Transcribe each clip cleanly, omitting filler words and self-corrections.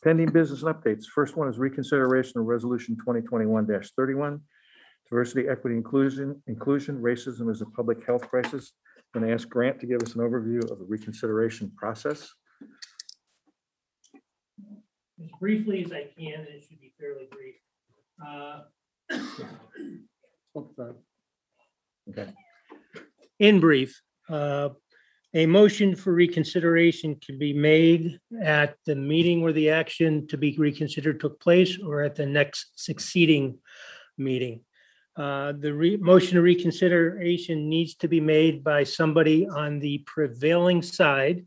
Pending business and updates. First one is reconsideration of resolution 2021-31. Diversity, equity, inclusion. Racism is a public health crisis. I'm going to ask Grant to give us an overview of the reconsideration process. As briefly as I can, and it should be fairly brief. Okay. In brief, a motion for reconsideration can be made at the meeting where the action to be reconsidered took place or at the next succeeding meeting. The motion of reconsideration needs to be made by somebody on the prevailing side.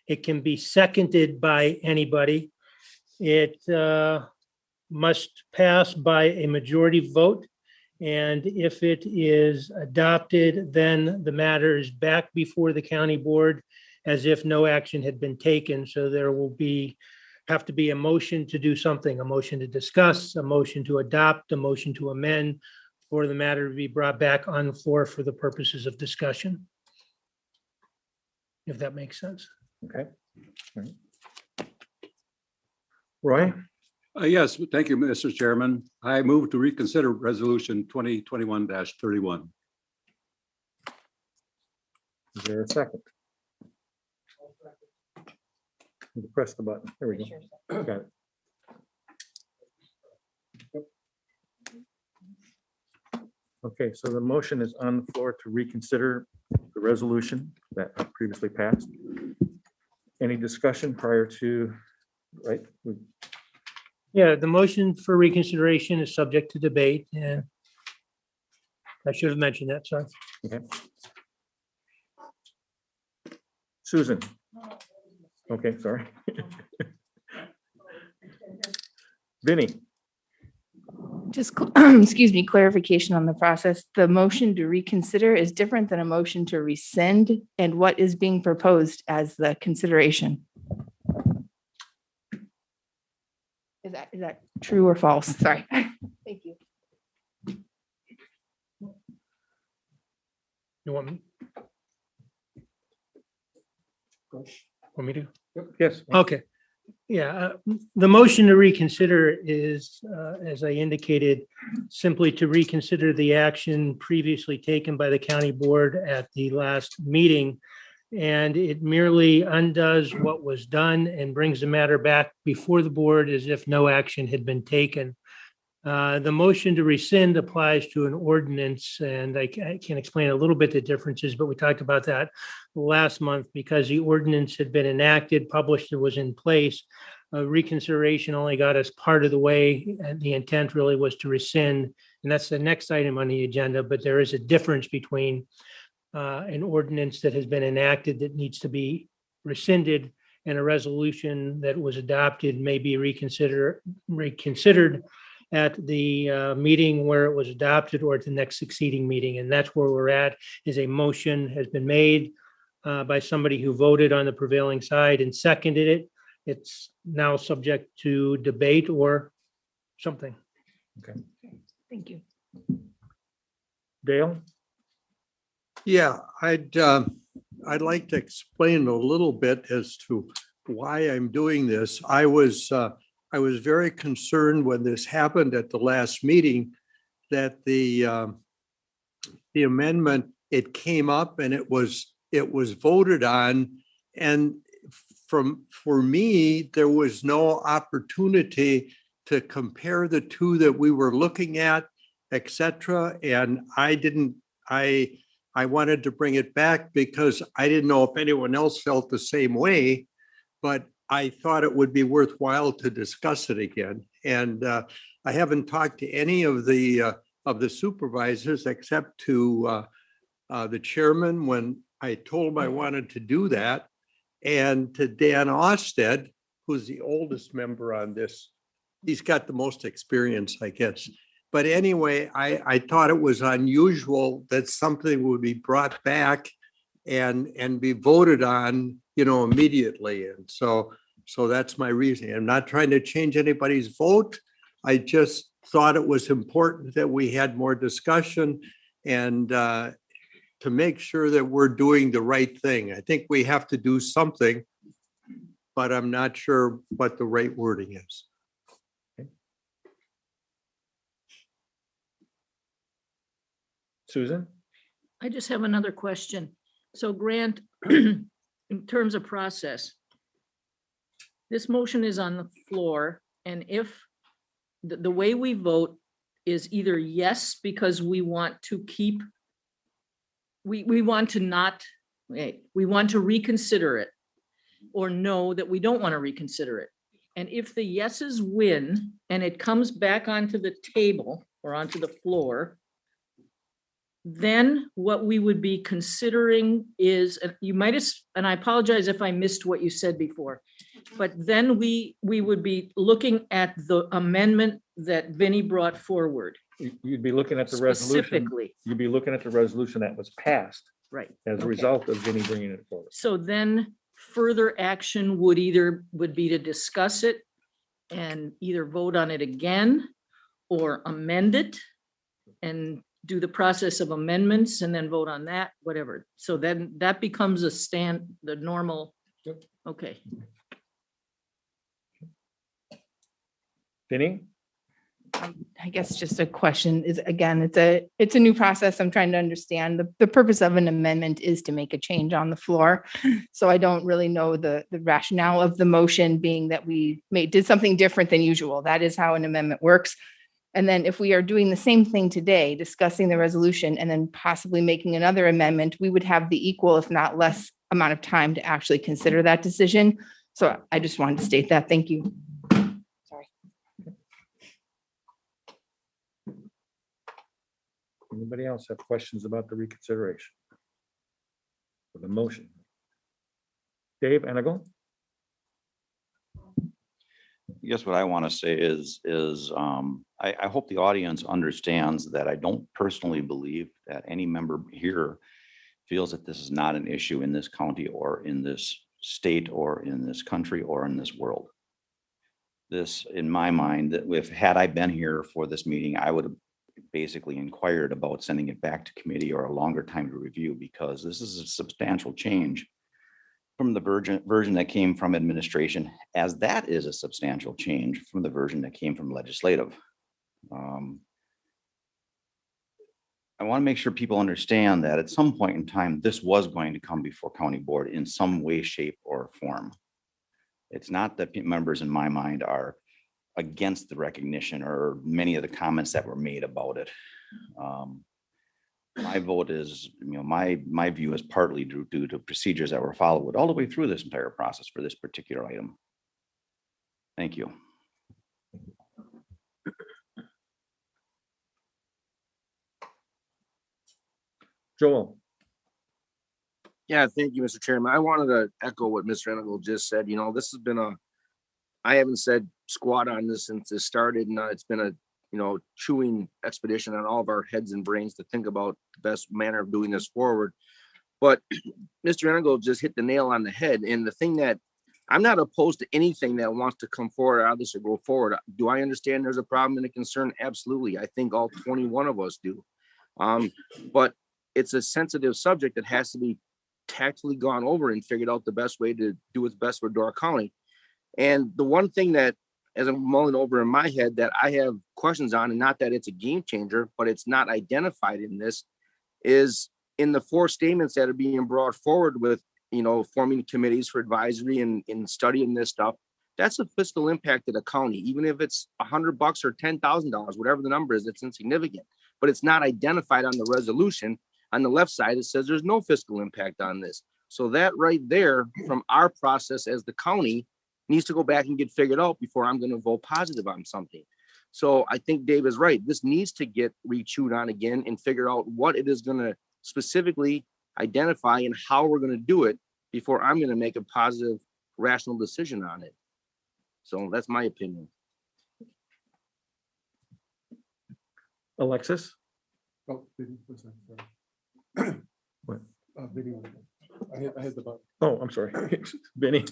It can be seconded by anybody. It must pass by a majority vote. And if it is adopted, then the matter is back before the county board as if no action had been taken. So there will have to be a motion to do something, a motion to discuss, a motion to adopt, a motion to amend, for the matter to be brought back on the floor for the purposes of discussion. If that makes sense. Okay. All right. Roy? Yes, thank you, Mr. Chairman. I move to reconsider resolution 2021-31. Is there a second? You press the button. There we go. Got it. Okay, so the motion is on the floor to reconsider the resolution that previously passed. Any discussion prior to, right? Yeah, the motion for reconsideration is subject to debate, and I should have mentioned that, sorry. Okay. Susan? Okay, sorry. Vinny? Just, excuse me, clarification on the process. The motion to reconsider is different than a motion to rescind, and what is being proposed as the consideration? Is that true or false? Sorry. Thank you. You want me? Want me to? Yes. Okay. Yeah, the motion to reconsider is, as I indicated, simply to reconsider the action previously taken by the county board at the last meeting. And it merely undoes what was done and brings the matter back before the board as if no action had been taken. The motion to rescind applies to an ordinance, and I can explain a little bit the differences, but we talked about that last month because the ordinance had been enacted, published, it was in place. Reconsideration only got us part of the way, and the intent really was to rescind, and that's the next item on the agenda, but there is a difference between an ordinance that has been enacted that needs to be rescinded and a resolution that was adopted may be reconsidered at the meeting where it was adopted or at the next succeeding meeting. And that's where we're at, is a motion has been made by somebody who voted on the prevailing side and seconded it. It's now subject to debate or something. Okay. Thank you. Dale? Yeah, I'd like to explain a little bit as to why I'm doing this. I was very concerned when this happened at the last meeting that the amendment, it came up and it was voted on, and for me there was no opportunity to compare the two that we were looking at, etc. And I wanted to bring it back because I didn't know if anyone else felt the same way, but I thought it would be worthwhile to discuss it again. And I haven't talked to any of the supervisors except to the chairman when I told him I wanted to do that, and to Dan Osted, who's the oldest member on this. He's got the most experience, I guess. But anyway, I thought it was unusual that something would be brought back and be voted on, immediately. And so that's my reasoning. I'm not trying to change anybody's vote. I just thought it was important that we had more discussion and to make sure that we're doing the right thing. I think we have to do something but I'm not sure what the right wording is. Susan? I just have another question. So Grant, in terms of process, this motion is on the floor, and if the way we vote is either yes, because we want to keep, we want to not, we want to reconsider it, or no, that we don't want to reconsider it. And if the yeses win and it comes back onto the table or onto the floor, then what we would be considering is, and you might have, and I apologize if I missed what you said before, but then we would be looking at the amendment that Vinnie brought forward You'd be looking at the resolution. specifically. You'd be looking at the resolution that was passed Right. as a Okay. result of Vinnie bringing it forward. So then further action would be to discuss it and either vote on it again or amend it and do the process of amendments and then vote on that, whatever. So then that becomes the normal. Yep. Okay. Vinnie? I guess just a question is, again, it's a new process. I'm trying to understand. The purpose of an amendment is to make a change on the floor. So I don't really know the rationale of the motion being that we did something different than usual. That is how an amendment works. And then if we are doing the same thing today, discussing the resolution and then possibly making another amendment, we would have the equal, if not less, amount of time to actually consider that decision. So I just wanted to state that. Thank you. Sorry. Anybody else have questions about the reconsideration? For the motion? Dave Enigal? I guess what I want to say is I hope the audience understands that I don't personally believe that any member here feels that this is not an issue in this county or in this state or in this country or in this world. This, in my mind, that had I been here for this meeting, I would have basically inquired about sending it back to committee or a longer time to review, because this is a substantial change from the version that came from administration, as that is a substantial change from the version that came from legislative. I want to make sure people understand that at some point in time, this was going to come before county board in some way, shape, or form. It's not that members in my mind are against the recognition or many of the comments that were made about it. My vote is, my view is partly due to procedures that were followed all the way through this entire process for this particular item. Thank you. Joel? Yeah, thank you, Mr. Chairman. I wanted to echo what Mr. Enigal just said. This has been I haven't said squat on this since it started, and it's been a chewing expedition on all of our heads and brains to think about the best manner of doing this forward. But Mr. Enigal just hit the nail on the head. And the thing that I'm not opposed to anything that wants to come forward out of this or go forward. Do I understand there's a problem and a concern? Absolutely. I think all 21 of us do. But it's a sensitive subject that has to be tactfully gone over and figured out the best way to do what's best for Door County. And the one thing that, as I'm mulling over in my head, that I have questions on, and not that it's a game changer, but it's not identified in this, is in the 4 statements that are being brought forward with, forming committees for advisory and studying this stuff. That's a fiscal impact to the county, even if it's $100 or $10,000, whatever the number is, it's insignificant, but it's not identified on the resolution. On the left side, it says there's no fiscal impact on this. So that right there, from our process as the county, needs to go back and get figured out before I'm going to vote positive on something. So I think Dave is right. This needs to get rechewed on again and figure out what it is going to specifically identify and how we're going to do it before I'm going to make a positive, rational decision on it. So that's my opinion. Alexis? Oh, video, what's that? Sorry. What? Video. I hit the button. Oh, I'm sorry. Vinnie?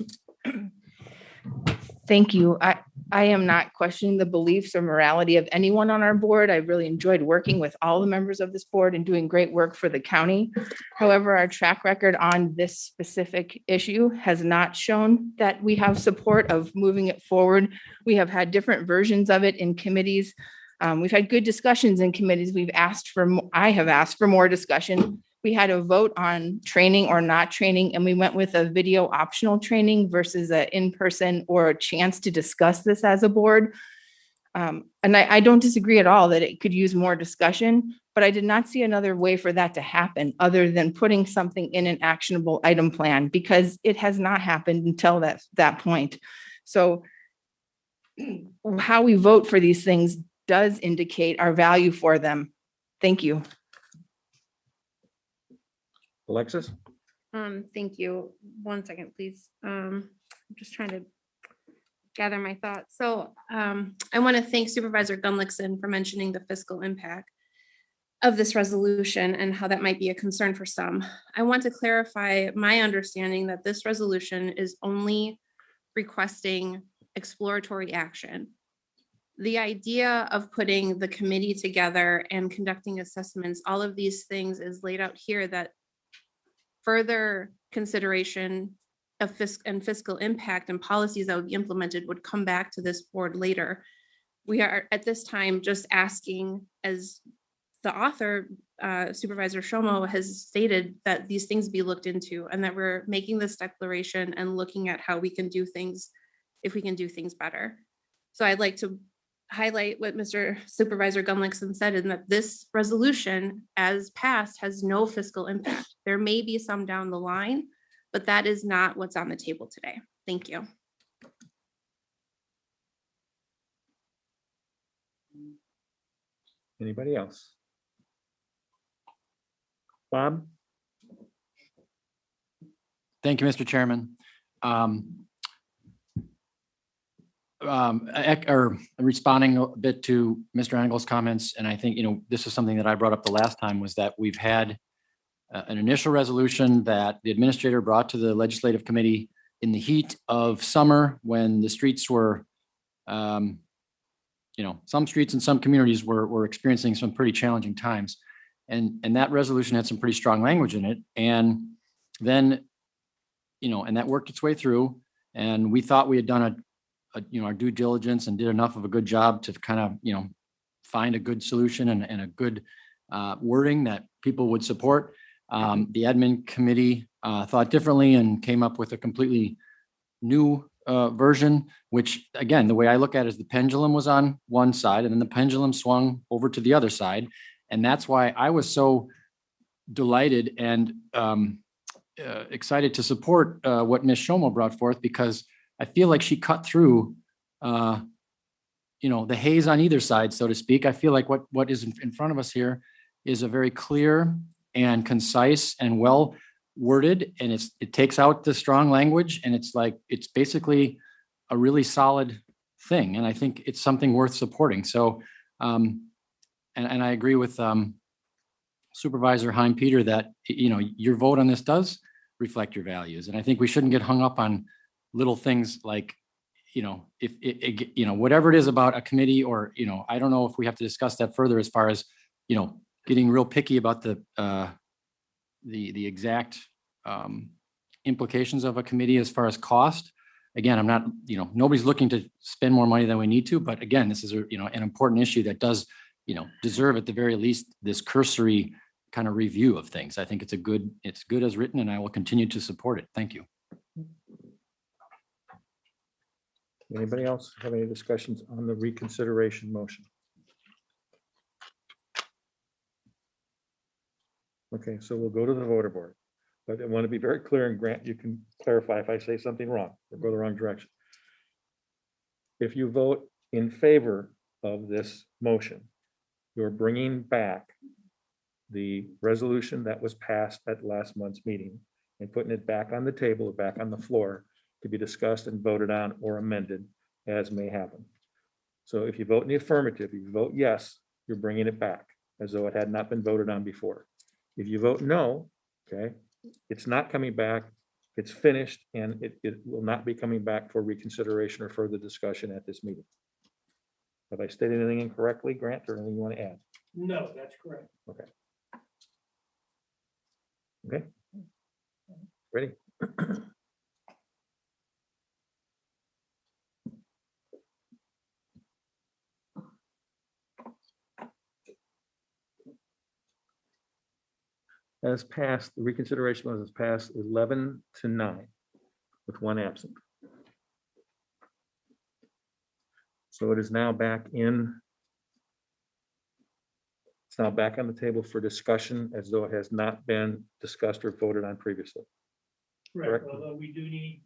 Thank you. I I am not questioning the beliefs or morality of anyone on our board. I really enjoyed working with all the members of this board and doing great work for the county. However, our track record on this specific issue has not shown that we have support of moving it forward. We have had different versions of it in committees. We've had good discussions in committees. I have asked for more discussion. We had a vote on training or not training, and we went with a video optional training versus an in-person or a chance to discuss this as a board. And I don't disagree at all that it could use more discussion, but I did not see another way for that to happen other than putting something in an actionable item plan, because it has not happened until that point. So how we vote for these things does indicate our value for them. Thank you. Alexis? Thank you. 1 second, please. I'm just trying to gather my thoughts. So I want to thank Supervisor Gunlickson for mentioning the fiscal impact of this resolution and how that might be a concern for some. I want to clarify my understanding that this resolution is only requesting exploratory action. The idea of putting the committee together and conducting assessments, all of these things is laid out here, that further consideration of fiscal impact and policies that would be implemented would come back to this board later. We are at this time just asking, as the author, Supervisor Shomo, has stated, that these things be looked into and that we're making this declaration and looking at how we can do things, if we can do things better. So I'd like to highlight what Mr. Supervisor Gunlickson said, in that this resolution, as passed, has no fiscal impact. There may be some down the line, but that is not what's on the table today. Thank you. Anybody else? Bob? Thank you, Mr. Chairman. Responding a bit to Mr. Engel's comments, and I think, this is something that I brought up the last time, was that we've had an initial resolution that the administrator brought to the legislative committee in the heat of summer, when the streets were, some streets in some communities were experiencing some pretty challenging times. And that resolution had some pretty strong language in it. And then, and that worked its way through, and we thought we had done our due diligence and did enough of a good job to kind of, find a good solution and a good wording that people would support. The admin committee thought differently and came up with a completely new version, which, again, the way I look at it is the pendulum was on one side and then the pendulum swung over to the other side. And that's why I was so delighted and excited to support what Ms. Shomo brought forth, because I feel like she cut through, the haze on either side, so to speak. I feel like what is in front of us here is a very clear and concise and well worded, and it takes out the strong language, and it's basically a really solid thing. And I think it's something worth supporting. So, and I agree with Supervisor Hein Peter that, your vote on this does reflect your values. And I think we shouldn't get hung up on little things like, whatever it is about a committee, or, I don't know if we have to discuss that further as far as, getting real picky about the exact implications of a committee as far as cost. Again, I'm not, nobody's looking to spend more money than we need to, but again, this is an important issue that does, deserve at the very least this cursory kind of review of things. I think it's good as written, and I will continue to support it. Thank you. Anybody else have any discussions on the reconsideration motion? Okay, so we'll go to the voter board, but I want to be very clear, and Grant, you can clarify if I say something wrong or go the wrong direction. If you vote in favor of this motion, you're bringing back the resolution that was passed at last month's meeting and putting it back on the table or back on the floor to be discussed and voted on or amended as may happen. So if you vote in the affirmative, if you vote yes, you're bringing it back as though it had not been voted on before. If you vote no, okay, it's not coming back. It's finished and it will not be coming back for reconsideration or further discussion at this meeting. Have I stated anything incorrectly, Grant, or anything you want to add? No, that's correct. Okay. Okay. Ready? As passed, the reconsideration was passed 11-9 with one absent. So it is now back in. It's now back on the table for discussion as though it has not been discussed or voted on previously. Right, Correct. although we do need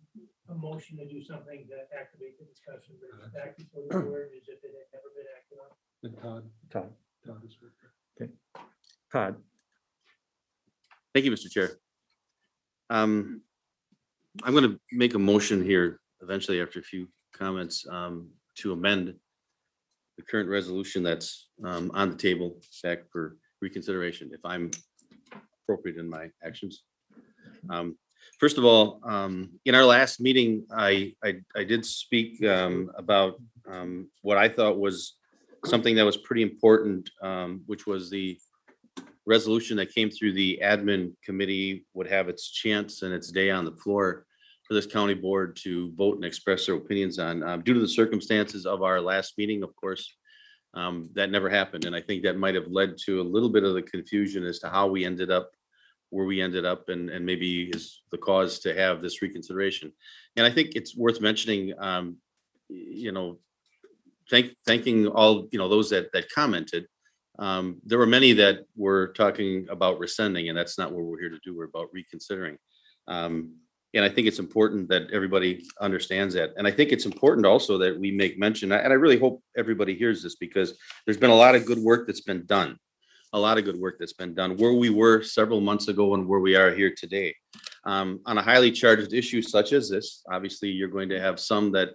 a motion to do something to activate the discussion, but it's back before the board as if it had never been acted on. And Todd, Todd. Todd is right there. Todd, Thank you, Mr. Chair. I'm going to make a motion here eventually after a few comments to amend the current resolution that's on the table back for reconsideration, if I'm appropriate in my actions. First of all, in our last meeting, I did speak about what I thought was something that was pretty important, which was the resolution that came through the admin committee would have its chance and its day on the floor for this county board to vote and express their opinions on. Due to the circumstances of our last meeting, of course, that never happened. And I think that might have led to a little bit of the confusion as to how we ended up where we ended up and maybe is the cause to have this reconsideration. And I think it's worth mentioning, thanking all, those that commented. There were many that were talking about rescinding, and that's not what we're here to do. We're about reconsidering. And I think it's important that everybody understands that. And I think it's important also that we make mention, and I really hope everybody hears this, because there's been a lot of good work that's been done. A lot of good work that's been done where we were several months ago and where we are here today. On a highly charged issue such as this, obviously you're going to have some that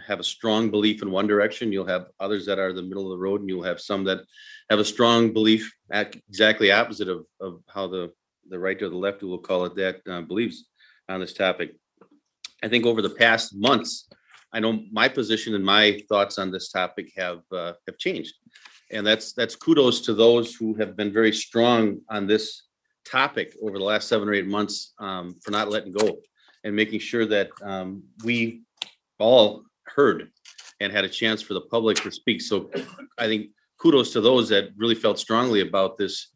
have a strong belief in one direction. You'll have others that are the middle of the road, and you'll have some that have a strong belief at exactly opposite of how the right or the left, we'll call it that, believes on this topic. I think over the past months, I know my position and my thoughts on this topic have changed. And that's kudos to those who have been very strong on this topic over the last 7 or 8 months for not letting go and making sure that we all heard and had a chance for the public to speak. So I think kudos to those that really felt strongly about this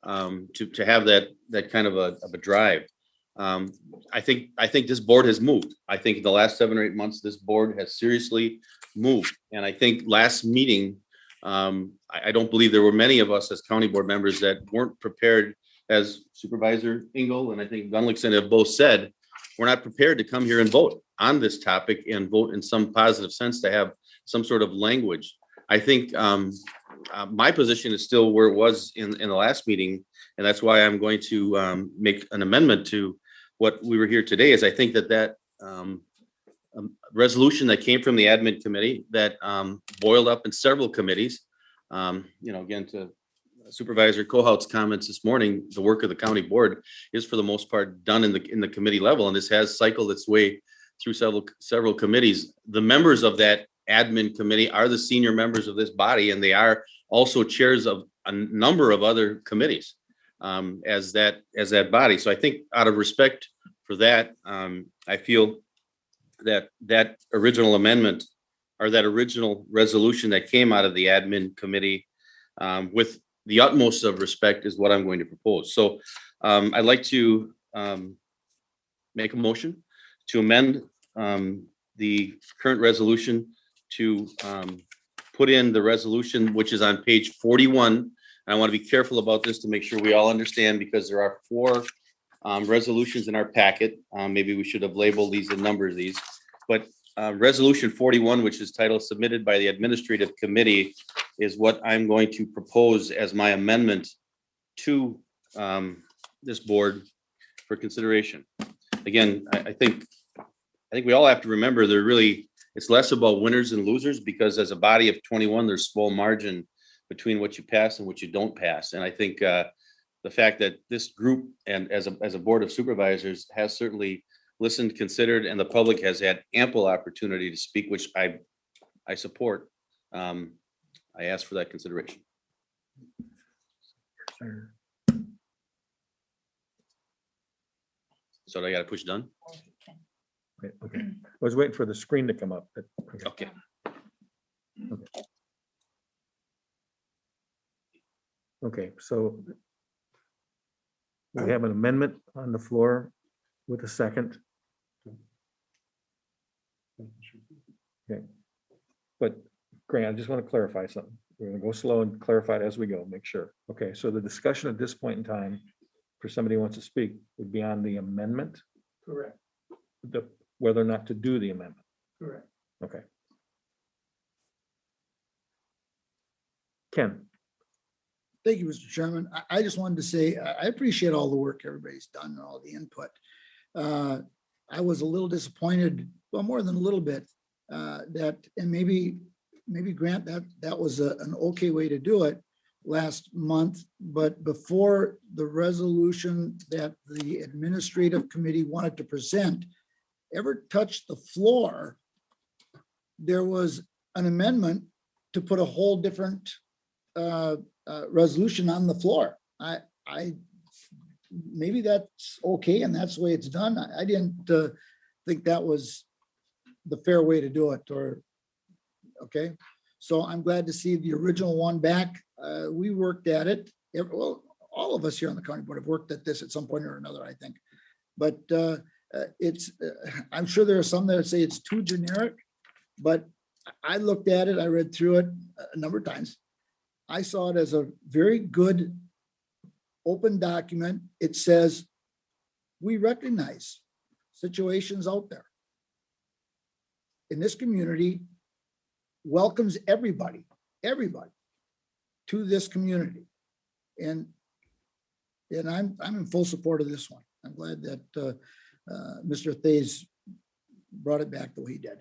to have that kind of a drive. I think this board has moved. I think in the last 7 or 8 months, this board has seriously moved. And I think last meeting, I don't believe there were many of us as county board members that weren't prepared, as Supervisor Engel and I think Gunlickson have both said, we're not prepared to come here and vote on this topic and vote in some positive sense to have some sort of language. I think my position is still where it was in the last meeting. And that's why I'm going to make an amendment to what we were here today, is I think that resolution that came from the admin committee that boiled up in several committees, again, to Supervisor Kohout's comments this morning, the work of the county board is for the most part done in the committee level. And this has cycled its way through several committees. The members of that admin committee are the senior members of this body, and they are also chairs of a number of other committees as that body. So I think out of respect for that, I feel that original amendment or that original resolution that came out of the admin committee with the utmost of respect is what I'm going to propose. So I'd like to make a motion to amend the current resolution to put in the resolution, which is on page 41. And I want to be careful about this to make sure we all understand, because there are 4 resolutions in our packet. Maybe we should have labeled these and numbered these, but resolution 41, which is titled submitted by the administrative committee, is what I'm going to propose as my amendment to this board for consideration. Again, I think we all have to remember it's less about winners and losers, because as a body of 21, there's small margin between what you pass and what you don't pass. And I think the fact that this group and as a board of supervisors has certainly listened, considered, and the public has had ample opportunity to speak, which I support. I ask for that consideration. So I got to push done? Right, okay. I was waiting for the screen to come up. But, okay. Okay. Okay, so we have an amendment on the floor with a second. Okay. But Grant, I just want to clarify something. We're going to go slow and clarify it as we go, make sure. Okay, so the discussion at this point in time, for somebody who wants to speak, would be on the amendment, Correct, whether or not to do the amendment. correct. Okay. Ken, Thank you, Mr. Chairman. I just wanted to say, I appreciate all the work everybody's done and all the input. I was a little disappointed, well, more than a little bit, that, and maybe Grant, that was an okay way to do it last month, but before the resolution that the administrative committee wanted to present ever touched the floor, there was an amendment to put a whole different resolution on the floor. I maybe that's okay and that's the way it's done. I didn't think that was the fair way to do it, or okay. So I'm glad to see the original one back. We worked at it. Well, all of us here on the county board have worked at this at some point or another, I think. But it's, I'm sure there are some that say it's too generic, but I looked at it, I read through it a number of times. I saw it as a very good open document. It says, we recognize situations out there in this community, welcomes everybody to this community. And I'm in full support of this one. I'm glad that Mr. Thays brought it back the way he did.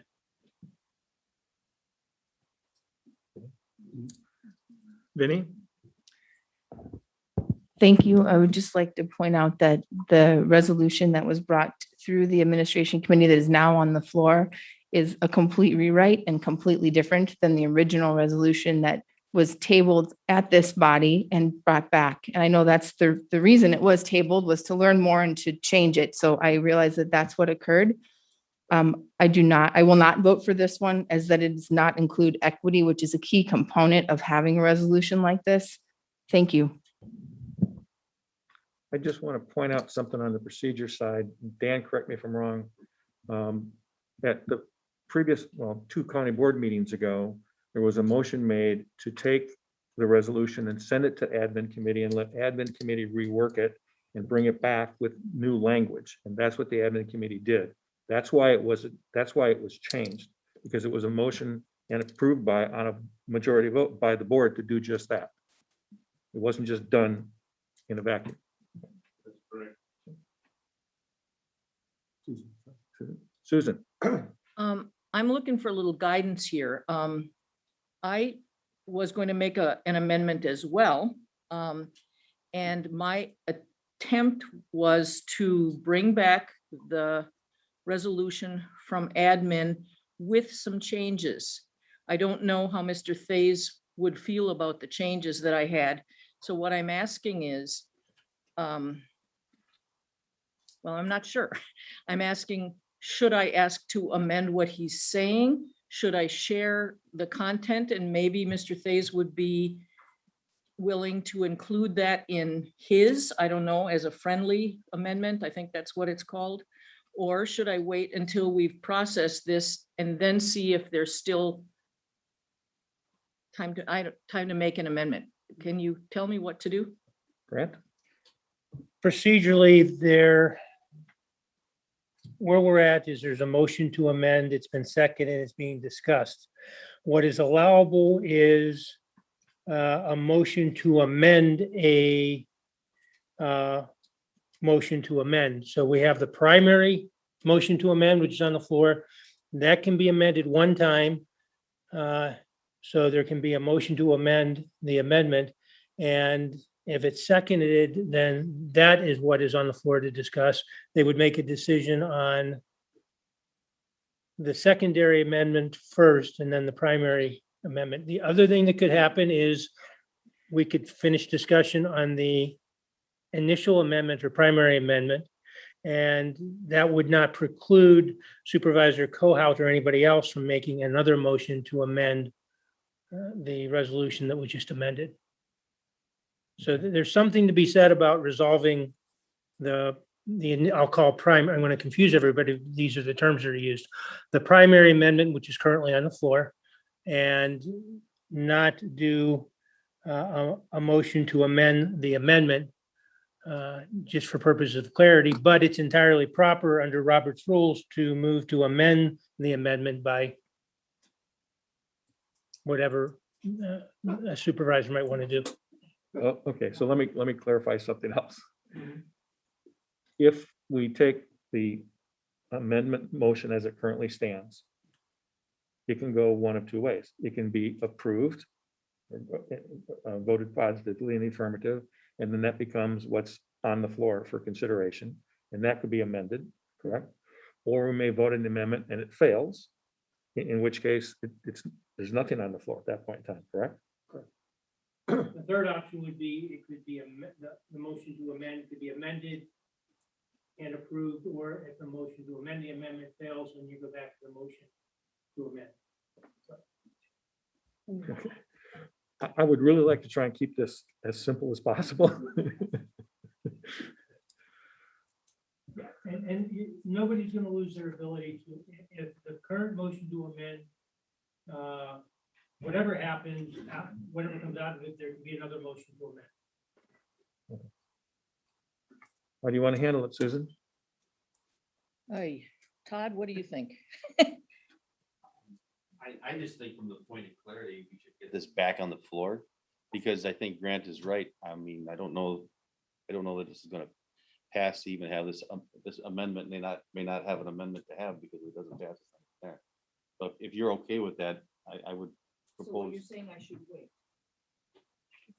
Vinny? Thank you. I would just like to point out that the resolution that was brought through the administration committee that is now on the floor is a complete rewrite and completely different than the original resolution that was tabled at this body and brought back. And I know that's the reason it was tabled, was to learn more and to change it. So I realize that that's what occurred. I will not vote for this one, as that it does not include equity, which is a key component of having a resolution like this. Thank you. I just want to point out something on the procedure side. Dan, correct me if I'm wrong. At the previous, well, 2 county board meetings ago, there was a motion made to take the resolution and send it to admin committee and let admin committee rework it and bring it back with new language. And that's what the admin committee did. That's why it was changed, because it was a motion and approved by, on a majority vote by the board to do just that. It wasn't just done in a vacuum. Susan. I'm looking for a little guidance here. I was going to make an amendment as well. And my attempt was to bring back the resolution from admin with some changes. I don't know how Mr. Thays would feel about the changes that I had. So what I'm asking is, well, I'm not sure. I'm asking, should I ask to amend what he's saying? Should I share the content? And maybe Mr. Thays would be willing to include that in his, I don't know, as a friendly amendment. I think that's what it's called. Or should I wait until we've processed this and then see if there's still time to make an amendment? Can you tell me what to do? Grant? Procedurally, where we're at is there's a motion to amend. It's been seconded and it's being discussed. What is allowable is a motion to amend a motion to amend. So we have the primary motion to amend, which is on the floor. That can be amended one time. So there can be a motion to amend the amendment. And If it's seconded, then that is what is on the floor to discuss. They would make a decision on the secondary amendment first and then the primary amendment. The other thing that could happen is we could finish discussion on the initial amendment or primary amendment. And that would not preclude Supervisor Cohout or anybody else from making another motion to amend the resolution that we just amended. So there's something to be said about resolving I'll call I'm going to confuse everybody. These are the terms that are used. The primary amendment, which is currently on the floor, and not do a motion to amend the amendment just for purposes of clarity, but it's entirely proper under Robert's rules to move to amend the amendment by whatever a supervisor might want to do. Oh, okay, so let me clarify something else. If we take the amendment motion as it currently stands, it can go one of two ways. It can be approved, voted positively in the affirmative, and then that becomes what's on the floor for consideration, and that could be amended, correct? Or we may vote an amendment and it fails, in which case there's nothing on the floor at that point in time, correct? The third option would be, it could be the motion to amend could be amended and approved, or if the motion to amend the amendment fails, then you go back to the motion to amend. I would really like to try and keep this as simple as possible. And nobody's going to lose their ability to, if the current motion to amend, whatever happens, whatever comes out of it, there can be another motion to amend. How do you want to handle it, Susan? Hey, Todd, what do you think? I just think from the point of clarity, we should get this back on the floor, because I think Grant is right. I mean, I don't know that this is gonna pass to even have this amendment may not have an amendment to have, because it doesn't pass there. But if you're okay with that, I would propose. You're saying I should wait?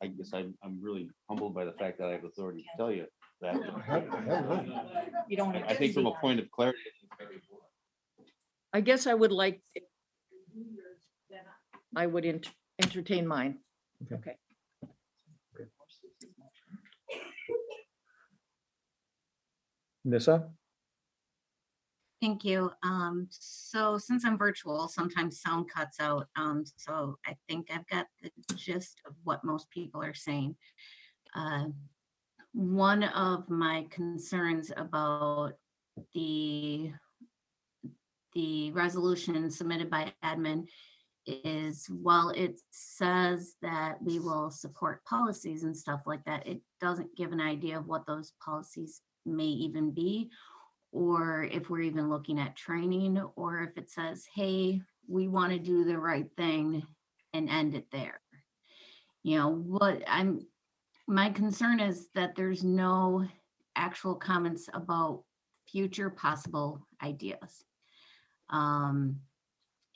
I guess I'm really humbled by the fact that I have authority to tell you that. You don't. I think from a point of clarity. I guess I would like, I would entertain mine. Okay. Okay. Nissa? Thank you. So since I'm virtual, sometimes sound cuts out. So I think I've got the gist of what most people are saying. One of my concerns about the resolution submitted by admin is, while it says that we will support policies and stuff like that, it doesn't give an idea of what those policies may even be, or if we're even looking at training, or if it says, hey, we want to do the right thing and end it there. You know, my concern is that there's no actual comments about future possible ideas.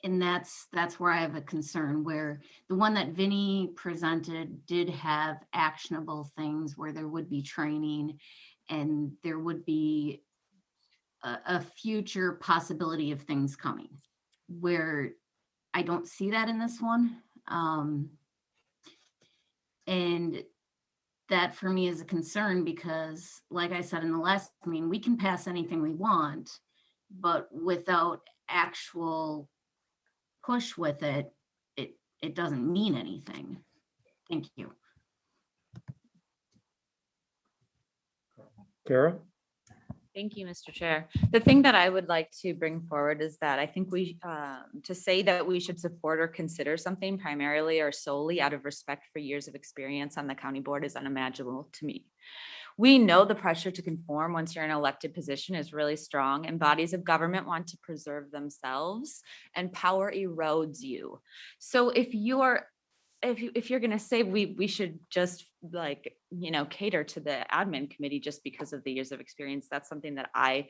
And that's where I have a concern, where the one that Vinny presented did have actionable things where there would be training and there would be a future possibility of things coming, where I don't see that in this one. And that for me is a concern, because like I said in the last, we can pass anything we want, but without actual push with it, it doesn't mean anything. Thank you. Kara? Thank you, Mr. Chair. The thing that I would like to bring forward is that I think to say that we should support or consider something primarily or solely out of respect for years of experience on the county board is unimaginable to me. We know the pressure to conform once you're in an elected position is really strong, and bodies of government want to preserve themselves, and power erodes you. So if you're going to say we should just cater to the admin committee just because of the years of experience, that's something that I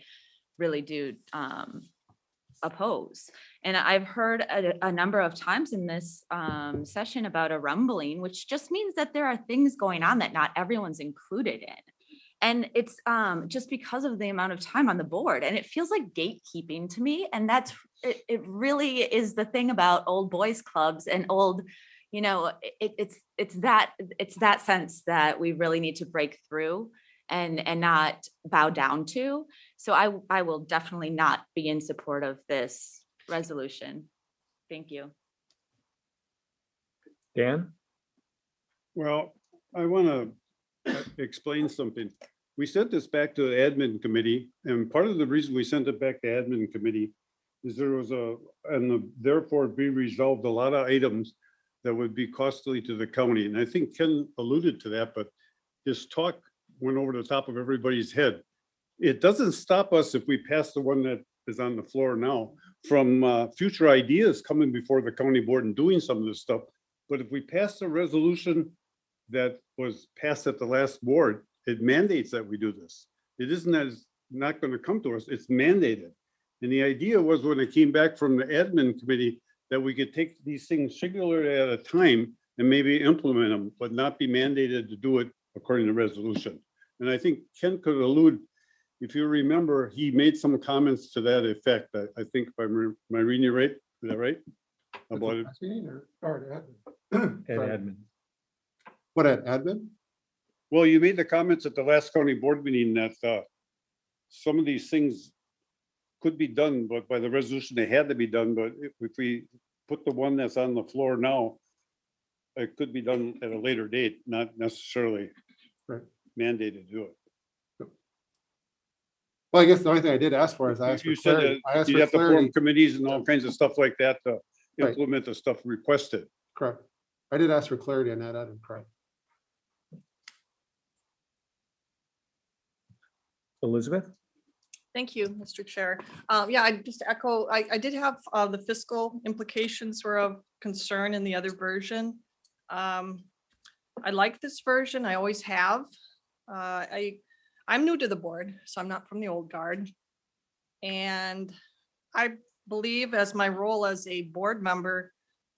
really do oppose. And I've heard a number of times in this session about a rumbling, which just means that there are things going on that not everyone's included in. And it's just because of the amount of time on the board, and it feels like gatekeeping to me. And that's, it really is the thing about old boys clubs and old, you know, it's that sense that we really need to break through and not bow down to. So I will definitely not be in support of this resolution. Thank you. Dan? Well, I want to explain something. We sent this back to the admin committee, and part of the reason we sent it back to admin committee is there was therefore be resolved a lot of items that would be costly to the county. And I think Ken alluded to that, but his talk went over the top of everybody's head. It doesn't stop us if we pass the one that is on the floor now from future ideas coming before the county board and doing some of this stuff. But if we pass the resolution that was passed at the last board, it mandates that we do this. It isn't that it's not going to come to us, it's mandated. And the idea was when it came back from the admin committee that we could take these things singularly at a time and maybe implement them, but not be mandated to do it according to resolution. And I think Ken could allude, if you remember, he made some comments to that effect. I think, am I reading you right? Is that right? About it. Or And admin. What at admin? Well, you made the comments at the last county board meeting that some of these things could be done, but by the resolution they had to be done. But if we put the one that's on the floor now, it could be done at a later date, not necessarily mandated to do it. Well, I guess the only thing I did ask for is I asked for You said clarity. I that asked you for have to form clarity. committees and all kinds of stuff like that to Right. implement the stuff requested. Correct. I did ask for clarity on that item, correct. Elizabeth? Thank you, Mr. Chair. Yeah, I just echo, I did have the fiscal implications were of concern in the other version. I like this version. I always have. I'm new to the board, so I'm not from the old guard. And I believe as my role as a board member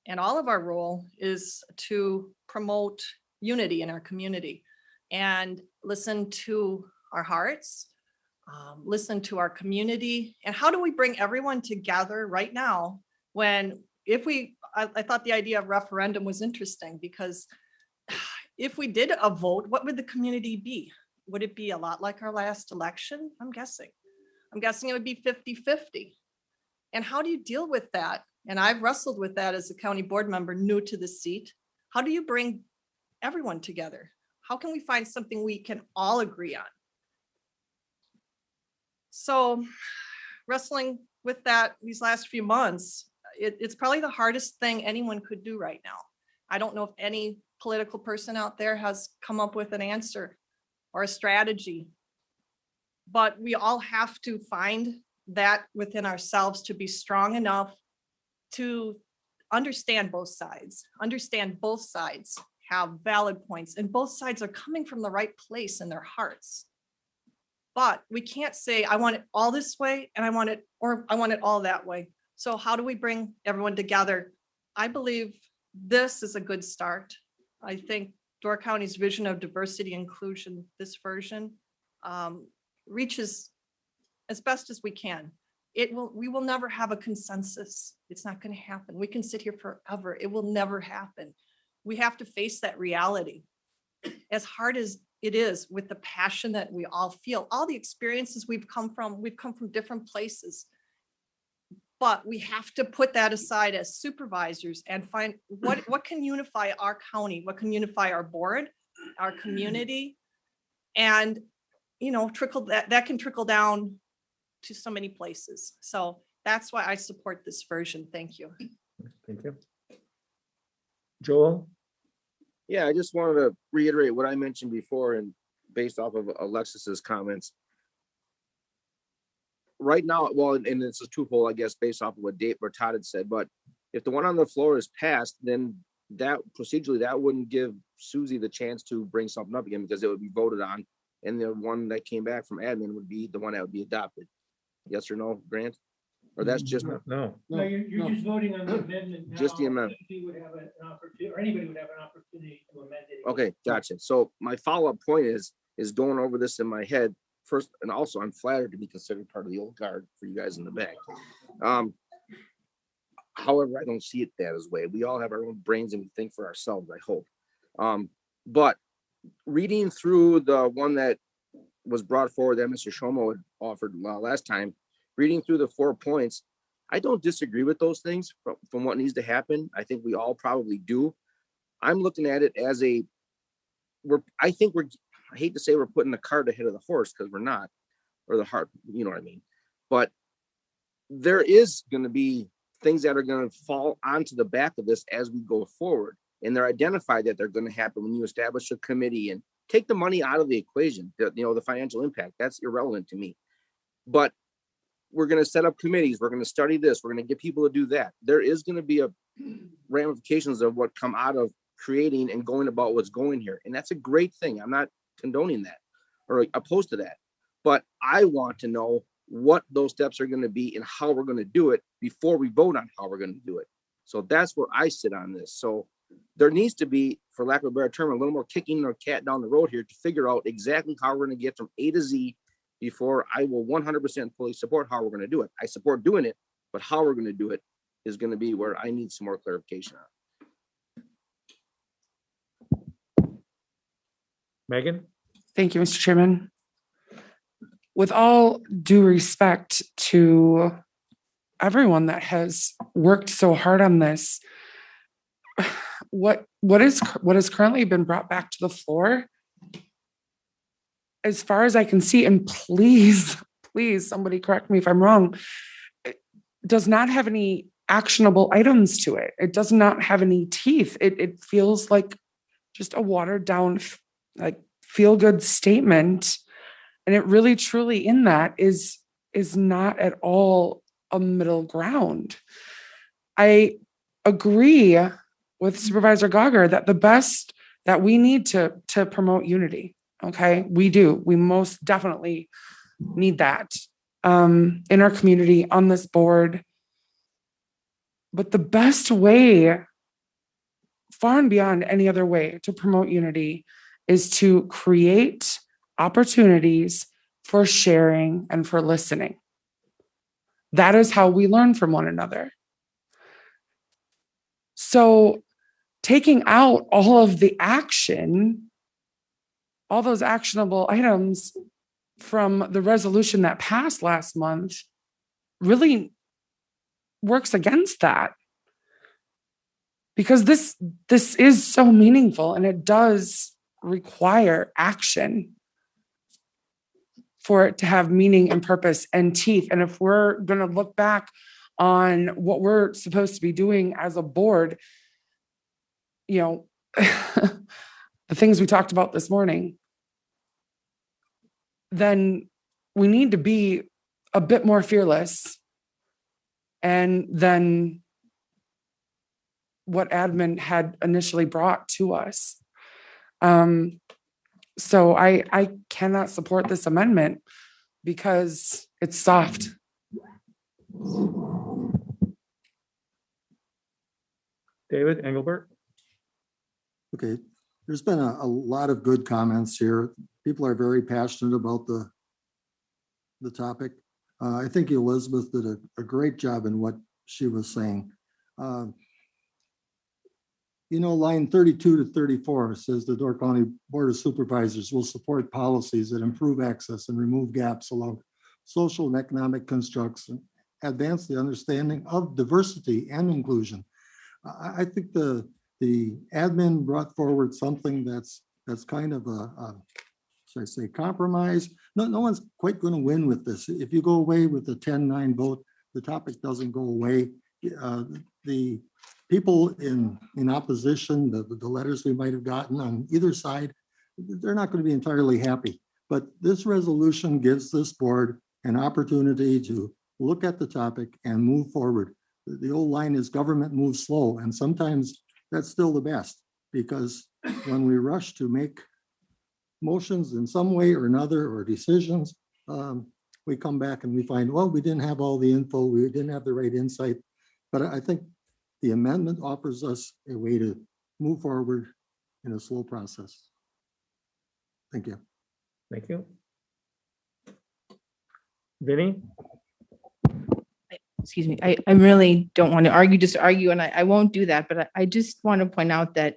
and all of our role is to promote unity in our community and listen to our hearts, listen to our community. And how do we bring everyone together right now when I thought the idea of referendum was interesting because if we did a vote, what would the community be? Would it be a lot like our last election? I'm guessing it would be 50-50. And how do you deal with that? And I've wrestled with that as a county board member new to the seat. How do you bring everyone together? How can we find something we can all agree on? So wrestling with that these last few months, it's probably the hardest thing anyone could do right now. I don't know if any political person out there has come up with an answer or a strategy, but we all have to find that within ourselves to be strong enough to understand both sides have valid points and both sides are coming from the right place in their hearts. But we can't say, I want it all this way and I want it all that way. So how do we bring everyone together? I believe this is a good start. I think Door County's vision of diversity inclusion, this version, reaches as best as we can. We will never have a consensus. It's not going to happen. We can sit here forever. It will never happen. We have to face that reality. As hard as it is, with the passion that we all feel, all the experiences we've come from different places. But we have to put that aside as supervisors and find what can unify our county, what can unify our board, our community, and that can trickle down to so many places. So that's why I support this version. Thank you. Thank you. Joel? Yeah, I just wanted to reiterate what I mentioned before and based off of Alexis's comments. Right now, well, and it's a twofold, I guess, based off of what Todd had said, but if the one on the floor is passed, then that procedurally, that wouldn't give Susie the chance to bring something up again because it would be voted on. And the one that came back from admin would be the one that would be adopted. Yes or no, Grant? Or that's just, No. No, you're just voting on the amendment now. Just the amendment. He would have an opportunity, or anybody would have an opportunity to amend it. okay, gotcha. So my follow-up point is going over this in my head first, and also I'm flattered to be considered part of the old guard for you guys in the back. However, I don't see it that as way. We all have our own brains and we think for ourselves, I hope. But reading through the one that was brought forward that Mr. Shomo had offered last time, reading through the 4 points, I don't disagree with those things from what needs to happen. I think we all probably do. I'm looking at it as I hate to say we're putting the cart ahead of the horse because we're not, or the heart, you know what I mean? But there is going to be things that are going to fall onto the back of this as we go forward. And they're identified that they're going to happen when you establish a committee and take the money out of the equation, the financial impact, that's irrelevant to me. But we're going to set up committees. We're going to study this. We're going to get people to do that. There is going to be ramifications of what come out of creating and going about what's going here. And that's a great thing. I'm not condoning that or opposed to that. But I want to know what those steps are going to be and how we're going to do it before we vote on how we're going to do it. So that's where I sit on this. So there needs to be, for lack of a better term, a little more kicking our cat down the road here to figure out exactly how we're going to get from A to Z before I will 100% fully support how we're going to do it. I support doing it, but how we're going to do it is going to be where I need some more clarification on. Megan? Thank you, Mr. Chairman. With all due respect to everyone that has worked so hard on this, what has currently been brought back to the floor, as far as I can see, and please, somebody correct me if I'm wrong, it does not have any actionable items to it. It does not have any teeth. It feels like just a watered down, like feel-good statement. And it really, truly in that is not at all a middle ground. I agree with Supervisor Gauger that the best that we need to promote unity. Okay, we do. We most definitely need that in our community, on this board. But the best way, far and beyond any other way to promote unity, is to create opportunities for sharing and for listening. That is how we learn from one another. So taking out all of the action, all those actionable items from the resolution that passed last month really works against that. Because this is so meaningful and it does require action for it to have meaning and purpose and teeth. And if we're going to look back on what we're supposed to be doing as a board, the things we talked about this morning, then we need to be a bit more fearless and then what admin had initially brought to us. So I cannot support this amendment because it's soft. David Engelbert? Okay, there's been a lot of good comments here. People are very passionate about the topic. I think Elizabeth did a great job in what she was saying. Line 32 to 34 says the Door County Board of Supervisors will support policies that improve access and remove gaps along social and economic constructs and advance the understanding of diversity and inclusion. I think the admin brought forward something that's kind of should I say, compromise. No one's quite going to win with this. If you go away with the 10-9 vote, the topic doesn't go away. The people in opposition, the letters we might have gotten on either side, they're not going to be entirely happy. But this resolution gives this board an opportunity to look at the topic and move forward. The old line is government moves slow, and sometimes that's still the best, because when we rush to make motions in some way or another or decisions, we come back and we find, well, we didn't have all the info, we didn't have the right insight. But I think the amendment offers us a way to move forward in a slow process. Thank you. Thank you. Vinnie? Excuse me, I really don't want to argue, just argue, and I won't do that, but I just want to point out that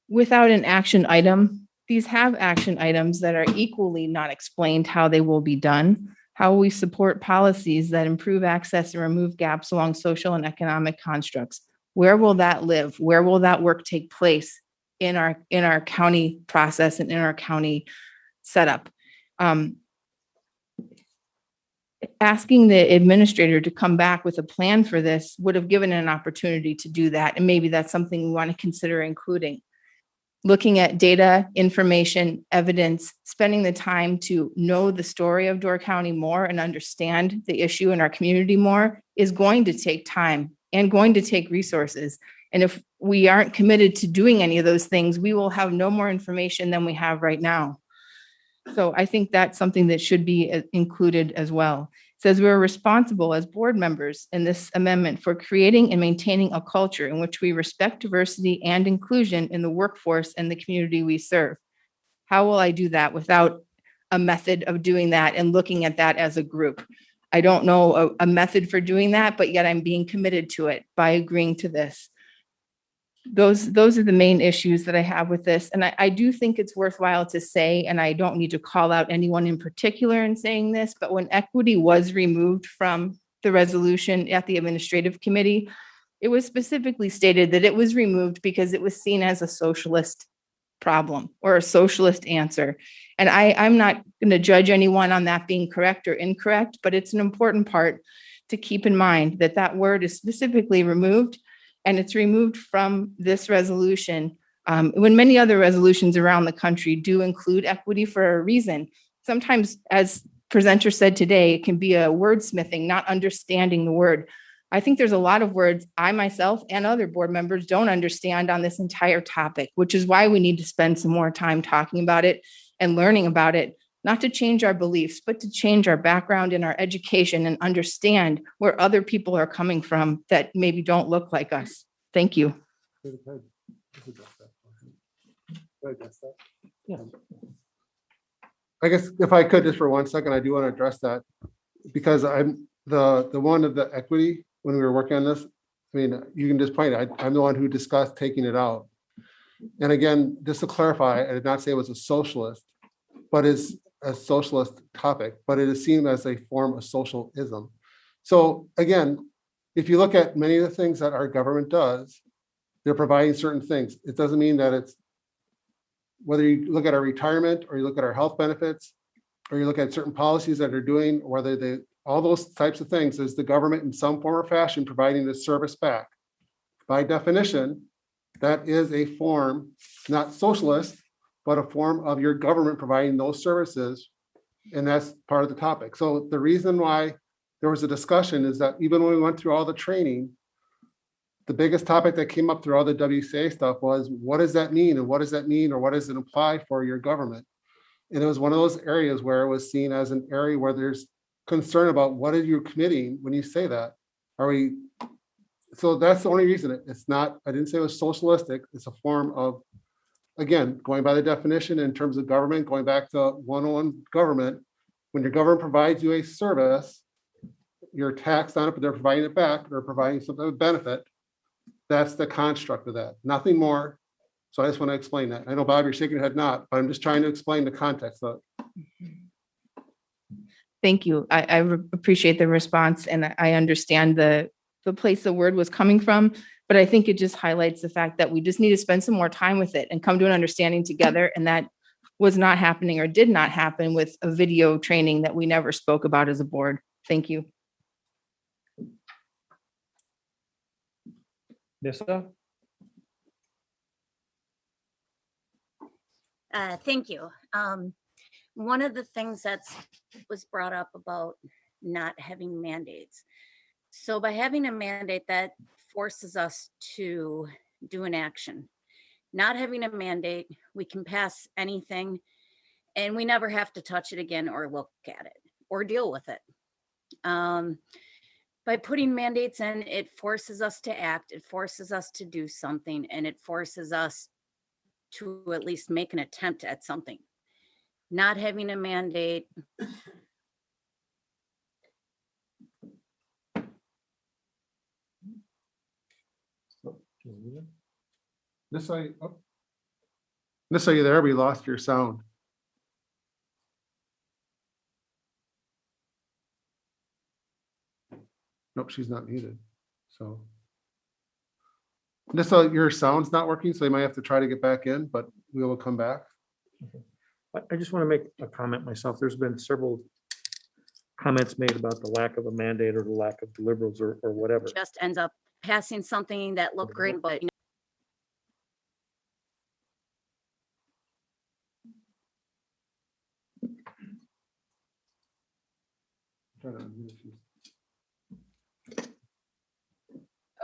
without an action item, these have action items that are equally not explained how they will be done. How we support policies that improve access and remove gaps along social and economic constructs. Where will that live? Where will that work take place in our county process and in our county setup? Asking the administrator to come back with a plan for this would have given an opportunity to do that. And maybe that's something we want to consider including. Looking at data, information, evidence, spending the time to know the story of Door County more and understand the issue in our community more is going to take time and going to take resources. And if we aren't committed to doing any of those things, we will have no more information than we have right now. So I think that's something that should be included as well. It says we're responsible as board members in this amendment for creating and maintaining a culture in which we respect diversity and inclusion in the workforce and the community we serve. How will I do that without a method of doing that and looking at that as a group? I don't know a method for doing that, but yet I'm being committed to it by agreeing to this. Those are the main issues that I have with this. And I do think it's worthwhile to say, and I don't need to call out anyone in particular in saying this, but when equity was removed from the resolution at the administrative committee, it was specifically stated that it was removed because it was seen as a socialist problem or a socialist answer. And I'm not going to judge anyone on that being correct or incorrect, but it's an important part to keep in mind that that word is specifically removed. And it's removed from this resolution when many other resolutions around the country do include equity for a reason. Sometimes, as presenter said today, it can be a wordsmithing, not understanding the word. I think there's a lot of words I myself and other board members don't understand on this entire topic, which is why we need to spend some more time talking about it and learning about it, not to change our beliefs, but to change our background and our education and understand where other people are coming from that maybe don't look like us. Thank you. I guess if I could, just for 1 second, I do want to address that because I'm the one of the equity when we were working on this. I mean, you can just point it. I'm the one who discussed taking it out. And again, just to clarify, I did not say it was a socialist, but it's a socialist topic, but it is seen as a form of socialism. So again, if you look at many of the things that our government does, they're providing certain things. It doesn't mean that it's, whether you look at our retirement or you look at our health benefits, or you look at certain policies that are doing, whether they, all those types of things is the government in some form or fashion providing the service back. By definition, that is a form, not socialist, but a form of your government providing those services. And that's part of the topic. So the reason why there was a discussion is that even when we went through all the training, the biggest topic that came up through all the WCA stuff was, what does that mean? And what does that mean? Or what does it imply for your government? And it was one of those areas where it was seen as an area where there's concern about what are you committing when you say that? Are we, so that's the only reason it's not, I didn't say it was socialistic. It's a form of, again, going by the definition in terms of government, going back to 101 government, when your government provides you a service, you're taxed on it, but they're providing it back, they're providing some type of benefit. That's the construct of that, nothing more. So I just want to explain that. I know, Bob, you're shaking your head not, but I'm just trying to explain the context of it. Thank you. I appreciate the response and I understand the place the word was coming from, but I think it just highlights the fact that we just need to spend some more time with it and come to an understanding together. And that was not happening or did not happen with a video training that we never spoke about as a board. Thank you. Nissa? Thank you. One of the things that was brought up about not having mandates. So by having a mandate, that forces us to do an action. Not having a mandate, we can pass anything and we never have to touch it again or look at it or deal with it. By putting mandates in, it forces us to act, it forces us to do something, and it forces us to at least make an attempt at something. Not having a mandate. Nissa, you there? We lost your sound. Nope, she's not muted. So. Nissa, your sound's not working, so you might have to try to get back in, but we will come back. I just want to make a comment myself. There's been several comments made about the lack of a mandate or the lack of deliverables or whatever. Just ends up passing something that looked great, but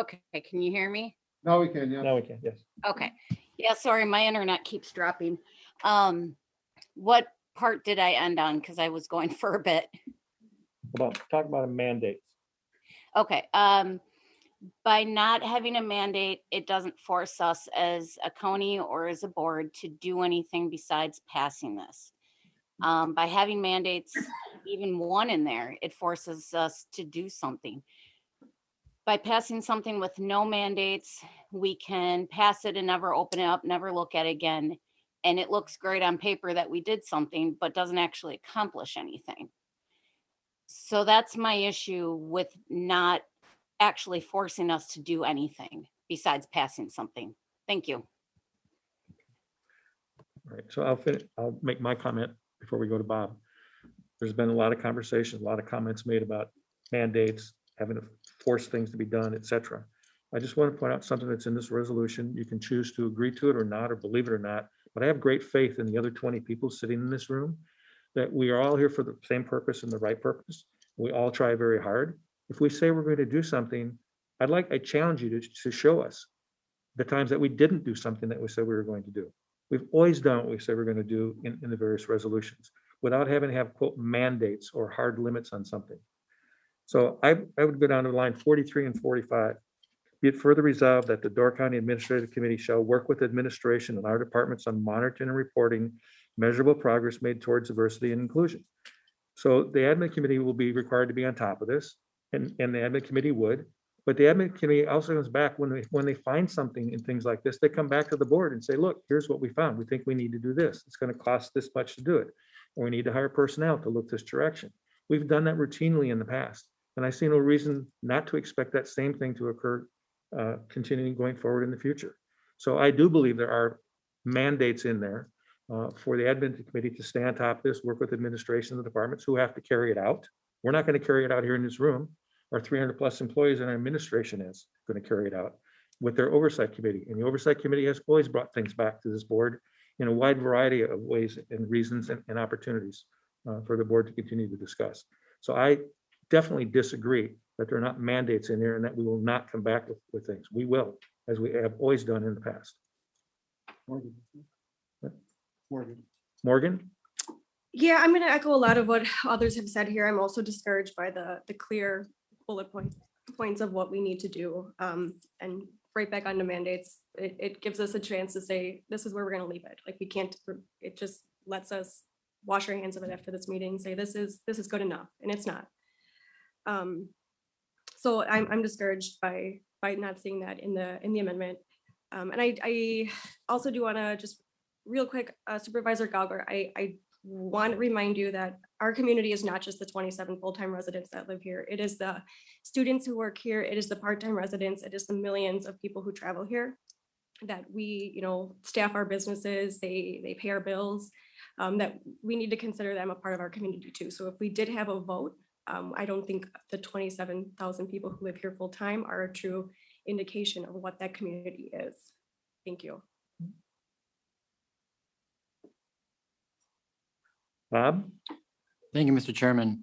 okay, can you hear me? Now we can, yeah. Now we can, yes. Okay, yeah, sorry, my internet keeps dropping. What part did I end on? Because I was going for a bit. Talk about a mandate. Okay, by not having a mandate, it doesn't force us as a county or as a board to do anything besides passing this. By having mandates, even one in there, it forces us to do something. By passing something with no mandates, we can pass it and never open it up, never look at it again. And it looks great on paper that we did something, but doesn't actually accomplish anything. So that's my issue with not actually forcing us to do anything besides passing something. Thank you. All right, so I'll make my comment before we go to Bob. There's been a lot of conversation, a lot of comments made about mandates, having to force things to be done, et cetera. I just want to point out something that's in this resolution. You can choose to agree to it or not, or believe it or not, but I have great faith in the other 20 people sitting in this room that we are all here for the same purpose and the right purpose. We all try very hard. If we say we're going to do something, I challenge you to show us the times that we didn't do something that we said we were going to do. We've always done what we said we're going to do in the various resolutions without having to have quote mandates or hard limits on something. So I would go down to line 43 and 45. Be it further resolved that the Door County Administrative Committee shall work with administration and our departments on monitoring and reporting measurable progress made towards diversity and inclusion. So the admin committee will be required to be on top of this, and the admin committee would. But the admin committee also comes back when they find something in things like this, they come back to the board and say, look, here's what we found. We think we need to do this. It's going to cost this much to do it. Or we need to hire personnel to look this direction. We've done that routinely in the past. And I see no reason not to expect that same thing to occur continuing going forward in the future. So I do believe there are mandates in there for the admin committee to stay on top of this, work with administration and the departments who have to carry it out. We're not going to carry it out here in this room. Our 300 plus employees and our administration is going to carry it out with their oversight committee. And the oversight committee has always brought things back to this board in a wide variety of ways and reasons and opportunities for the board to continue to discuss. So I definitely disagree that there are not mandates in there and that we will not come back with things. We will, as we have always done in the past. Morgan? Yeah, I'm going to echo a lot of what others have said here. I'm also discouraged by the clear bullet points of what we need to do. And right back onto mandates, it gives us a chance to say, this is where we're going to leave it. Like we can't, it just lets us wash our hands of it after this meeting, say this is good enough, and it's not. So I'm discouraged by not seeing that in the amendment. And I also do want to just real quick, Supervisor Gauger, I want to remind you that our community is not just the 27 full-time residents that live here. It is the students who work here. It is the part-time residents. It is the millions of people who travel here that we, staff our businesses, they pay our bills, that we need to consider them a part of our community too. So if we did have a vote, I don't think the 27,000 people who live here full-time are a true indication of what that community is. Thank you. Bob? Thank you, Mr. Chairman.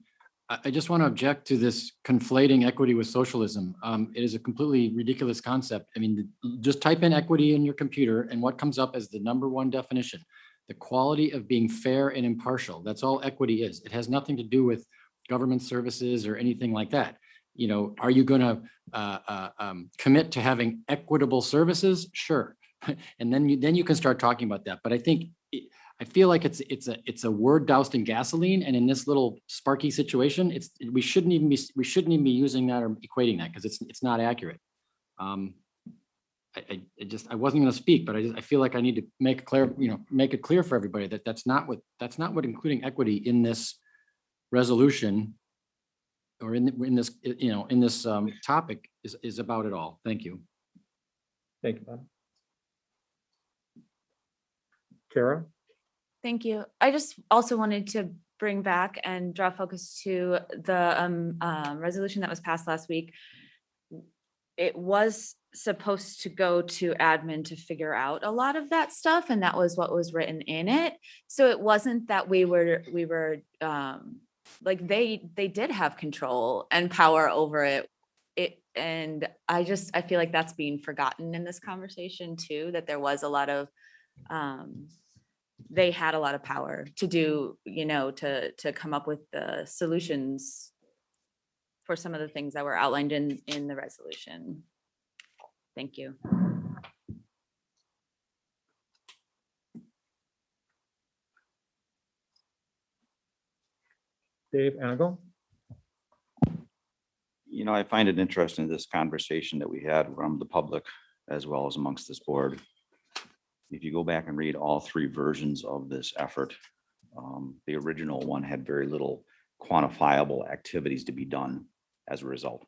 I just want to object to this conflating equity with socialism. It is a completely ridiculous concept. I mean, just type in equity in your computer and what comes up as the #1 definition. the quality of being fair and impartial. That's all equity is. It has nothing to do with government services or anything like that. You know, are you going to commit to having equitable services? Sure. And then you can start talking about that. But I think I feel like it's a word doused in gasoline, and in this little sparky situation, we shouldn't even be using that or equating that, because it's not accurate. I wasn't going to speak, but I feel like I need to make it clear for everybody that that's not what including equity in this resolution or in this topic is about at all. Thank you. Thank you, Bob. Kara? Thank you. I just also wanted to bring back and draw focus to the resolution that was passed last week. It was supposed to go to admin to figure out a lot of that stuff, and that was what was written in it. So it wasn't that we were like they did have control and power over it. And I feel like that's being forgotten in this conversation too, that there was a lot of they had a lot of power to do, to come up with the solutions for some of the things that were outlined in the resolution. Thank you. Dave Anigal? I find it interesting, this conversation that we had from the public as well as amongst this board. If you go back and read all three versions of this effort, the original one had very little quantifiable activities to be done as a result.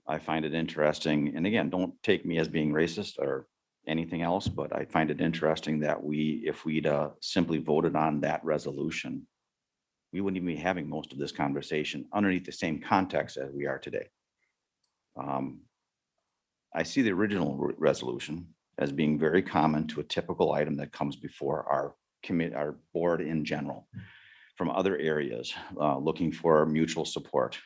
I find it interesting, and again, don't take me as being racist or anything else, but I find it interesting that if we'd simply voted on that resolution, we wouldn't even be having most of this conversation underneath the same context as we are today. I see the original resolution as being very common to a typical item that comes before our board in general from other areas, looking for mutual support.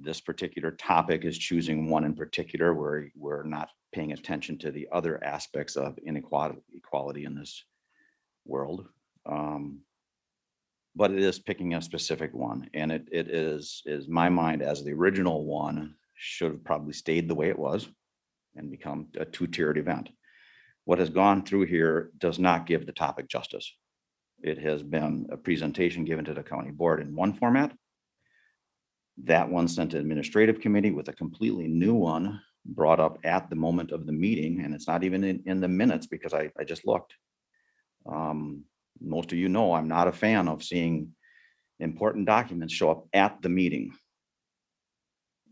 This particular topic is choosing one in particular where we're not paying attention to the other aspects of equality in this world. But it is picking a specific one, and it is my mind as the original one should have probably stayed the way it was and become a two-tiered event. What has gone through here does not give the topic justice. It has been a presentation given to the county board in one format. That one sent to administrative committee with a completely new one brought up at the moment of the meeting, and it's not even in the minutes because I just looked. Most of you know I'm not a fan of seeing important documents show up at the meeting.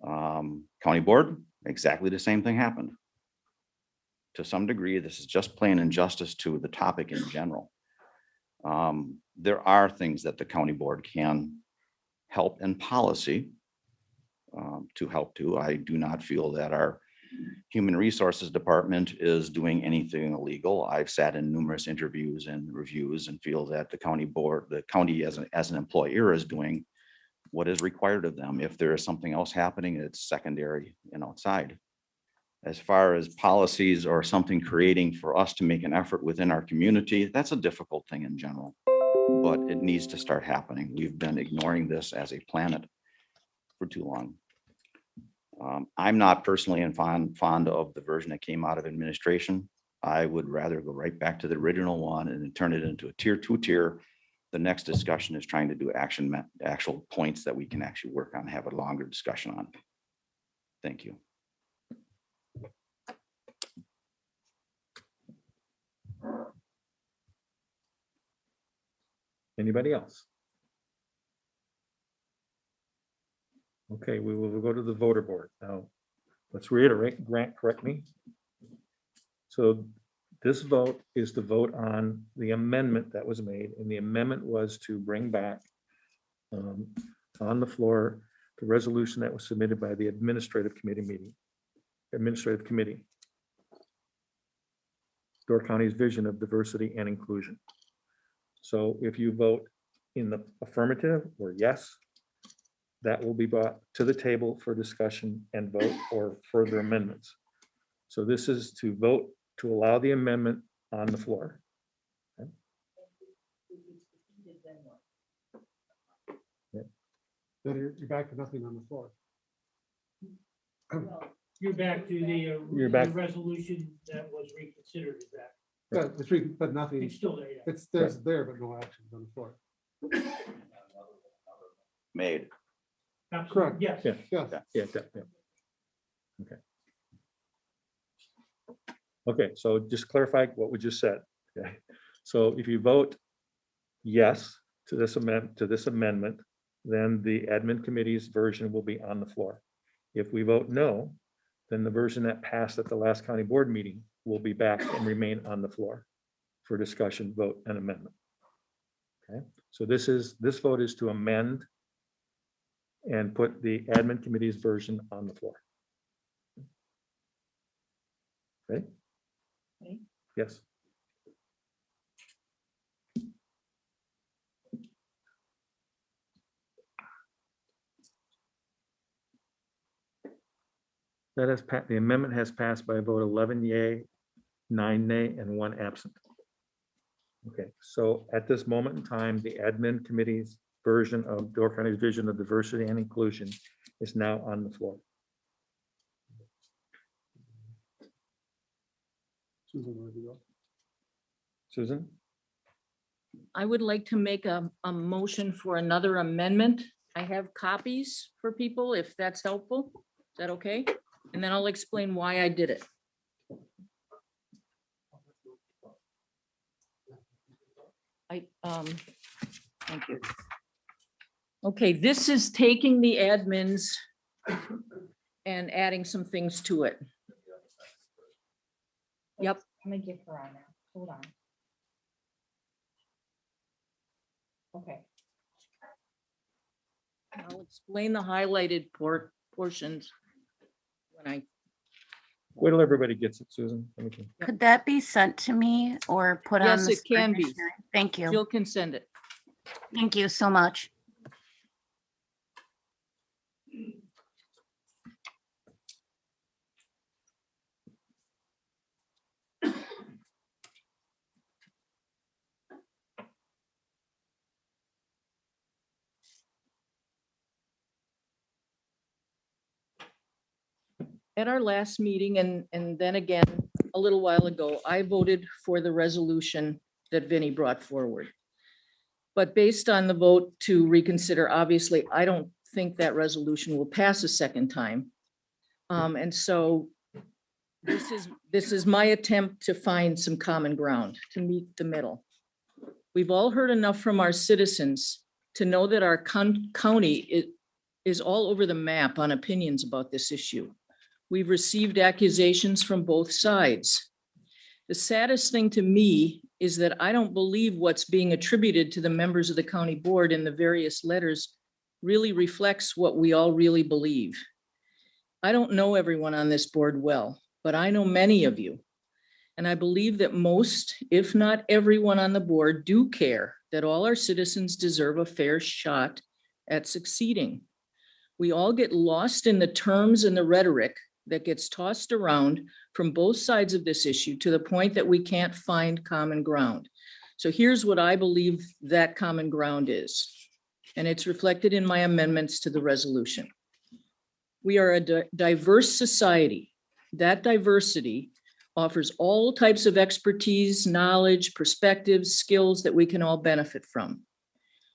County board, exactly the same thing happened. To some degree, this is just plain injustice to the topic in general. There are things that the county board can help in policy to help to. I do not feel that our human resources department is doing anything illegal. I've sat in numerous interviews and reviews and feel that the county board, the county as an employer is doing what is required of them. If there is something else happening, it's secondary and outside. As far as policies or something creating for us to make an effort within our community, that's a difficult thing in general, but it needs to start happening. We've been ignoring this as a planet for too long. I'm not personally fond of the version that came out of administration. I would rather go right back to the original one and then turn it into a tier 2 tier. The next discussion is trying to do actual points that we can actually work on, have a longer discussion on. Thank you. Anybody else? Okay, we will go to the voter board. Now, let's reiterate, Grant, correct me. So this vote is to vote on the amendment that was made, and the amendment was to bring back on the floor the resolution that was submitted by the administrative committee. Door County's vision of diversity and inclusion. So if you vote in the affirmative or yes, that will be brought to the table for discussion and vote or further amendments. So this is to vote to allow the amendment on the floor. then you're back to nothing on the floor. You're back to the, You're back. the resolution that was reconsidered is back. But nothing, It's still there, yeah. it's there, but no actions on the floor. Made. Absolutely, yes. Yeah. Yes. Yeah, yeah. Okay. Okay, so just clarify what we just said. Okay, so if you vote yes to this amendment, then the admin committee's version will be on the floor. If we vote no, then the version that passed at the last county board meeting will be back and remain on the floor for discussion, vote, and amendment. Okay, so this vote is to amend and put the admin committee's version on the floor. Okay? Okay. Yes. That has the amendment has passed by a vote 11 yea, 9 nay, and 1 absent. Okay, so at this moment in time, the admin committee's version of Door County's vision of diversity and inclusion is now on the floor. Susan? I would like to make a motion for another amendment. I have copies for people, if that's helpful. Is that okay? And then I'll explain why I did it. Thank you. Okay, this is taking the admins and adding some things to it. Yep. Let me get her on now. Hold on. Okay. I'll explain the highlighted portions when I. Wait till everybody gets it, Susan. Could that be sent to me or put on? Yes, the it can screen be. sharing? Thank you. Jill can send it. Thank you so much. At our last meeting and then again, a little while ago, I voted for the resolution that Vinnie brought forward. But based on the vote to reconsider, obviously, I don't think that resolution will pass a second time. And so this is my attempt to find some common ground, to meet the middle. We've all heard enough from our citizens to know that our county is all over the map on opinions about this issue. We've received accusations from both sides. The saddest thing to me is that I don't believe what's being attributed to the members of the county board in the various letters really reflects what we all really believe. I don't know everyone on this board well, but I know many of you. And I believe that most, if not everyone on the board, do care that all our citizens deserve a fair shot at succeeding. We all get lost in the terms and the rhetoric that gets tossed around from both sides of this issue to the point that we can't find common ground. So here's what I believe that common ground is, and it's reflected in my amendments to the resolution. We are a diverse society. That diversity offers all types of expertise, knowledge, perspectives, skills that we can all benefit from.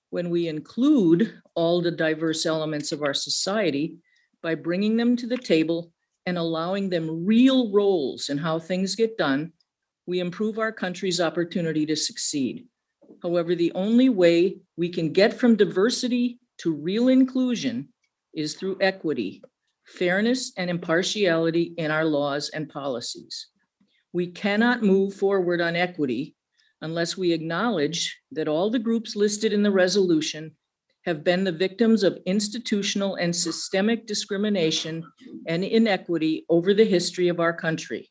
When we include all the diverse elements of our society by bringing them to the table and allowing them real roles in how things get done, we improve our country's opportunity to succeed. However, the only way we can get from diversity to real inclusion is through equity, fairness, and impartiality in our laws and policies. We cannot move forward on equity unless we acknowledge that all the groups listed in the resolution have been the victims of institutional and systemic discrimination and inequity over the history of our country.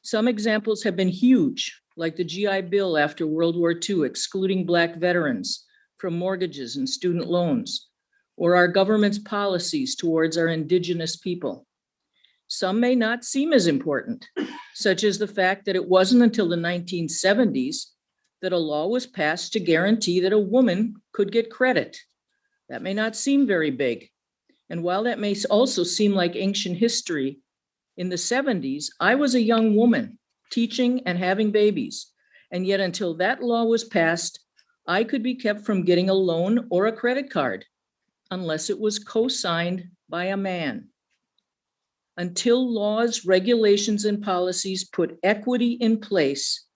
Some examples have been huge, like the GI Bill after World War II, excluding Black veterans from mortgages and student loans, or our government's policies towards our Indigenous people. Some may not seem as important, such as the fact that it wasn't until the 1970s that a law was passed to guarantee that a woman could get credit, That may not seem very big. And while that may also seem like ancient history, in the 70s, I was a young woman teaching and having babies. And yet until that law was passed, I could be kept from getting a loan or a credit card unless it was co-signed by a man. Until laws, regulations, and policies put equity in place,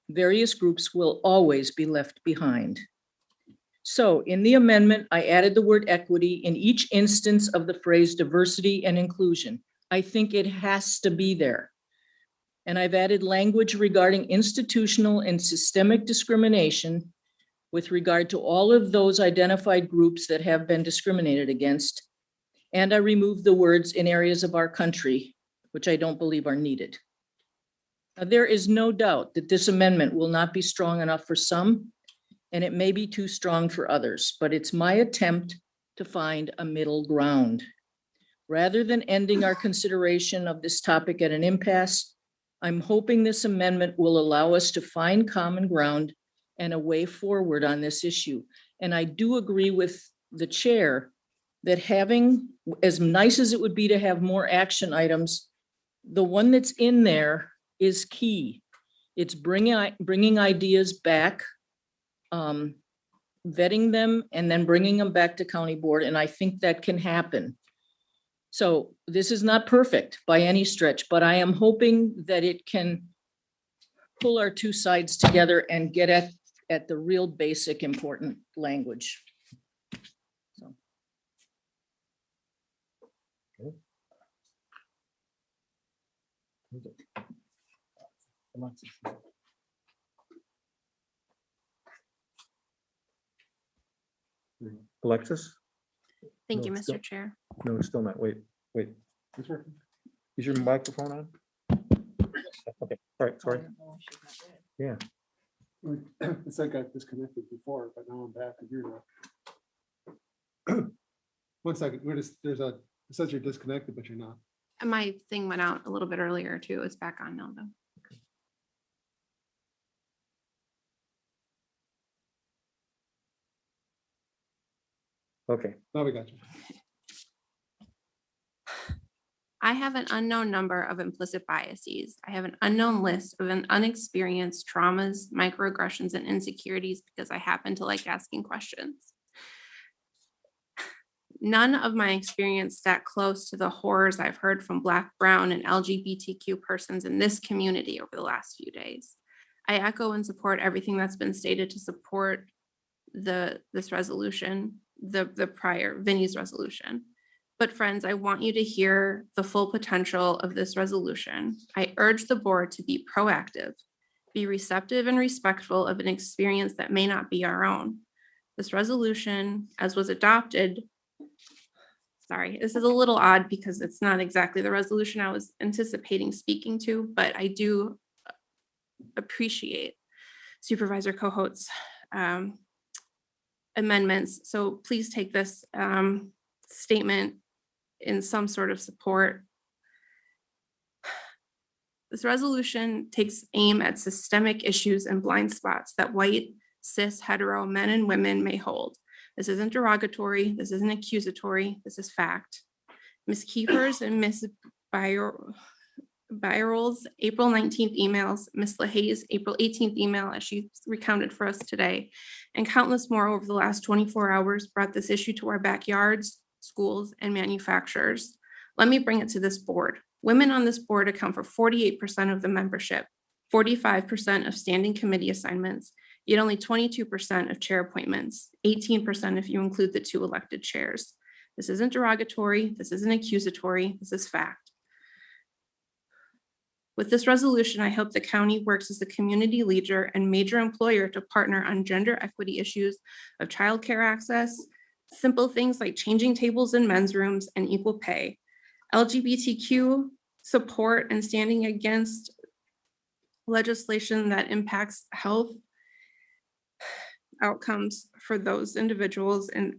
various groups will always be left behind. So in the amendment, I added the word equity in each instance of the phrase diversity and inclusion. I think it has to be there. And I've added language regarding institutional and systemic discrimination with regard to all of those identified groups that have been discriminated against. And I removed the words in areas of our country, which I don't believe are needed. Now, there is no doubt that this amendment will not be strong enough for some, and it may be too strong for others, but it's my attempt to find a middle ground. Rather than ending our consideration of this topic at an impasse, I'm hoping this amendment will allow us to find common ground and a way forward on this issue. And I do agree with the chair that having, as nice as it would be to have more action items, the one that's in there is key. It's bringing ideas back, vetting them, and then bringing them back to county board. And I think that can happen. So this is not perfect by any stretch, but I am hoping that it can pull our two sides together and get at the real basic important language. So. Alexis? Thank you, No, still- Mr. Chair. No, it's still not. Wait. Is your microphone on? Okay, all right, sorry. Yeah. It's like I disconnected before, but now I'm back and you're not. One second, it says you're disconnected, but you're not. And my thing went out a little bit earlier too. It's back on now though. Okay. Now we got you. I have an unknown number of implicit biases. I have an unknown list of an unexperienced traumas, microaggressions, and insecurities because I happen to like asking questions. None of my experience sat close to the horrors I've heard from Black, Brown, and LGBTQ persons in this community over the last few days. I echo and support everything that's been stated to support this resolution, the prior Vinnie's resolution. But friends, I want you to hear the full potential of this resolution. I urge the board to be proactive, be receptive and respectful of an experience that may not be our own. This resolution, as was adopted, sorry, this is a little odd because it's not exactly the resolution I was anticipating speaking to, but I do appreciate Supervisor Kohut's amendments. So please take this statement in some sort of support. This resolution takes aim at systemic issues and blind spots that white, cis, hetero men and women may hold. This isn't derogatory, this isn't accusatory, this is fact. Ms. Kiefer's and Ms. Byerl's April 19th emails, Ms. LaHaye's April 18th email, as she recounted for us today, and countless more over the last 24 hours brought this issue to our backyards, schools, and manufacturers. Let me bring it to this board. Women on this board account for 48% of the membership, 45% of standing committee assignments, yet only 22% of chair appointments, 18% if you include the 2 elected chairs. This isn't derogatory, this isn't accusatory, this is fact. With this resolution, I hope the county works as a community leader and major employer to partner on gender equity issues of childcare access, simple things like changing tables in men's rooms and equal pay, LGBTQ support and standing against legislation that impacts health outcomes for those individuals, and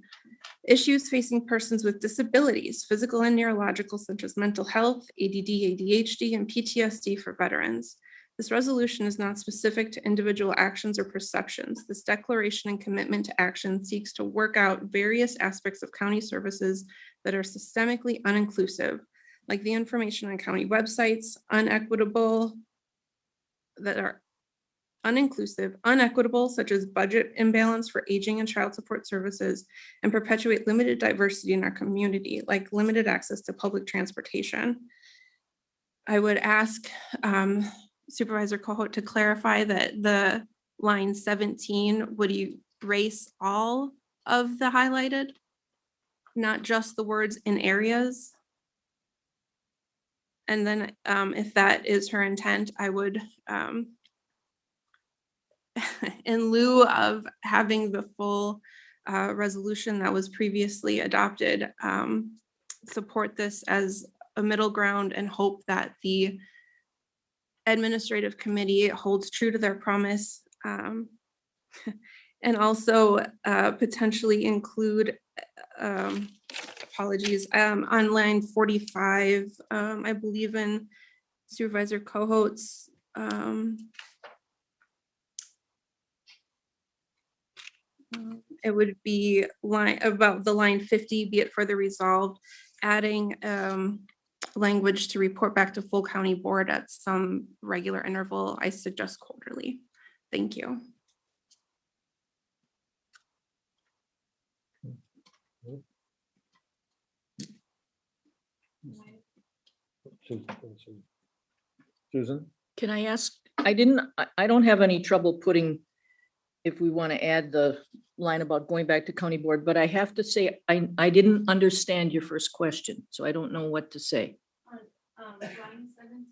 issues facing persons with disabilities, physical and neurological, such as mental health, ADD, ADHD, and PTSD for veterans. This resolution is not specific to individual actions or perceptions. This declaration and commitment to action seeks to work out various aspects of county services that are systemically uninclusive, like the information on county websites, that are uninclusive, unequitable, such as budget imbalance for aging and child support services, and perpetuate limited diversity in our community, like limited access to public transportation. I would ask Supervisor Cohout to clarify that the line 17, would you erase all of the highlighted? Not just the words in areas? And then if that is her intent, I would, in lieu of having the full resolution that was previously adopted, support this as a middle ground and hope that the administrative committee holds true to their promise, and also potentially include, apologies, on line 45, I believe in Supervisor Cohout's it would be line about the line 50, be it further resolved, adding language to report back to full county board at some regular interval. I suggest quarterly. Thank you. Susan? Can I ask, I don't have any trouble putting, if we want to add the line about going back to county board, but I have to say, I didn't understand your first question, so I don't know what to say. Line 17,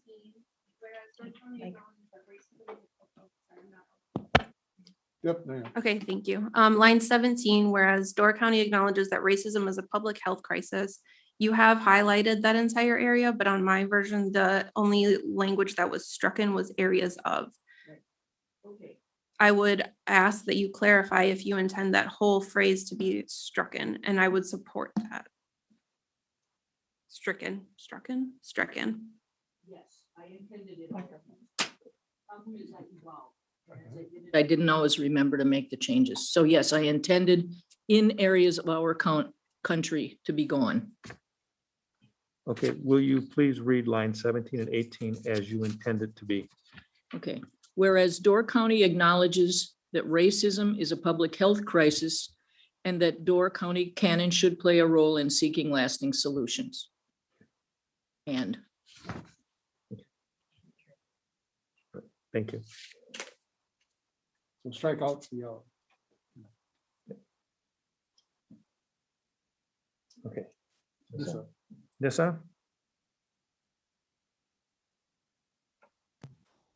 Yep. no, yeah. Okay, thank you. Line 17, whereas Door County acknowledges that racism is a public health crisis. You have highlighted that entire area, but on my version, the only language that was stricken was areas of. Okay. I would ask that you clarify if you intend that whole phrase to be stricken, and I would support that. Stricken. Yes, I intended it. I didn't always remember to make the changes. So yes, I intended in areas of our country to be gone. Okay, will you please read line 17 and 18 as you intended to be? Okay, whereas Door County acknowledges that racism is a public health crisis and that Door County can and should play a role in seeking lasting solutions. And Thank you. So strike out the yellow. Okay. Nissa?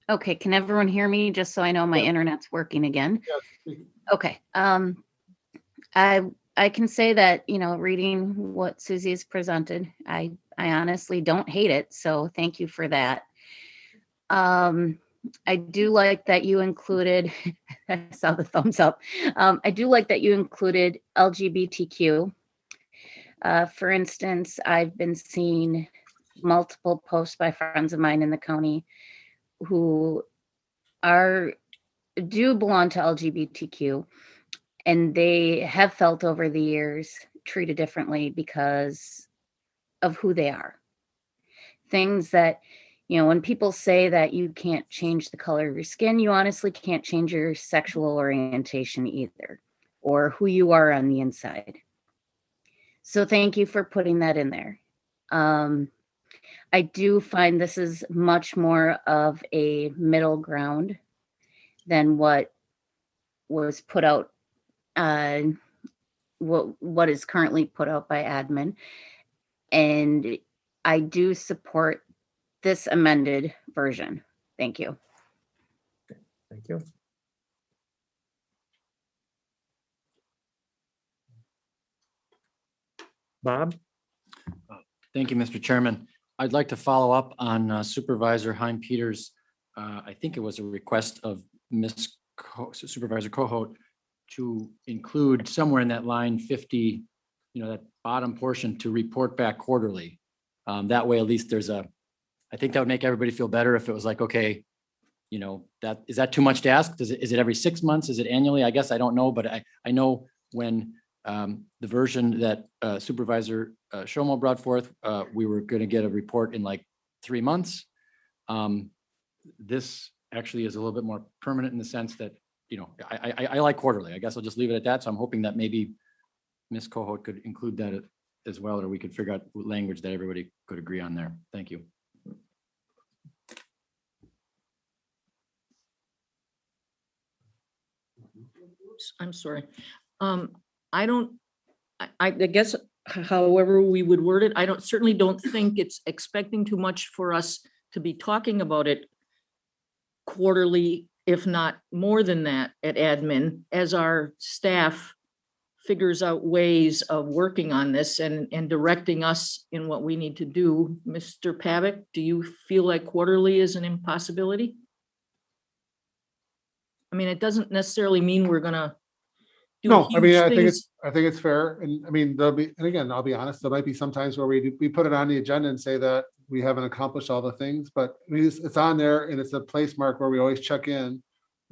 Okay, can everyone hear me? Just so I know my internet's working again. Okay. I can say that, reading what Susie's presented, I honestly don't hate it. So thank you for that. I do like that you included, I saw the thumbs up. I do like that you included LGBTQ. For instance, I've been seeing multiple posts by friends of mine in the county who do belong to LGBTQ, and they have felt over the years treated differently because of who they are. Things that, when people say that you can't change the color of your skin, you honestly can't change your sexual orientation either, or who you are on the inside. So thank you for putting that in there. I do find this is much more of a middle ground than what was put out, what is currently put out by admin. And I do support this amended version. Thank you. Thank you. Bob? Thank you, Mr. Chairman. I'd like to follow up on Supervisor Hein Peters. I think it was a request of Supervisor Cohout to include somewhere in that line 50, that bottom portion to report back quarterly. That way, at least I think that would make everybody feel better if it was like, okay, is that too much to ask? Is it every 6 months? Is it annually? I guess I don't know, but I know when the version that Supervisor Shomo brought forth, we were going to get a report in like 3 months. This actually is a little bit more permanent in the sense that, I like quarterly. I guess I'll just leave it at that. So I'm hoping that maybe Ms. Coho could include that as well, or we could figure out language that everybody could agree on there. Thank you. Oops, I'm sorry. I guess however we would word it, I certainly don't think it's expecting too much for us to be talking about it quarterly, if not more than that at admin, as our staff figures out ways of working on this and directing us in what we need to do. Mr. Paving, do you feel like quarterly is an impossibility? I mean, it doesn't necessarily mean we're gonna do No, I mean, huge I think things. it's fair. And I mean, there'll be, and again, I'll be honest, there might be some times where we put it on the agenda and say that we haven't accomplished all the things, but it's on there and it's a place mark where we always check in.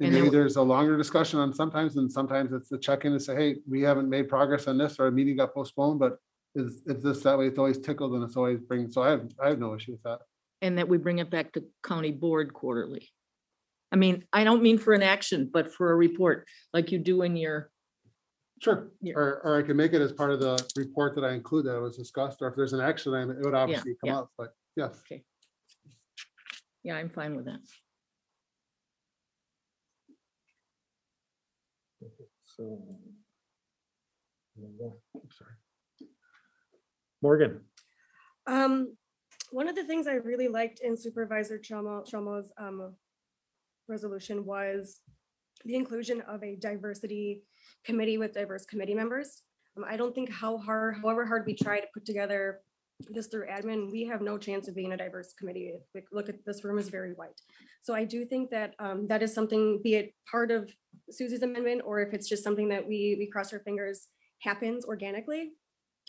And And maybe then- there's a longer discussion on sometimes, and sometimes it's a check-in and say, hey, we haven't made progress on this, or a meeting got postponed, but it's this, that way, it's always tickled and it's always so I have no issue with that. And that we bring it back to county board quarterly. I mean, I don't mean for an action, but for a report, like you do in your. Sure, or I can make it as part of the report that I include that was discussed, or if there's an action item, it would obviously come yeah. up, but yes. Okay. Yeah, I'm fine with that. So. Sorry. Morgan. One of the things I really liked in Supervisor Chomo's resolution was the inclusion of a diversity committee with diverse committee members. I don't think however hard we try to put together this through admin, we have no chance of being a diverse committee. Look at this room is very white. So I do think that that is something, be it part of Susie's amendment, or if it's just something that we cross our fingers happens organically.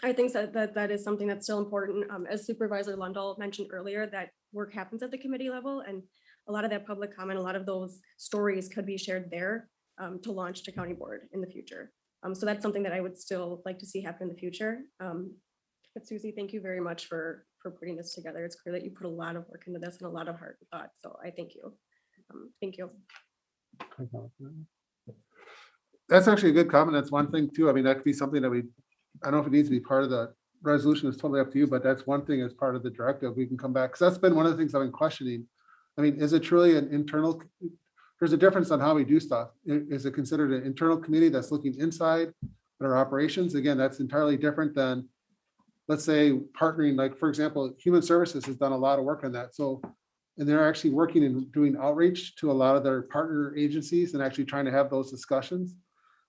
I think that is something that's still important. As Supervisor Lundell mentioned earlier, that work happens at the committee level, and a lot of that public comment, a lot of those stories could be shared there to launch to county board in the future. So that's something that I would still like to see happen in the future. But Susie, thank you very much for putting this together. It's clear that you put a lot of work into this and a lot of heart and thought. So I thank you. Thank you. That's actually a good comment. That's one thing too. I mean, that could be something that I don't know if it needs to be part of the resolution. It's totally up to you, but that's one thing as part of the directive. We can come back. Because that's been one of the things I've been questioning. I mean, is it truly an internal? There's a difference on how we do stuff. Is it considered an internal committee that's looking inside at our operations? Again, that's entirely different than, let's say, partnering, like, for example, Human Services has done a lot of work on that. So, and they're actually working and doing outreach to a lot of their partner agencies and actually trying to have those discussions.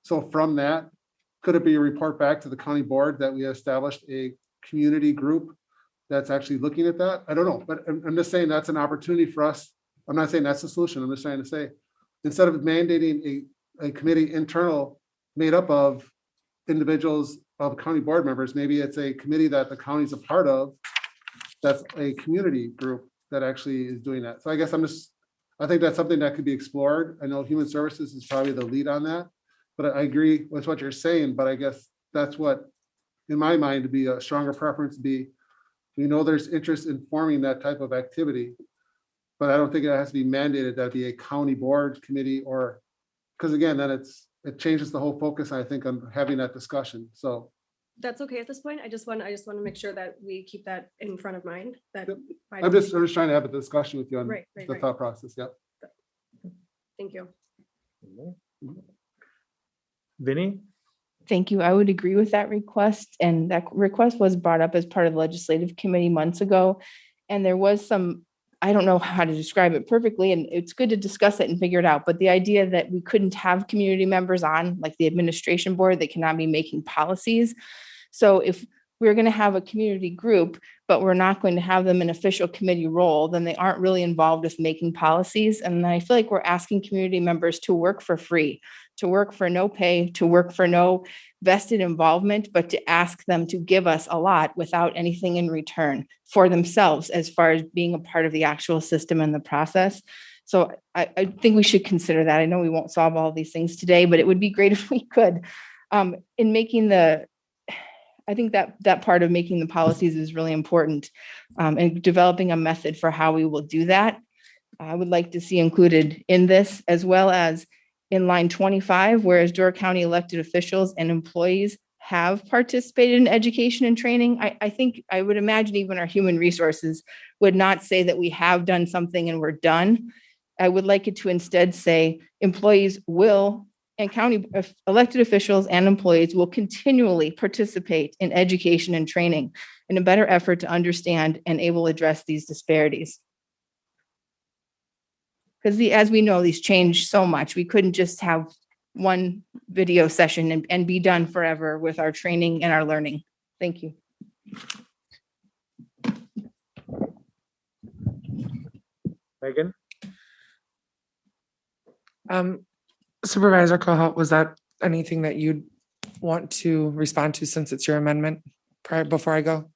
So from that, could it be a report back to the county board that we established a community group that's actually looking at that? I don't know, but I'm just saying that's an opportunity for us. I'm not saying that's the solution. I'm just trying to say, instead of mandating a committee internal made up of individuals of county board members, maybe it's a committee that the county's a part of. That's a community group that actually is doing that. So I guess I think that's something that could be explored. I know Human Services is probably the lead on that, but I agree with what you're saying, but I guess that's what, in my mind, to be a stronger preference be, we know there's interest in forming that type of activity, but I don't think it has to be mandated that be a county board committee, or, because again, then it changes the whole focus, I think, on having that discussion. So That's okay at this point. I just want to make sure that we keep that in front of mind. That I'm just trying to have a discussion with you on Right, the thought process. Yep. Thank you. Vinny? Thank you. I would agree with that request. And that request was brought up as part of the legislative committee months ago. And there was some, I don't know how to describe it perfectly, and it's good to discuss it and figure it out. But the idea that we couldn't have community members on, like the administration board, they cannot be making policies. So if we're going to have a community group, but we're not going to have them in official committee role, then they aren't really involved with making policies. And I feel like we're asking community members to work for free, to work for no pay, to work for no vested involvement, but to ask them to give us a lot without anything in return for themselves as far as being a part of the actual system and the process. So I think we should consider that. I know we won't solve all these things today, but it would be great if we could. In making I think that part of making the policies is really important, and developing a method for how we will do that. I would like to see included in this, as well as in line 25, whereas Door County elected officials and employees have participated in education and training. I think, I would imagine even our human resources would not say that we have done something and we're done. I would like it to instead say employees will, and county elected officials and employees will continually participate in education and training in a better effort to understand and able to address these disparities. Because as we know, these change so much. We couldn't just have one video session and be done forever with our training and our learning. Thank you. Megan? Supervisor Cohout, was that anything that you'd want to respond to since it's your amendment before I go?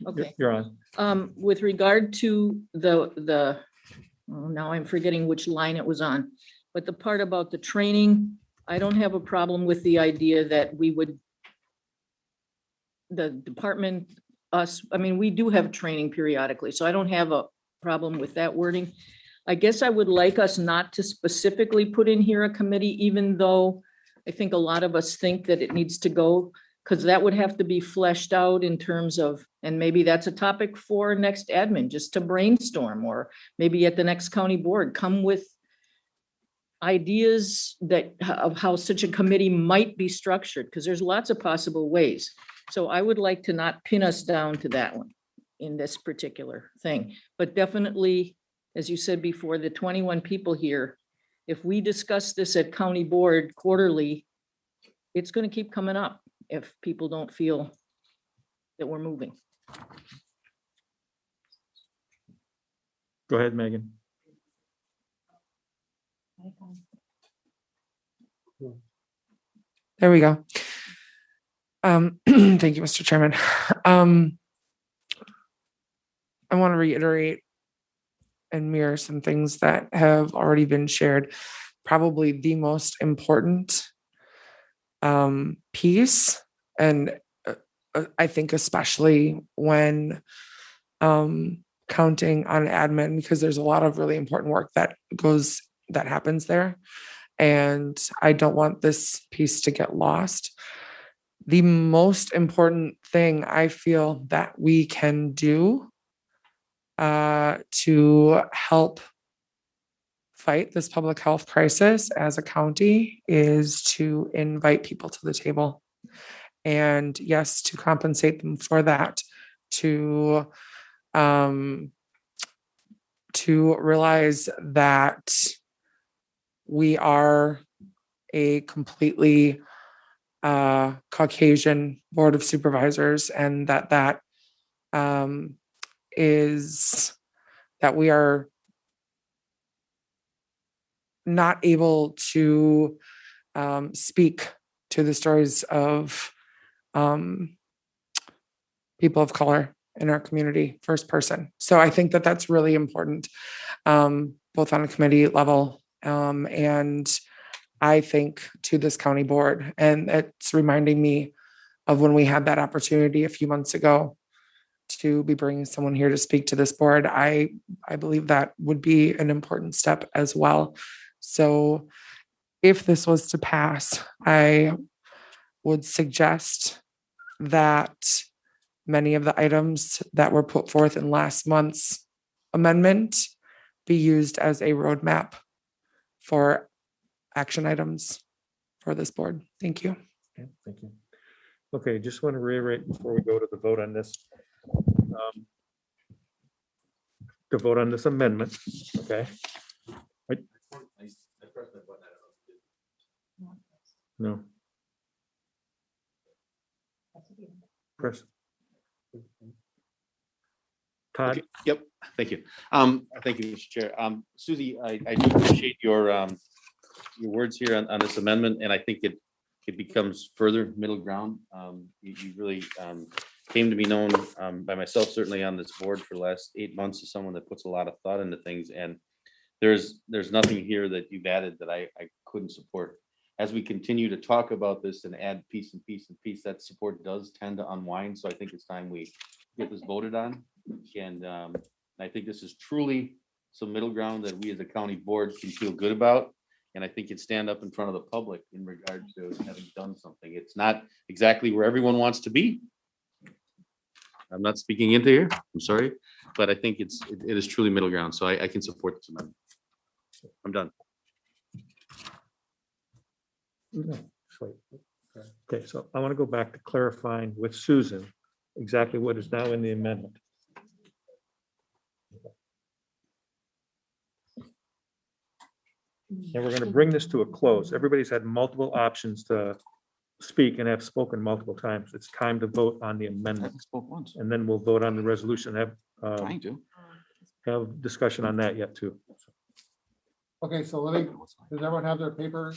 Okay. You're on. With regard to now I'm forgetting which line it was on, but the part about the training, I don't have a problem with the idea that the department, we do have training periodically, so I don't have a problem with that wording. I guess I would like us not to specifically put in here a committee, even though I think a lot of us think that it needs to go, because that would have to be fleshed out in terms of, and maybe that's a topic for next admin, just to brainstorm, or maybe at the next county board, come with ideas of how such a committee might be structured, because there's lots of possible ways. So I would like to not pin us down to that one in this particular thing, but definitely, as you said before, the 21 people here, if we discuss this at county board quarterly, it's going to keep coming up if people don't feel that we're moving. Go ahead, Megan. There we go. Thank you, Mr. Chairman. I want to reiterate and mirror some things that have already been shared. Probably the most important piece, and I think especially when counting on admin, because there's a lot of really important work that happens there, and I don't want this piece to get lost. The most important thing I feel that we can do to help fight this public health crisis as a county is to invite people to the table. And yes, to compensate them for that, to realize that we are a completely Caucasian board of supervisors, and that is that we are not able to speak to the stories of people of color in our community first person. So I think that that's really important, both on a committee level and I think to this county board. And it's reminding me of when we had that opportunity a few months ago to be bringing someone here to speak to this board. I believe that would be an important step as well. So if this was to pass, I would suggest that many of the items that were put forth in last month's amendment be used as a roadmap for action items for this board. Thank you. Okay, thank you. Okay, just want to reiterate before we go to the vote on this. To vote on this amendment, okay? No. Press. Todd? Okay, yep, thank you. Thank you, Mr. Chair. Susie, I do appreciate your words here on this amendment, and I think it becomes further middle ground. You really came to be known by myself, certainly on this board for the last 8 months, as someone that puts a lot of thought into things. And there's nothing here that you've added that I couldn't support. As we continue to talk about this and add piece and piece and piece, that support does tend to unwind. So I think it's time we get this voted on. And I think this is truly some middle ground that we as a county board can feel good about. And I think can stand up in front of the public in regard to having done something. It's not exactly where everyone wants to be. I'm not speaking into here, I'm sorry, but I think it is truly middle ground. So I can support this amendment. I'm done. No, just wait. Okay, so I want to go back to clarifying with Susan exactly what is now in the amendment. And we're going to bring this to a close. Everybody's had multiple options to speak and have spoken multiple times. It's time to vote on the amendment. Spoke once. And then we'll vote on the resolution, Trying to. have discussion on that yet too. Okay, so does everyone have their paper?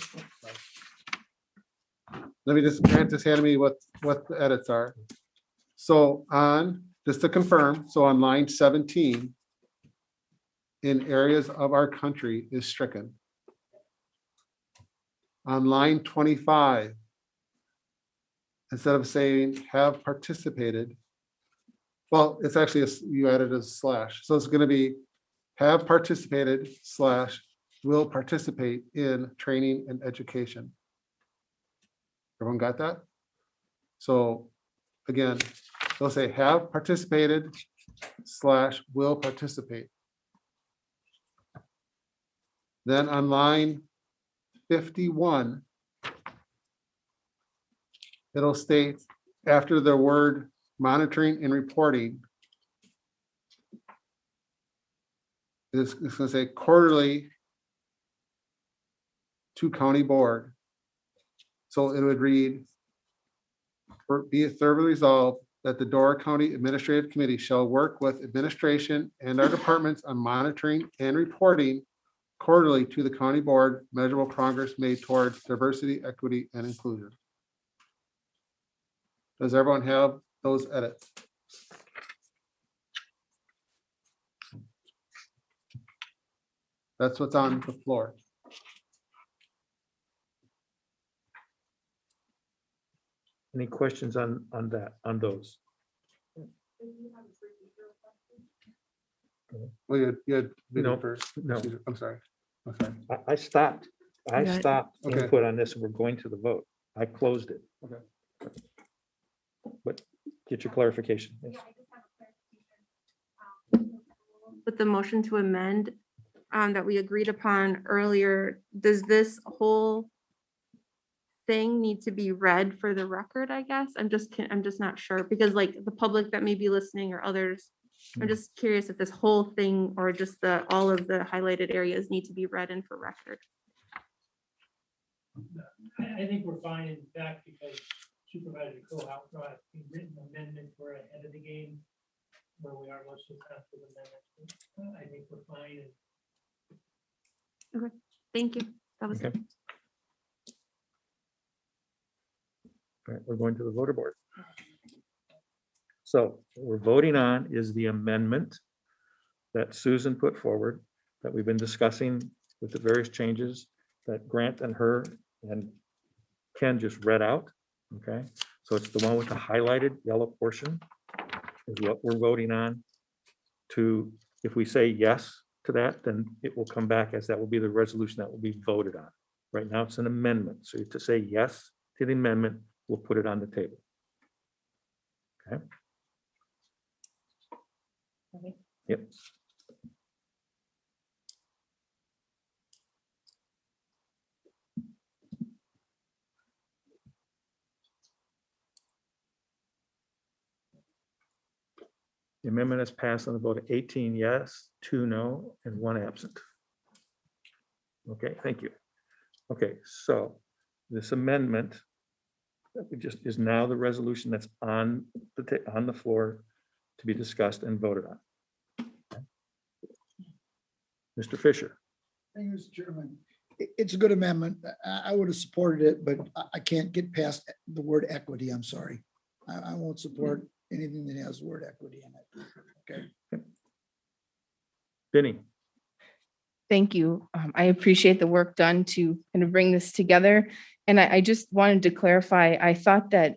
Let me just, Grant just handed me what the edits are. So just to confirm, so on line 17, in areas of our country is stricken. On line 25, instead of saying have participated, well, it's actually, you added a slash. So it's going to be have participated / will participate in training and education. Everyone got that? So again, they'll say have participated / will participate. Then on line 51, it'll state after the word monitoring and reporting, it's going to say quarterly to county board. So it would read, be it thoroughly resolved that the Door County Administrative Committee shall work with administration and our departments on monitoring and reporting quarterly to the county board measurable progress made towards diversity, equity, and inclusion. Does everyone have those edits? That's what's on the floor. Any questions on those? Well, you had No, first. no. I'm sorry. Okay. I stopped. I Yeah. stopped Okay. input on this and we're going to the vote. I closed it. Okay. But get your clarification. Yes. With the motion to amend that we agreed upon earlier, does this whole thing need to be read for the record, I guess? I'm just not sure, because like the public that may be listening or others, I'm just curious if this whole thing or just all of the highlighted areas need to be read in for record. I think we're fine in fact because Supervisor Cohout brought a written amendment. We're ahead of the game where we are most of the time with amendments. I think we're fine. Okay, thank you. That was Okay. All right, we're going to the voter board. So what we're voting on is the amendment that Susan put forward that we've been discussing with the various changes that Grant and her and Ken just read out. Okay, so it's the one with the highlighted yellow portion is what we're voting on. To, if we say yes to that, then it will come back as that will be the resolution that will be voted on. Right now, it's an amendment. So to say yes to the amendment, we'll put it on the table. Okay. Yep. The amendment is passed on the vote of 18 yes, 2 no, and 1 absent. Okay, thank you. Okay, so this amendment that we just is now the resolution that's on the floor to be discussed and voted on. Okay. Mr. Fisher. Thank you, Mr. Chairman. It's a good amendment. I would have supported it, but I can't get past the word equity. I'm sorry. I won't support anything that has the word equity in it. Okay. Vinnie, Thank you. I appreciate the work done to kind of bring this together. And I just wanted to clarify, I thought that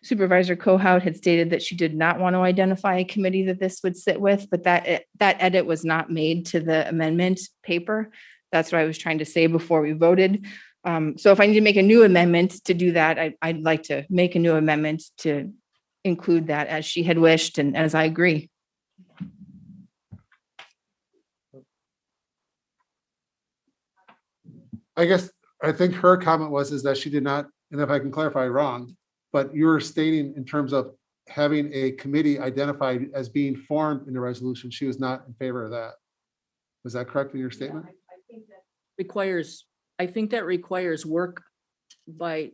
Supervisor Cohout had stated that she did not want to identify a committee that this would sit with, but that edit was not made to the amendment paper. That's what I was trying to say before we voted. So if I need to make a new amendment to do that, I'd like to make a new amendment to include that as she had wished and as I agree. I guess, I think her comment is that she did not, and if I can clarify wrong, but you were stating in terms of having a committee identified as being formed in the resolution, she was not in favor of that. Was that correct in your statement? I think that requires work by,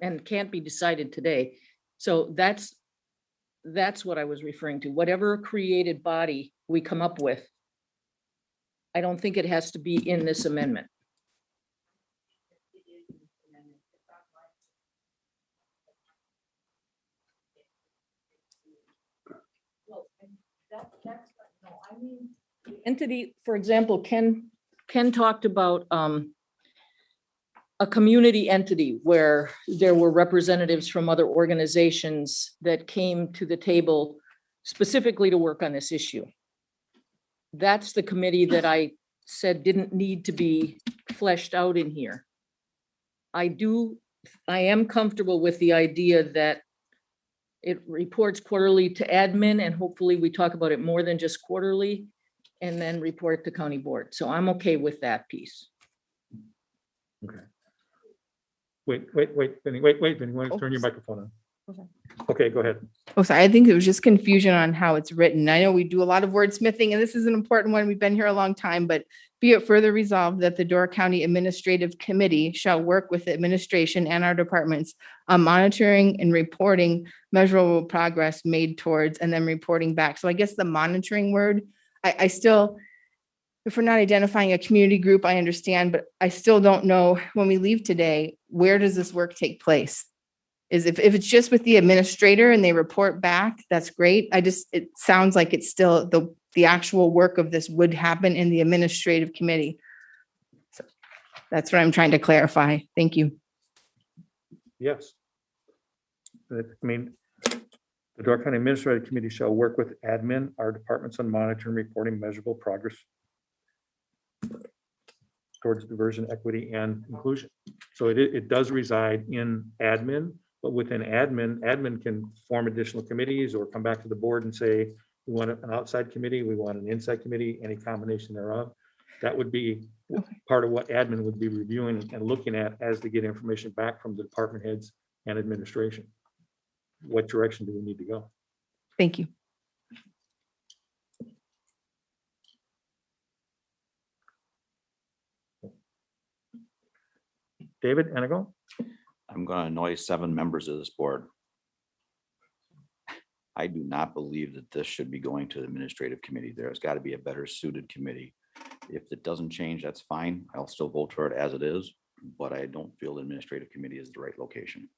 and can't be decided today. So that's what I was referring to. Whatever created body we come up with, I don't think it has to be in this amendment. Entity, for example, Ken talked about a community entity where there were representatives from other organizations that came to the table specifically to work on this issue. That's the committee that I said didn't need to be fleshed out in here. I am comfortable with the idea that it reports quarterly to admin, and hopefully we talk about it more than just quarterly, and then report to county board. So I'm okay with that piece. okay. Wait, Vinnie, wait, Vinnie, why don't you turn your microphone on? Okay, go ahead. Oh, sorry. I think it was just confusion on how it's written. I know we do a lot of wordsmithing, and this is an important one. We've been here a long time, but be it further resolved that the Door County Administrative Committee shall work with the administration and our departments on monitoring and reporting measurable progress made towards, and then reporting back. So I guess the monitoring word, I still, if we're not identifying a community group, I understand, but I still don't know when we leave today, where does this work take place? Is if it's just with the administrator and they report back, that's great. It sounds like it's still the actual work of this would happen in the administrative committee. So that's what I'm trying to clarify. Thank you. Yes. I mean, the Door County Administrative Committee shall work with admin, our departments on monitoring, reporting measurable progress towards diversion, equity, and inclusion. So it does reside in admin, but within admin can form additional committees or come back to the board and say, we want an outside committee, we want an inside committee, any combination thereof. That would be part of what admin would be reviewing and looking at as they get information back from the department heads and administration. What direction do we need to go? Thank you. David Enigo? I'm going to annoy 7 members of this board. I do not believe that this should be going to the administrative committee. There's got to be a better suited committee. If it doesn't change, that's fine. I'll still vote for it as it is, but I don't feel the administrative committee is the right location.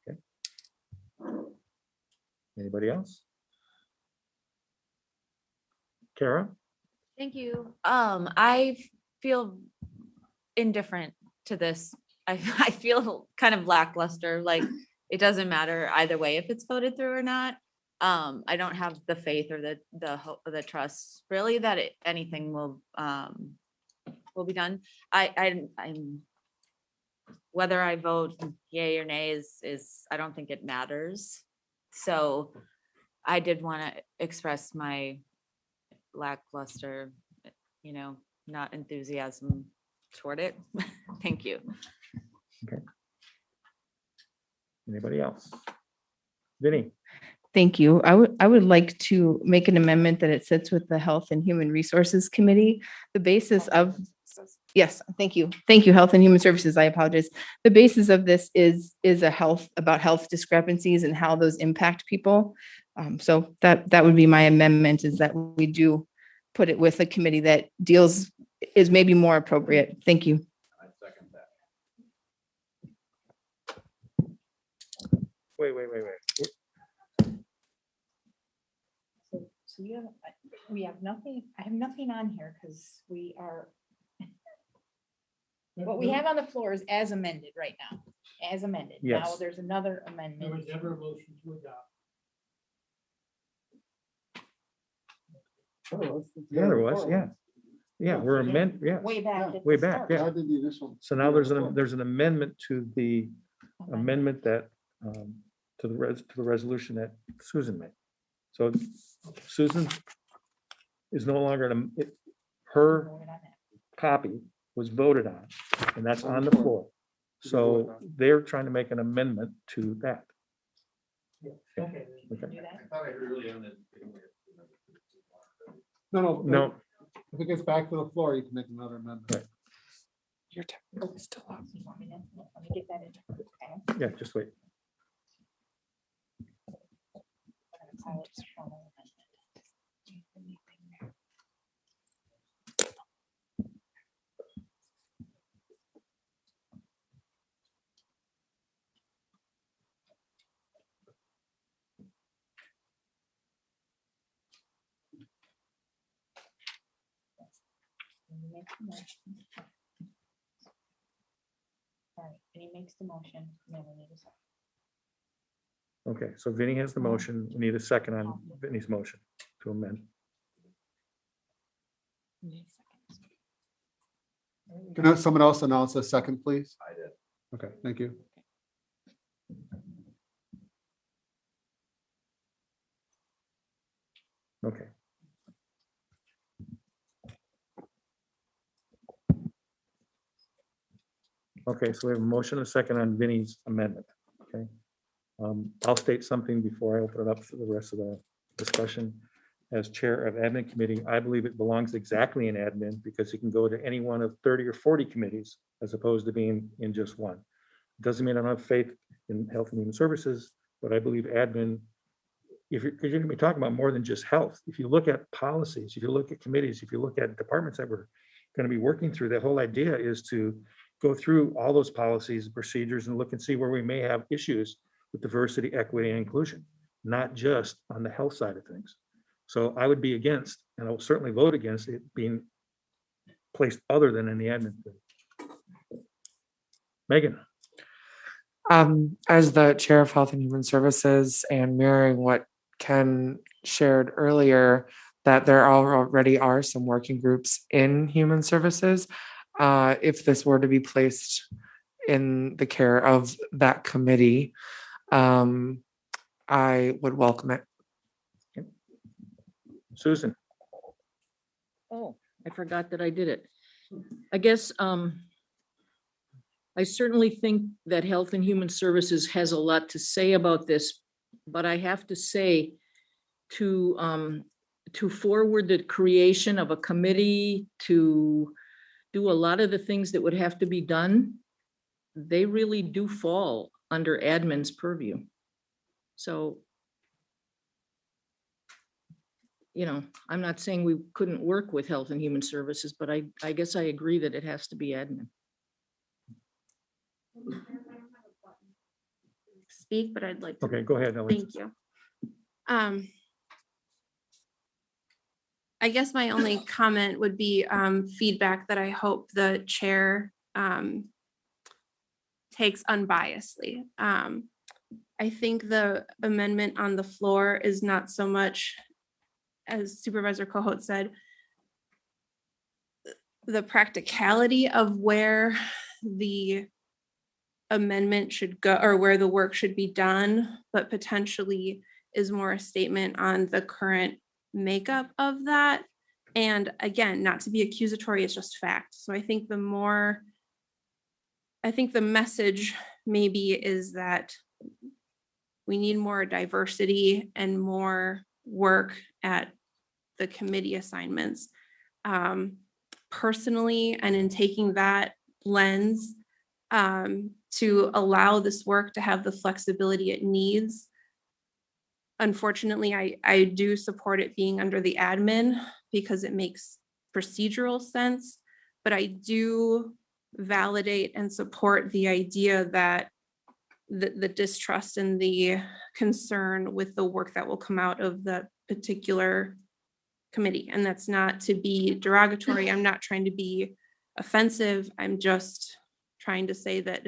Okay. Anybody else? Kara? Thank you. I feel indifferent to this. I feel kind of lackluster, like it doesn't matter either way if it's voted through or not. I don't have the faith or the hope or the trust really that anything will be done. I'm whether I vote yay or nay is I don't think it matters. So I did want to express my lackluster, not enthusiasm toward it. Thank you. Okay. Anybody else? Vinnie? Thank you. I would like to make an amendment that it sits with the Health and Human Resources Committee. The basis of, yes, thank you. Thank you, Health and Human Services. I apologize. The basis of this is about health discrepancies and how those impact people. So that would be my amendment, is that we do put it with a committee that is maybe more appropriate. Thank you. wait. So we have nothing, I have nothing on here because we are. What we have on the floor is as amended right now, as amended. Now Yes. there's another amendment. never a motion to adopt. Yeah, there was, yeah. Yeah, we're yeah. Way back. at Way the back, start. yeah. I did the initial. So now there's an amendment to the amendment that, to the resolution that Susan made. So Susan is no longer, her copy was voted on, and that's on the floor. So they're trying to make an amendment to that. Okay. Okay. No. No, If it gets back to the floor, you can make another amendment. Right. Your technical is still up. Let me get that in. Okay. yeah, just wait. I'm gonna call it formal amendment. All right, Vinny makes the motion, then we need a second. Okay, so Vinny has the motion. We need a second on Vinny's motion to amend. Can someone else announce a second, please? I did. Okay, thank you. Okay. Okay, so we have a motion and a second on Vinnie's amendment, okay? I'll state something before I open it up for the rest of the discussion. As chair of admin committee, I believe it belongs exactly in admin because it can go to any one of 30 or 40 committees as opposed to being in just one. Doesn't mean I don't have faith in health and human services, but I believe admin, because you're gonna be talking about more than just health. If you look at policies, if you look at committees, if you look at departments that we're gonna be working through, the whole idea is to go through all those policies and procedures and look and see where we may have issues with diversity, equity, and inclusion, not just on the health side of things. So I would be against, and I will certainly vote against it being placed other than in the admin. Megan. As the Chair of Health and Human Services and mirroring what Ken shared earlier, that there already are some working groups in human services. If this were to be placed in the care of that committee, I would welcome it. Susan. Oh, I forgot that I did it. I guess, I certainly think that Health and Human Services has a lot to say about this, but I have to say to forward the creation of a committee to do a lot of the things that would have to be done, they really do fall under admin's purview. So, I'm not saying we couldn't work with Health and Human Services, but I guess I agree that it has to be admin. Speak, but I'd like to. Okay, go ahead, Alisa. Thank you. I guess my only comment would be feedback that I hope the chair takes unbiasedly. I think the amendment on the floor is not so much, as Supervisor Kohut said, the practicality of where the amendment should go or where the work should be done, but potentially is more a statement on the current makeup of that. And again, not to be accusatory, it's just fact. So I think the message maybe is that we need more diversity and more work at the committee assignments. Personally, and in taking that lens to allow this work to have the flexibility it needs, unfortunately, I do support it being under the admin because it makes procedural sense, but I do validate and support the idea that the distrust and the concern with the work that will come out of the particular committee. And that's not to be derogatory. I'm not trying to be offensive. I'm just trying to say that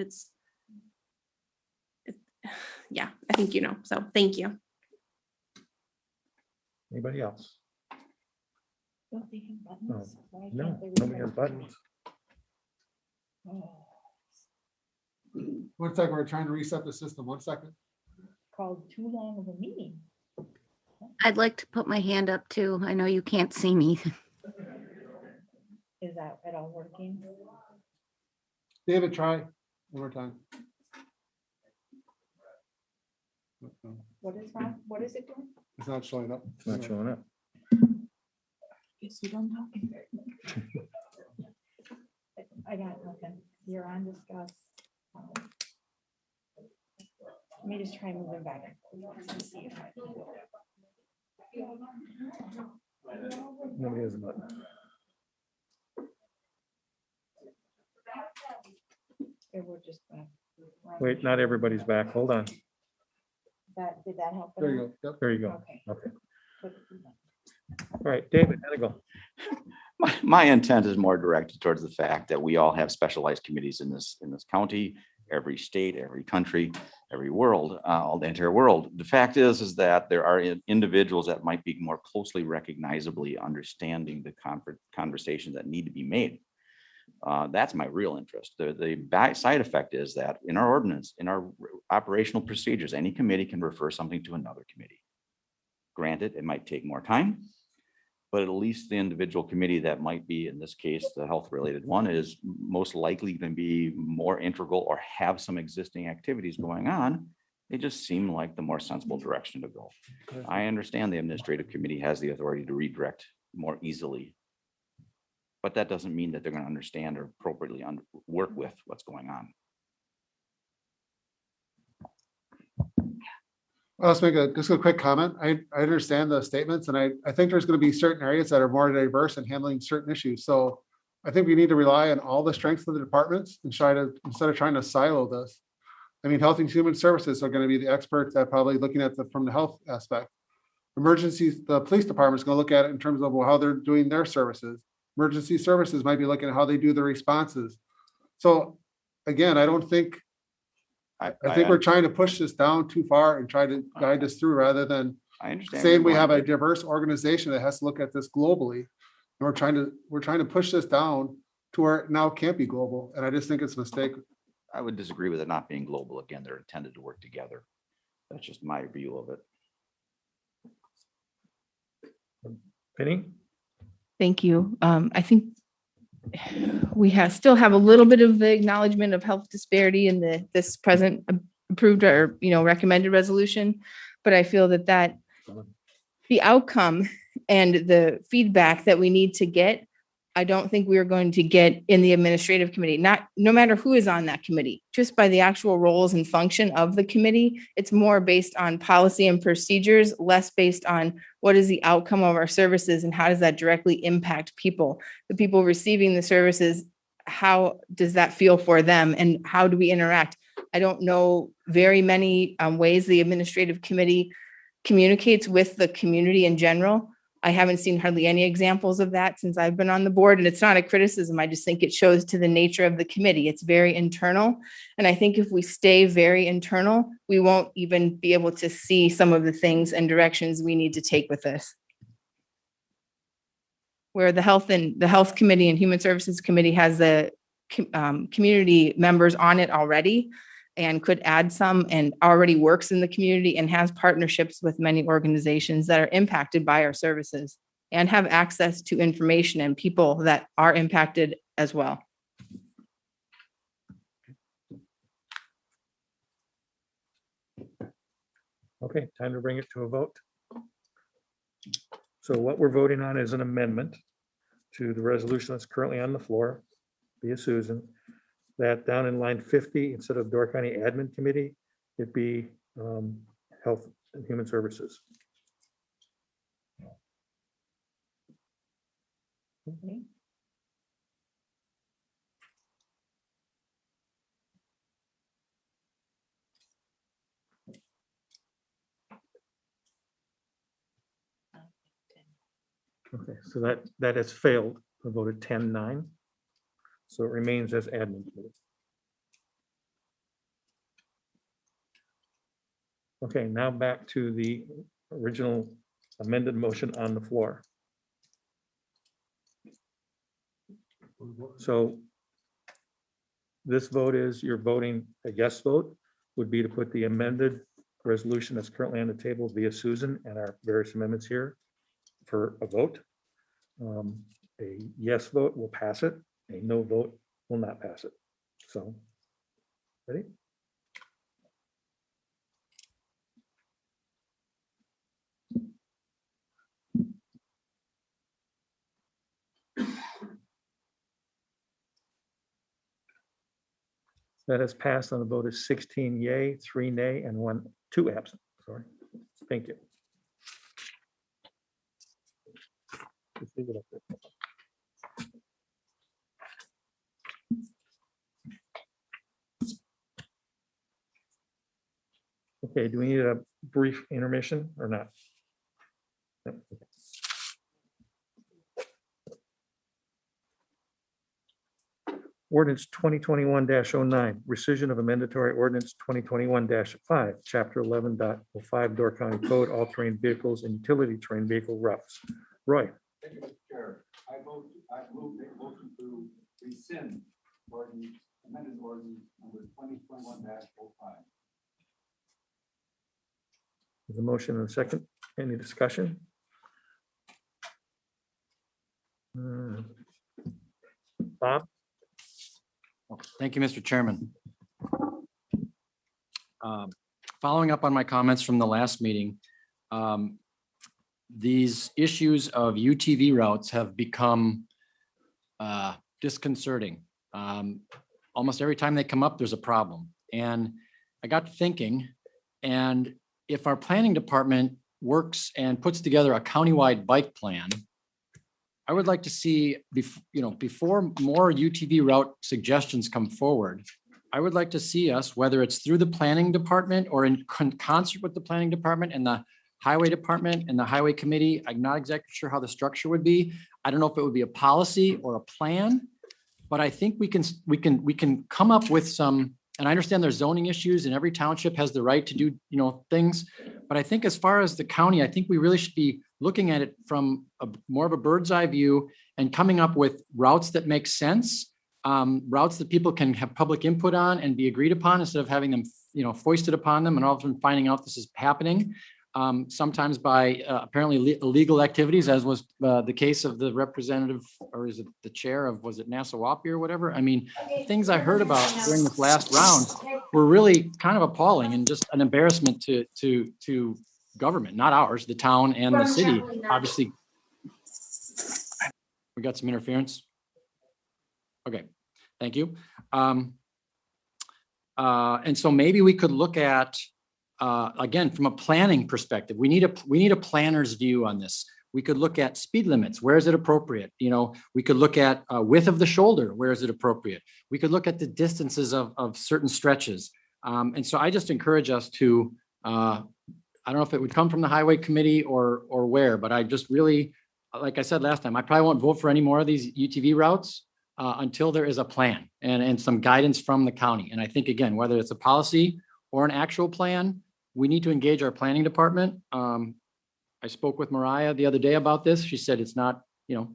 yeah, I think you know. So thank you. Anybody else? Don't they have No, buttons? Why can't no, they nobody has record? buttons. Oh, One second, we're trying to reset the system. 1 second. Called too long of a meeting. I'd like to put my hand up too. I know you can't see me. Is that at all working? David, try one more time. What is wrong? What is it doing? It's not showing up. It's not showing up. Guess you don't talking very much. I got nothing. You're on discuss. Let me just try moving back and forth to see if I can do it. Nobody has a button. It would just. Wait, not everybody's back. Hold on. Did that help? There you go. Yep. There you go. Okay. Okay. All right, David, there you go. My intent is more directed towards the fact that we all have specialized committees in this county, every state, every country, every world, all the entire world. The fact is that there are individuals that might be more closely recognizably understanding the conversations that need to be made. That's my real interest. The side effect is that in our ordinance, in our operational procedures, any committee can refer something to another committee. Granted, it might take more time, but at least the individual committee that might be, in this case, the health-related one, is most likely going to be more integral or have some existing activities going on. They just seem like the more sensible direction to go. I understand the administrative committee has the authority to redirect more easily, but that doesn't mean that they're going to understand or appropriately work with what's going on. Let's make just a quick comment. I understand the statements and I think there's going to be certain areas that are more diverse in handling certain issues. So I think we need to rely on all the strengths of the departments and instead of trying to silo this. I mean, Health and Human Services are going to be the experts that probably looking at from the health aspect. Emergencies, the police department is going to look at it in terms of how they're doing their services. Emergency services might be looking at how they do the responses. So again, I don't think, I think we're trying to push this down too far and try to guide us through rather than saying we have a diverse organization that has to look at this globally. And we're trying to push this down to where it now can't be global. And I just think it's a mistake. I would disagree with it not being global. Again, they're intended to work together. That's just my view of it. Penny? Thank you. I think we still have a little bit of the acknowledgement of health disparity in this present approved or, recommended resolution. But I feel that the outcome and the feedback that we need to get, I don't think we are going to get in the administrative committee, no matter who is on that committee, just by the actual roles and function of the committee. It's more based on policy and procedures, less based on what is the outcome of our services and how does that directly impact people, the people receiving the services. How does that feel for them and how do we interact? I don't know very many ways the administrative committee communicates with the community in general. I haven't seen hardly any examples of that since I've been on the board, and it's not a criticism. I just think it shows to the nature of the committee. It's very internal. And I think if we stay very internal, we won't even be able to see some of the things and directions we need to take with this. Where the health committee and human services committee has the community members on it already and could add some and already works in the community and has partnerships with many organizations that are impacted by our services and have access to information and people that are impacted as well. Okay, time to bring it to a vote. So what we're voting on is an amendment to the resolution that's currently on the floor via Susan, that down in line 50, instead of Door County Admin Committee, it'd be Health and Human Services. Okay. Okay, so that has failed. I voted 10-9. So it remains as admin committee. Okay, now back to the original amended motion on the floor. So this vote is, you're voting, a yes vote would be to put the amended resolution that's currently on the table via Susan and our various amendments here for a vote. A yes vote will pass it, a no vote will not pass it. So, ready? That has passed on the vote is 16 yay, 3 nay, and 2 absent. Sorry. Thank you. Just leave it up there. Okay, do we need a brief intermission or not? No. Ordinance 2021-09, rescission of a mandatory ordinance 2021-5, chapter 11.05 Door County Code, all terrain vehicles and utility terrain vehicle routes. Roy. Thank you, Mr. Chair. I move a motion to rescind ordinance, amended ordinance number 2021-05. There's a motion and a second. Any discussion? Bob? Thank you, Mr. Chairman. Following up on my comments from the last meeting, these issues of UTV routes have become disconcerting. Almost every time they come up, there's a problem. And I got to thinking, and if our planning department works and puts together a countywide bike plan, I would like to see, before more UTV route suggestions come forward, I would like to see us, whether it's through the planning department or in concert with the planning department and the highway department and the highway committee. I'm not exactly sure how the structure would be. I don't know if it would be a policy or a plan, but I think we can come up with some, and I understand there's zoning issues and every township has the right to do, things. But I think as far as the county, I think we really should be looking at it from more of a bird's eye view and coming up with routes that make sense, routes that people can have public input on and be agreed upon instead of having them, foisted upon them and all of a sudden finding out this is happening. Sometimes by apparently illegal activities, as was the case of the representative, or is it the chair of, was it Nassau or whatever? I mean, the things I heard about during this last round were really kind of appalling and just an embarrassment to government, not ours, the town and the city. Obviously, we got some interference. Okay, thank you. And so maybe we could look at, again, from a planning perspective, we need a planner's view on this. We could look at speed limits. Where is it appropriate? We could look at width of the shoulder. Where is it appropriate? We could look at the distances of certain stretches. And so I just encourage us to, I don't know if it would come from the highway committee or where, but I just really, like I said last time, I probably won't vote for any more of these UTV routes until there is a plan and some guidance from the county. And I think, again, whether it's a policy or an actual plan, we need to engage our planning department. I spoke with Mariah the other day about this. She said it's not,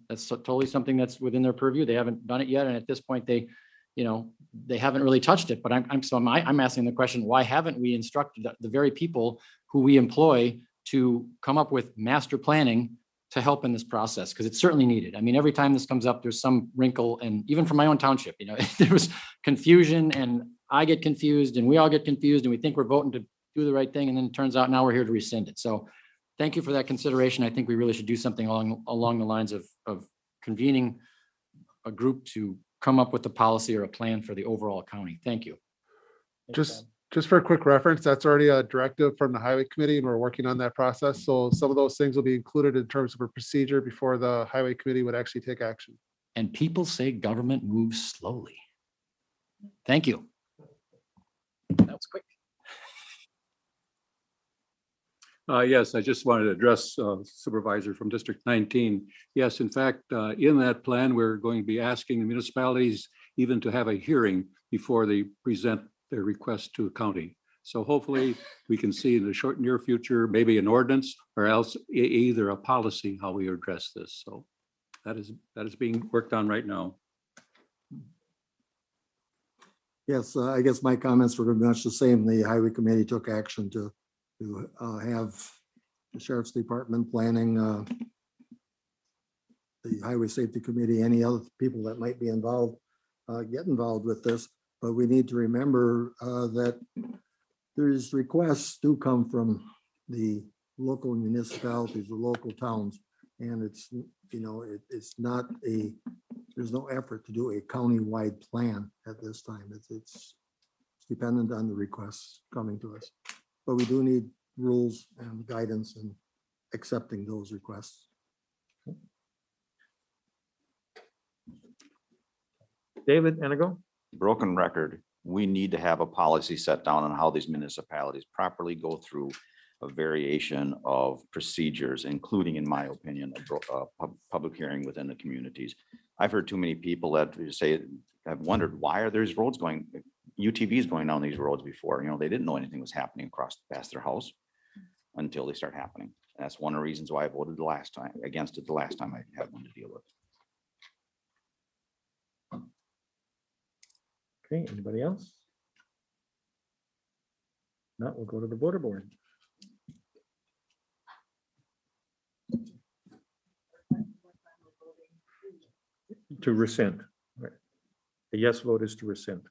that's totally something that's within their purview. They haven't done it yet. And at this point, they haven't really touched it. But I'm asking the question, why haven't we instructed the very people who we employ to come up with master planning to help in this process? Because it's certainly needed. I mean, every time this comes up, there's some wrinkle, and even from my own township, there was confusion, and I get confused and we all get confused and we think we're voting to do the right thing. And then it turns out now we're here to rescind it. So thank you for that consideration. I think we really should do something along the lines of convening a group to come up with a policy or a plan for the overall county. Thank you. Just for a quick reference, that's already a directive from the highway committee and we're working on that process. So some of those things will be included in terms of a procedure before the highway committee would actually take action. And people say government moves slowly. Thank you. That was quick. Yes, I just wanted to address Supervisor from District 19. Yes, in fact, in that plan, we're going to be asking the municipalities even to have a hearing before they present their request to the county. So hopefully we can see in the short near future, maybe an ordinance or else either a policy, how we address this. So that is being worked on right now. Yes, I guess my comments were much the same. The highway committee took action to have the sheriff's department planning, the highway safety committee, any other people that might be involved, get involved with this. But we need to remember that there's requests do come from the local municipalities, the local towns. And it's, you know, it's not there's no effort to do a county-wide plan at this time. It's dependent on the requests coming to us. But we do need rules and guidance in accepting those requests. David Enigo? Broken record, we need to have a policy set down on how these municipalities properly go through a variation of procedures, including, in my opinion, a public hearing within the communities. I've heard too many people that say, I've wondered, why are there roads going, UTVs going down these roads before? You know, they didn't know anything was happening past their house until they start happening. That's one of the reasons why I voted against it the last time I had one to deal with. Okay, anybody else? Not, we'll go to the voter board. To rescind. Right. A yes vote is to rescind.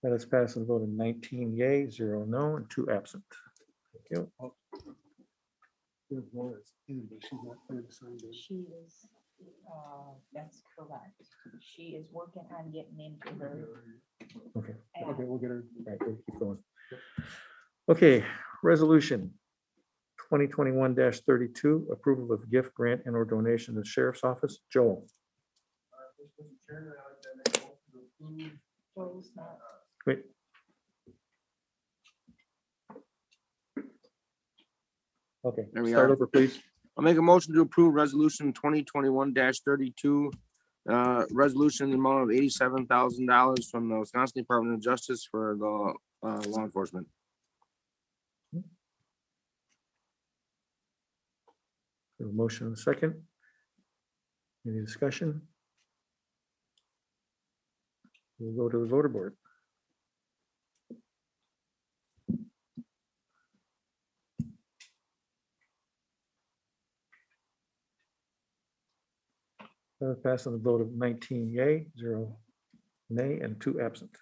That is passed with a vote of 19 yea, 0 no, and 2 absent. Thank you. She is, that's correct. She is working on getting into her. Okay, okay, we'll get her. Right, we'll keep going. Okay, resolution 2021-32, approval of gift grant and or donation to the sheriff's office. Joel. Joel's not. Wait. Okay, There we start are. over, please. I'll make a motion to approve resolution 2021-32. Resolution in the amount of $87,000 from the Wisconsin Department of Justice for the law enforcement. A motion and a second. Any discussion? We'll go to the voter board. Pass on a vote of 19 yea, 0 nay, and 2 absent.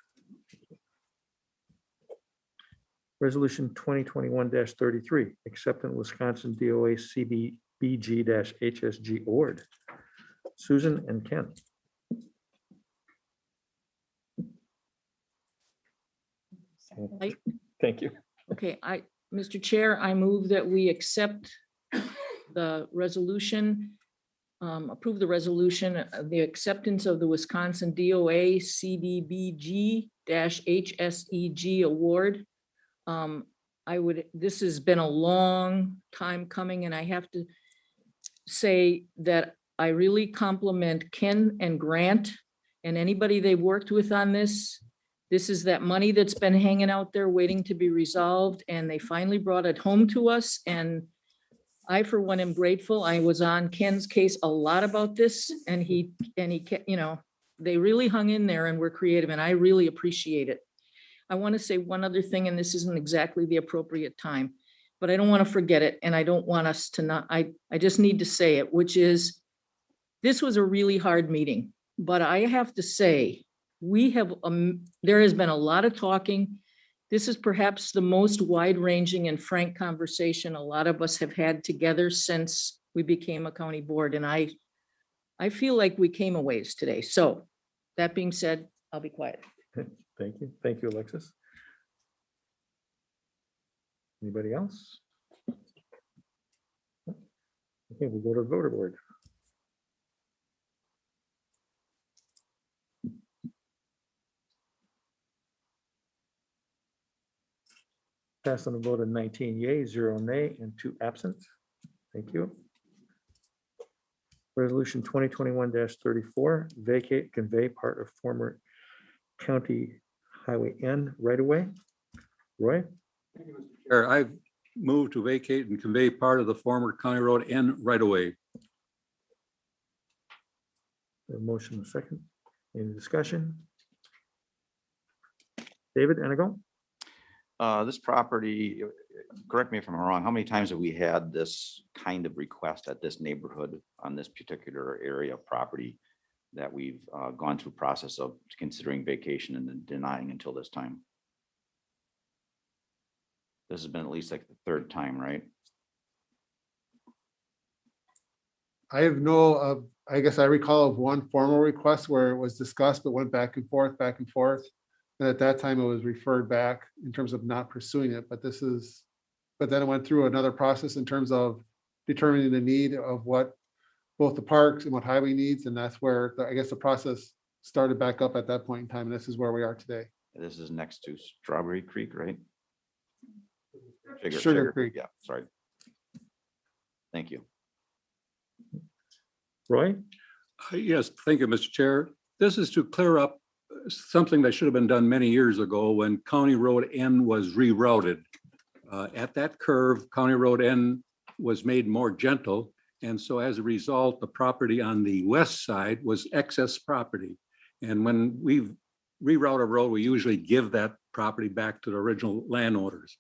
Resolution 2021-33, accepting Wisconsin DOA CBBG-HSG award. Susan and Ken. Thank you. Okay, Mr. Chair, I move that we accept the resolution, approve the resolution of the acceptance of the Wisconsin DOA CDBG-HSEG award. This has been a long time coming, and I have to say that I really compliment Ken and Grant and anybody they've worked with on this. This is that money that's been hanging out there waiting to be resolved, and they finally brought it home to us. And I, for one, am grateful. I was on Ken's case a lot about this, and he, you know, they really hung in there and were creative, and I really appreciate it. I want to say one other thing, and this isn't exactly the appropriate time, but I don't want to forget it, and I don't want us to not, I just need to say it, which is, this was a really hard meeting, but I have to say, there has been a lot of talking. This is perhaps the most wide-ranging and frank conversation a lot of us have had together since we became a county board, and I feel like we came a ways today. So that being said, I'll be quiet. Thank you. Thank you, Alexis. Anybody else? Okay, we'll go to the voter board. Passed on a vote of 19 yea, 0 nay, and 2 absent. Thank you. Resolution 2021-34, vacate, convey part of former County Highway N right-of-way. Roy, Chair, I've moved to vacate and convey part of the former County Road N right-of-way. a motion and a second. Any discussion? David Enigo? This property, correct me if I'm wrong, how many times have we had this kind of request at this neighborhood on this particular area of property that we've gone through process of considering vacation and then denying until this time? This has been at least like the third time, right? I have no, I guess I recall of one formal request where it was discussed, but went back and forth, back and forth. And at that time, it was referred back in terms of not pursuing it, but then it went through another process in terms of determining the need of what both the parks and what highway needs. And that's where I guess the process started back up at that point in time. And this is where we are today. This is next to Strawberry Creek, right? Sugar Creek. Yeah, sorry. Thank you. Roy? Yes, thank you, Mr. Chair. This is to clear up something that should have been done many years ago when County Road N was rerouted. At that curve, County Road N was made more gentle. And so as a result, the property on the west side was excess property. And when we reroute a road, we usually give that property back to the original landowners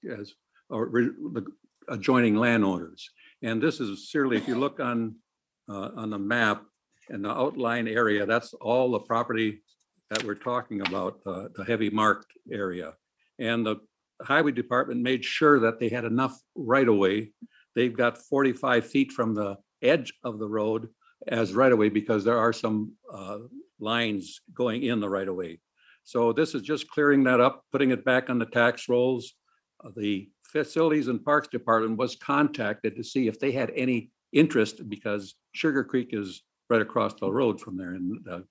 or the adjoining landowners. And this is certainly, if you look on the map and the outline area, that's all the property that we're talking about, the heavy marked area. And the highway department made sure that they had enough right of way. They've got 45 feet from the edge of the road as right of way because there are some lines going in the right of way. So this is just clearing that up, putting it back on the tax rolls. The Facilities and Parks Department was contacted to see if they had any interest because Sugar Creek is right across the road from there. And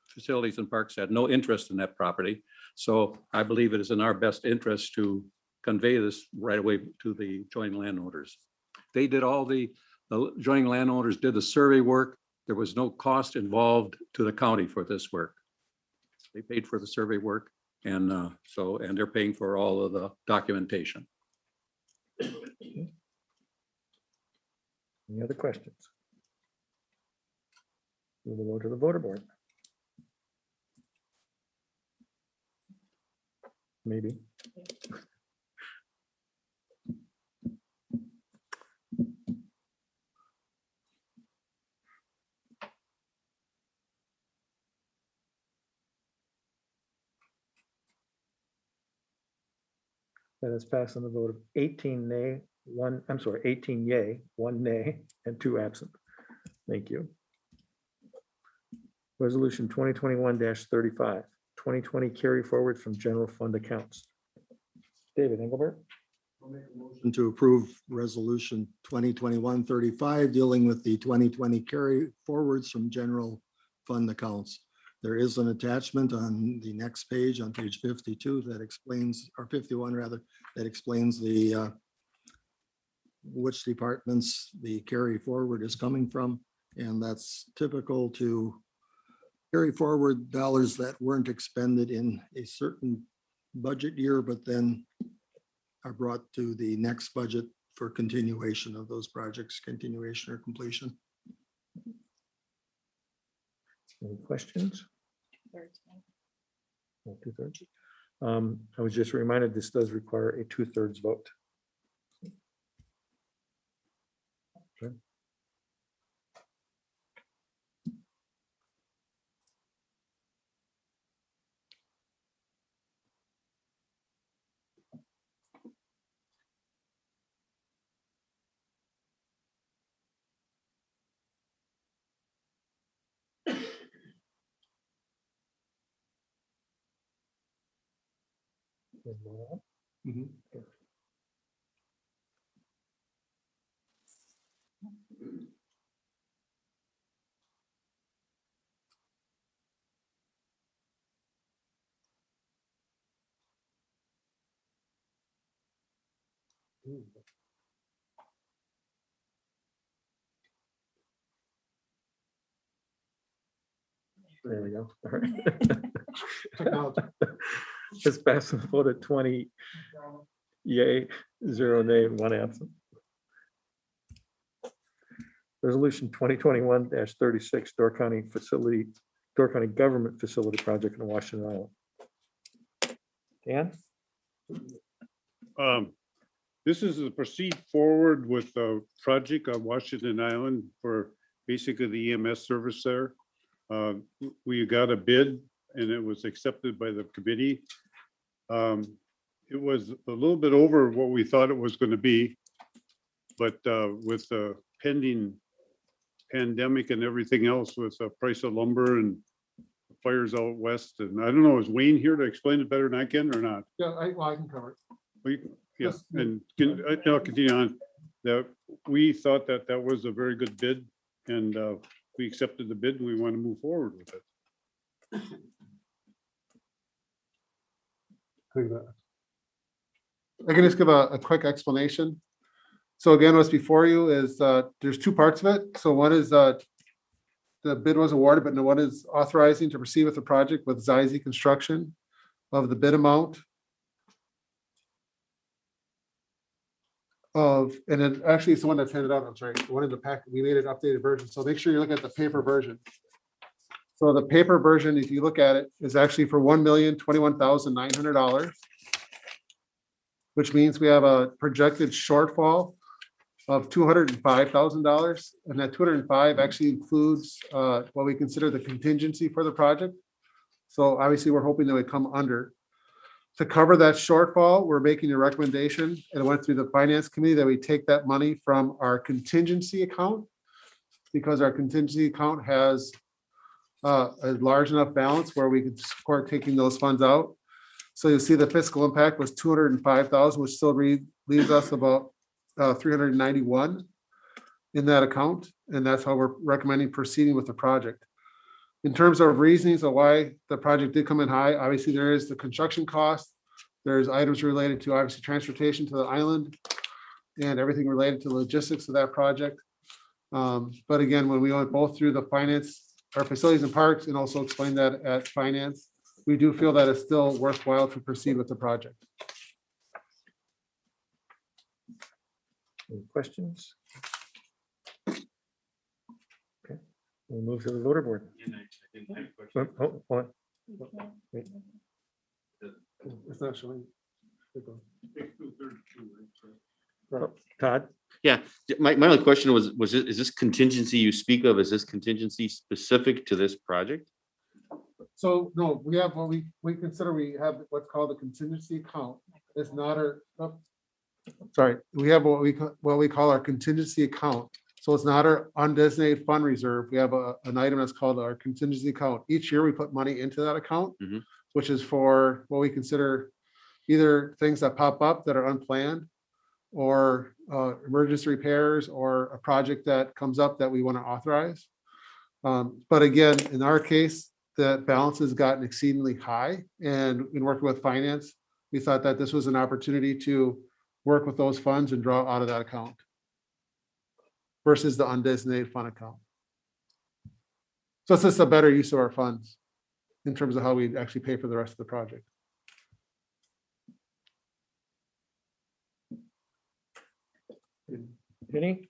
Facilities and Parks had no interest in that property. So I believe it is in our best interest to convey this right away to the joint landowners. They did all the joint landowners did the survey work. There was no cost involved to the county for this work. They paid for the survey work and and they're paying for all of the documentation. Any other questions? We will go to the voter board. Maybe. That is passed on the vote of 18 nay, 18 yay, 1 nay, and 2 absent. Thank you. Resolution 2021-35, 2020 carry forward from general fund accounts. David Engelbert? And to approve resolution 2021-35 dealing with the 2020 carry forwards from general fund accounts. There is an attachment on the next page, on page 52, that explains, or 51 rather, that explains the which departments the carry forward is coming from. And that's typical to carry forward dollars that weren't expended in a certain budget year, but then are brought to the next budget for continuation of those projects, continuation or completion. Any questions? Well, 2/3. I was just reminded this does require a 2/3 vote. Okay. There we go. All right. It's passed with a vote of 20 yay, 0 nay, and 1 absent. Resolution 2021-36, Door County Government Facility Project in Washington Island. Dan? This is to proceed forward with a project on Washington Island for basically the EMS service there. We got a bid and it was accepted by the committee. It was a little bit over what we thought it was going to be, but with the pending pandemic and everything else, with the price of lumber and fires out west, and I don't know, is Wayne here to explain it better than I can or not? Yeah, I can cover it. Yes, and I'll continue on. That we thought that that was a very good bid, and we accepted the bid and we want to move forward with it. I can just give a quick explanation. So again, what's before you is there's two parts of it. So one is the bid was awarded, but no one is authorizing to proceed with the project with Zize Construction of the bid amount of, and then actually it's the one that's handed out. I'm sorry, the one in the packet. We made an updated version. So make sure you look at the paper version. So the paper version, if you look at it, is actually for $1,021,900, which means we have a projected shortfall of $205,000. And that 205 actually includes what we consider the contingency for the project. So obviously we're hoping that we come under. To cover that shortfall, we're making a recommendation, and it went through the finance committee, that we take that money from our contingency account, because our contingency account has a large enough balance where we can support taking those funds out. So you see the fiscal impact was 205,000, which still leaves us about 391 in that account. And that's how we're recommending proceeding with the project. In terms of reasonings of why the project did come in high, obviously there is the construction cost. There's items related to obviously transportation to the island and everything related to logistics of that project. But again, when we went both through the finance, our facilities and parks, and also explained that at finance, we do feel that it's still worthwhile to proceed with the project. Any questions? Okay, we'll move to the voter board. Hold on. Wait. It's not showing. Todd? Yeah, my only question was, is this contingency you speak of, is this contingency specific to this project? So no, we have what we consider, we have what's called a contingency account. It's not our, sorry, we have what we call our contingency account. So it's not our undesignated fund reserve. We have an item that's called our contingency account. Each year we put money into that account, which is for what we consider either things that pop up that are unplanned, or emergency repairs, or a project that comes up that we want to authorize. But again, in our case, the balance has gotten exceedingly high, and in working with finance, we thought that this was an opportunity to work with those funds and draw out of that account versus the undesignated fund account. So it's just a better use of our funds in terms of how we actually pay for the rest of the project. Vinny?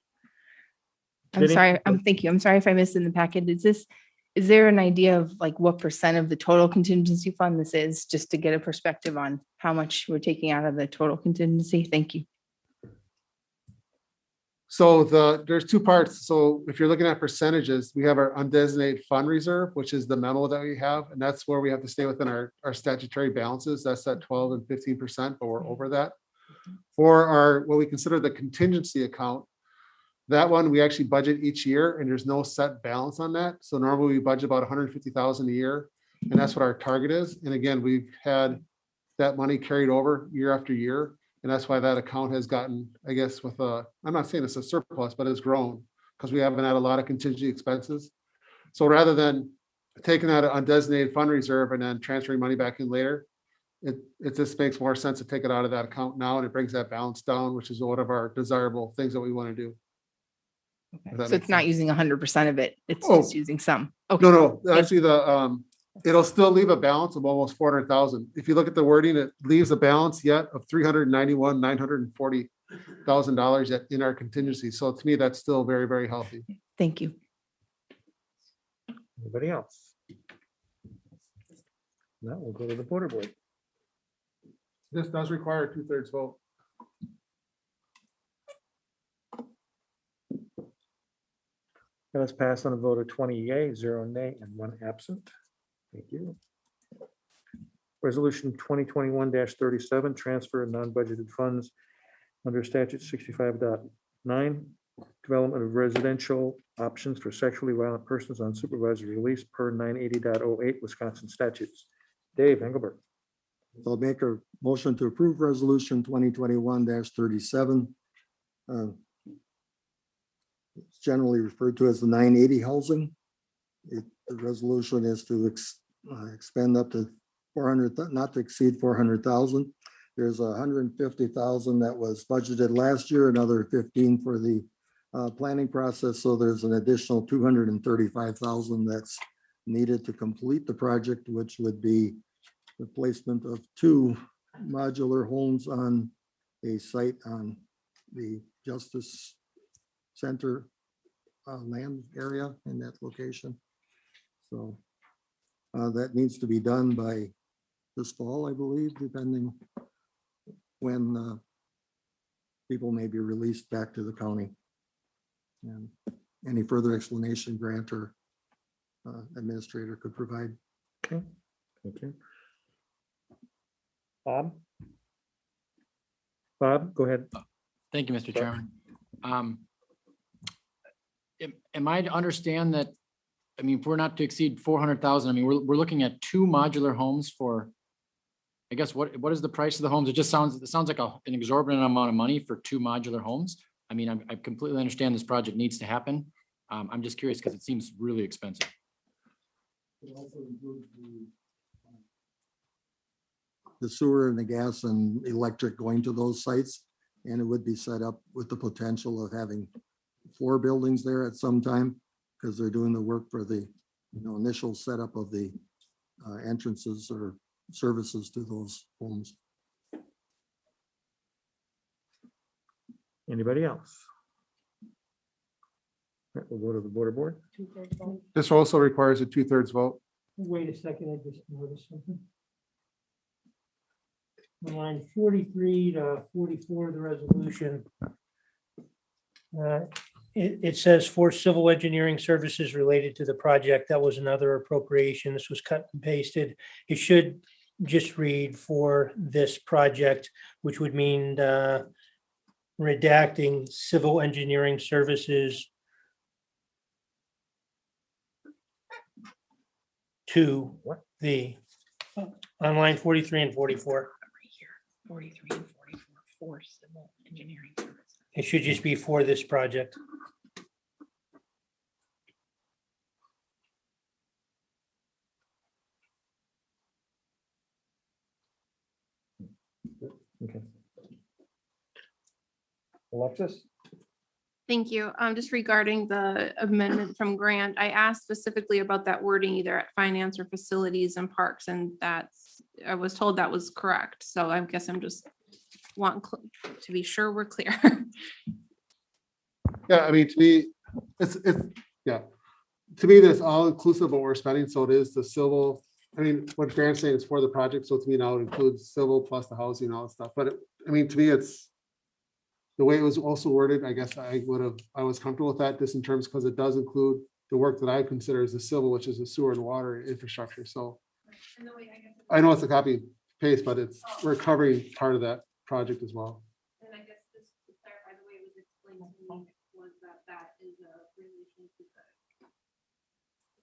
I'm sorry, thank you. I'm sorry if I missed in the packet. Is there an idea of like what % of the total contingency fund this is, just to get a perspective on how much we're taking out of the total contingency? Thank you. So there's two parts. So if you're looking at percentages, we have our undesignated fund reserve, which is the memo that we have, and that's where we have to stay within our statutory balances. That's at 12 and 15%, but we're over that. For our, what we consider the contingency account, that one we actually budget each year, and there's no set balance on that. So normally we budget about 150,000 a year, and that's what our target is. And again, we've had that money carried over year after year. And that's why that account has gotten, I guess, with I'm not saying it's a surplus, but it's grown because we haven't had a lot of contingency expenses. So rather than taking out an undesignated fund reserve and then transferring money back in later, it just makes more sense to take it out of that account now, and it brings that balance down, which is one of our desirable things that we want to do. If that So makes it's not sense. using 100% of it. It's Oh. just using some. Okay. No, Thank actually, it'll still leave a balance of almost 400,000. If you look at the wording, it leaves a balance yet of $391,940,000 yet in our contingency. So to me, that's still very, very healthy. Thank you. Anybody else? Now we'll go to the border board. This does require a 2/3 vote. That was passed on a vote of 20 yea, 0 nay, and 1 absent. Thank you. Resolution 2021-37, transfer of non-budgeted funds under statute 65.9, development of residential options for sexually violent persons on supervised release per 980.08 Wisconsin statutes. Dave Engelbert. I'll make a motion to approve resolution 2021-37. It's generally referred to as the 980 housing. The resolution is to expend up to 400, not to exceed 400,000. There's 150,000 that was budgeted last year, another 15 for the planning process. So there's an additional 235,000 that's needed to complete the project, which would be the placement of 2 modular homes on a site on the Justice Center land area in that location. So that needs to be done by this fall, I believe, depending when people may be released back to the county. And any further explanation Grant or administrator could provide. Okay, thank you. Bob? Bob, go ahead. Thank you, Mr. Chairman. Am I to understand that, I mean, if we're not to exceed 400,000, I mean, we're looking at 2 modular homes for, I guess, what is the price of the homes? It sounds like an exorbitant amount of money for 2 modular homes. I mean, I completely understand this project needs to happen. I'm just curious because it seems really expensive. It also includes the sewer and the gas and electric going to those sites. And it would be set up with the potential of having 4 buildings there at some time, because they're doing the work for the initial setup of the entrances or services to those homes. Anybody else? All right, we'll go to the border board. This also requires a 2/3 vote. Wait a second, I just noticed something. On line 43 to 44 of the resolution, it says for civil engineering services related to the project. That was another appropriation. This was cut and pasted. It should just read for this project, which would mean redacting civil engineering services to the on line 43 and 44. 43 and 44 for civil engineering services. It should just be for this project. Okay. Alexis? Thank you. Just regarding the amendment from Grant, I asked specifically about that wording either at finance or facilities and parks, and I was told that was correct. So I guess I'm just want to be sure we're clear. Yeah, I mean, to me, yeah. To me, that's all inclusive of what we're spending. So it is the civil, I mean, what Grant's saying is for the project. So to me now it includes civil plus the housing and all that stuff. But I mean, to me, it's the way it was also worded. I guess I was comfortable with that just in terms, because it does include the work that I consider as the civil, which is the sewer and water infrastructure. So I know it's a copy paste, but we're covering part of that project as well. And I guess just to clarify, the way it was explained to me was that is a relation to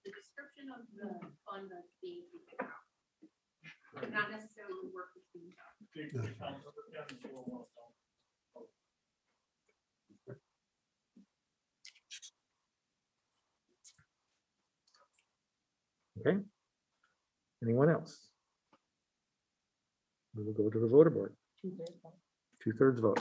the description of the fund that's being taken out, not necessarily the work that's being done. Okay. Anyone else? We will go to the voter board. Two-thirds vote.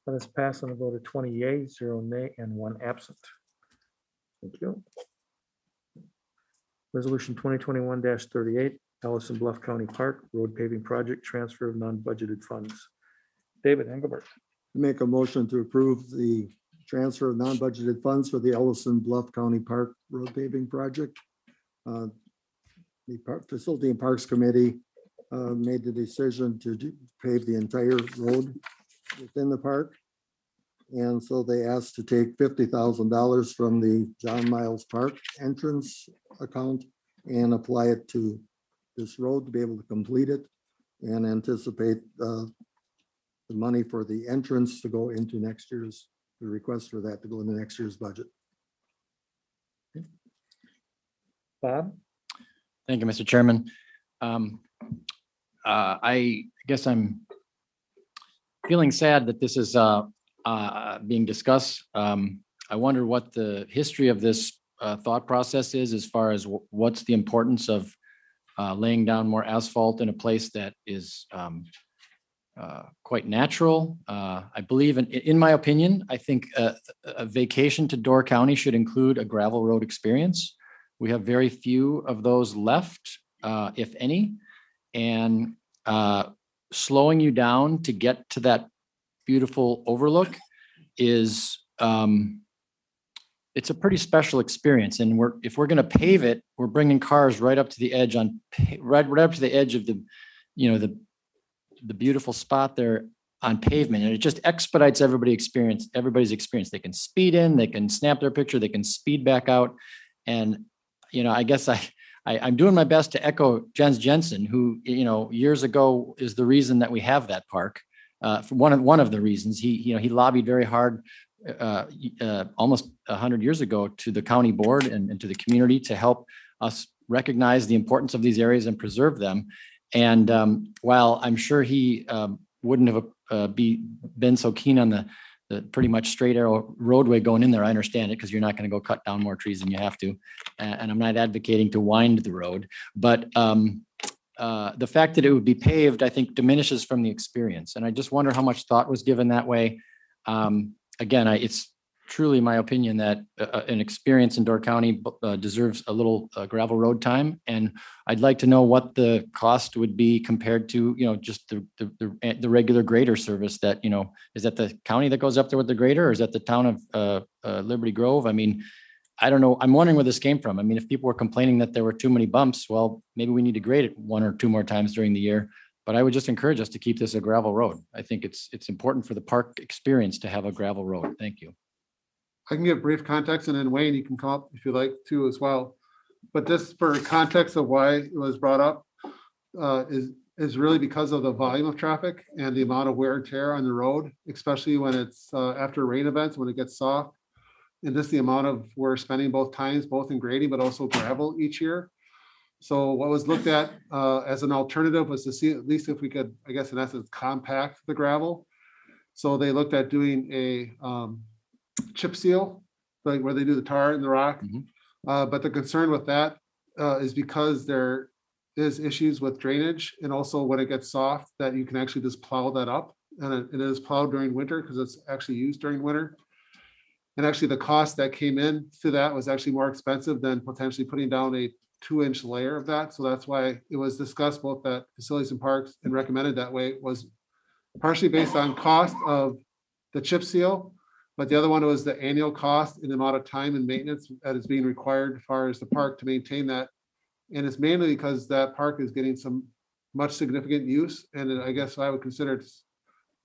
Let us pass on a vote of 20 yea, 0 nay, and 1 absent. Thank you. Resolution 2021-38, Alison Bluff County Park Road Paving Project, transfer of non-budgeted funds. David Engelbert. Make a motion to approve the transfer of non-budgeted funds for the Alison Bluff County Park Road Paving Project. The Facility and Parks Committee made the decision to pave the entire road within the park. And so they asked to take $50,000 from the John Miles Park entrance account and apply it to this road to be able to complete it and anticipate the money for the entrance to go into next year's, the request for that to go into next year's budget. Bob? Thank you, Mr. Chairman. I guess I'm feeling sad that this is being discussed. I wonder what the history of this thought process is as far as what's the importance of laying down more asphalt in a place that is quite natural. I believe, in my opinion, I think a vacation to Door County should include a gravel road experience. We have very few of those left, if any, and slowing you down to get to that beautiful overlook is it's a pretty special experience. And if we're going to pave it, we're bringing cars right up to the edge right up to the edge of the beautiful spot there on pavement, and it just expedites everybody's experience. They can speed in, they can snap their picture, they can speed back out. And I guess I'm doing my best to echo Jens Jensen, who years ago is the reason that we have that park. For one of the reasons he lobbied very hard almost 100 years ago to the county board and to the community to help us recognize the importance of these areas and preserve them. And while I'm sure he wouldn't have been so keen on the pretty much straight arrow roadway going in there, I understand it, because you're not going to go cut down more trees than you have to. And I'm not advocating to wind the road, but the fact that it would be paved, I think, diminishes from the experience. And I just wonder how much thought was given that way. Again, it's truly my opinion that an experience in Door County deserves a little gravel road time. And I'd like to know what the cost would be compared to, just the regular grader service that, is that the county that goes up there with the grader, or is that the town of Liberty Grove? I mean, I don't know. I'm wondering where this came from. I mean, if people were complaining that there were too many bumps, well, maybe we need to grade it 1 or 2 more times during the year. But I would just encourage us to keep this a gravel road. I think it's important for the park experience to have a gravel road. Thank you. I can give brief context, and then Wayne, you can come up if you'd like to as well. But this, for context of why it was brought up, is really because of the volume of traffic and the amount of wear and tear on the road, especially when it's after rain events, when it gets soft. And just the amount of we're spending both in grading, but also gravel each year. So what was looked at as an alternative was to see at least if we could, I guess in essence, compact the gravel. So they looked at doing a chip seal, like where they do the tar and the rock. But the concern with that is because there is issues with drainage, and also when it gets soft, that you can actually just plow that up. And it is plowed during winter because it's actually used during winter. And actually the cost that came in to that was actually more expensive than potentially putting down a 2-inch layer of that. So that's why it was discussed both at Facilities and Parks and recommended that way. It was partially based on cost of the chip seal, but the other one was the annual cost and the amount of time and maintenance that is being required as far as the park to maintain that. And it's mainly because that park is getting some much significant use. And I guess I would consider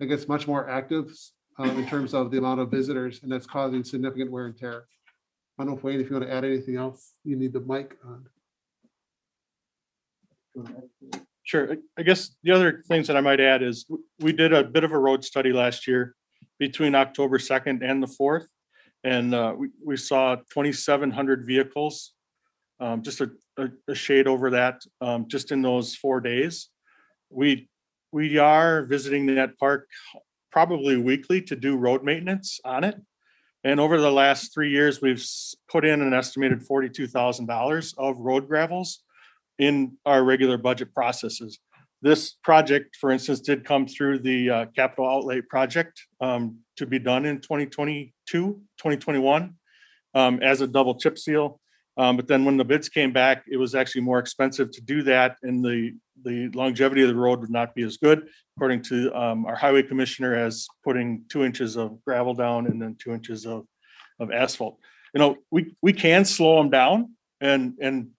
it's much more active in terms of the amount of visitors, and that's causing significant wear and tear. I don't know if Wayne, if you want to add anything else, you need the mic on. Sure. I guess the other things that I might add is we did a bit of a road study last year between October 2nd and the 4th. And we saw 2,700 vehicles, just a shade over that, just in those 4 days. We are visiting that park probably weekly to do road maintenance on it. And over the last 3 years, we've put in an estimated $42,000 of road gravels in our regular budget processes. This project, for instance, did come through the capital outlay project to be done in 2021 as a double chip seal. But then when the bids came back, it was actually more expensive to do that, and the longevity of the road would not be as good, according to our highway commissioner, as putting 2 inches of gravel down and then 2 inches of asphalt. You know, we can slow them down, and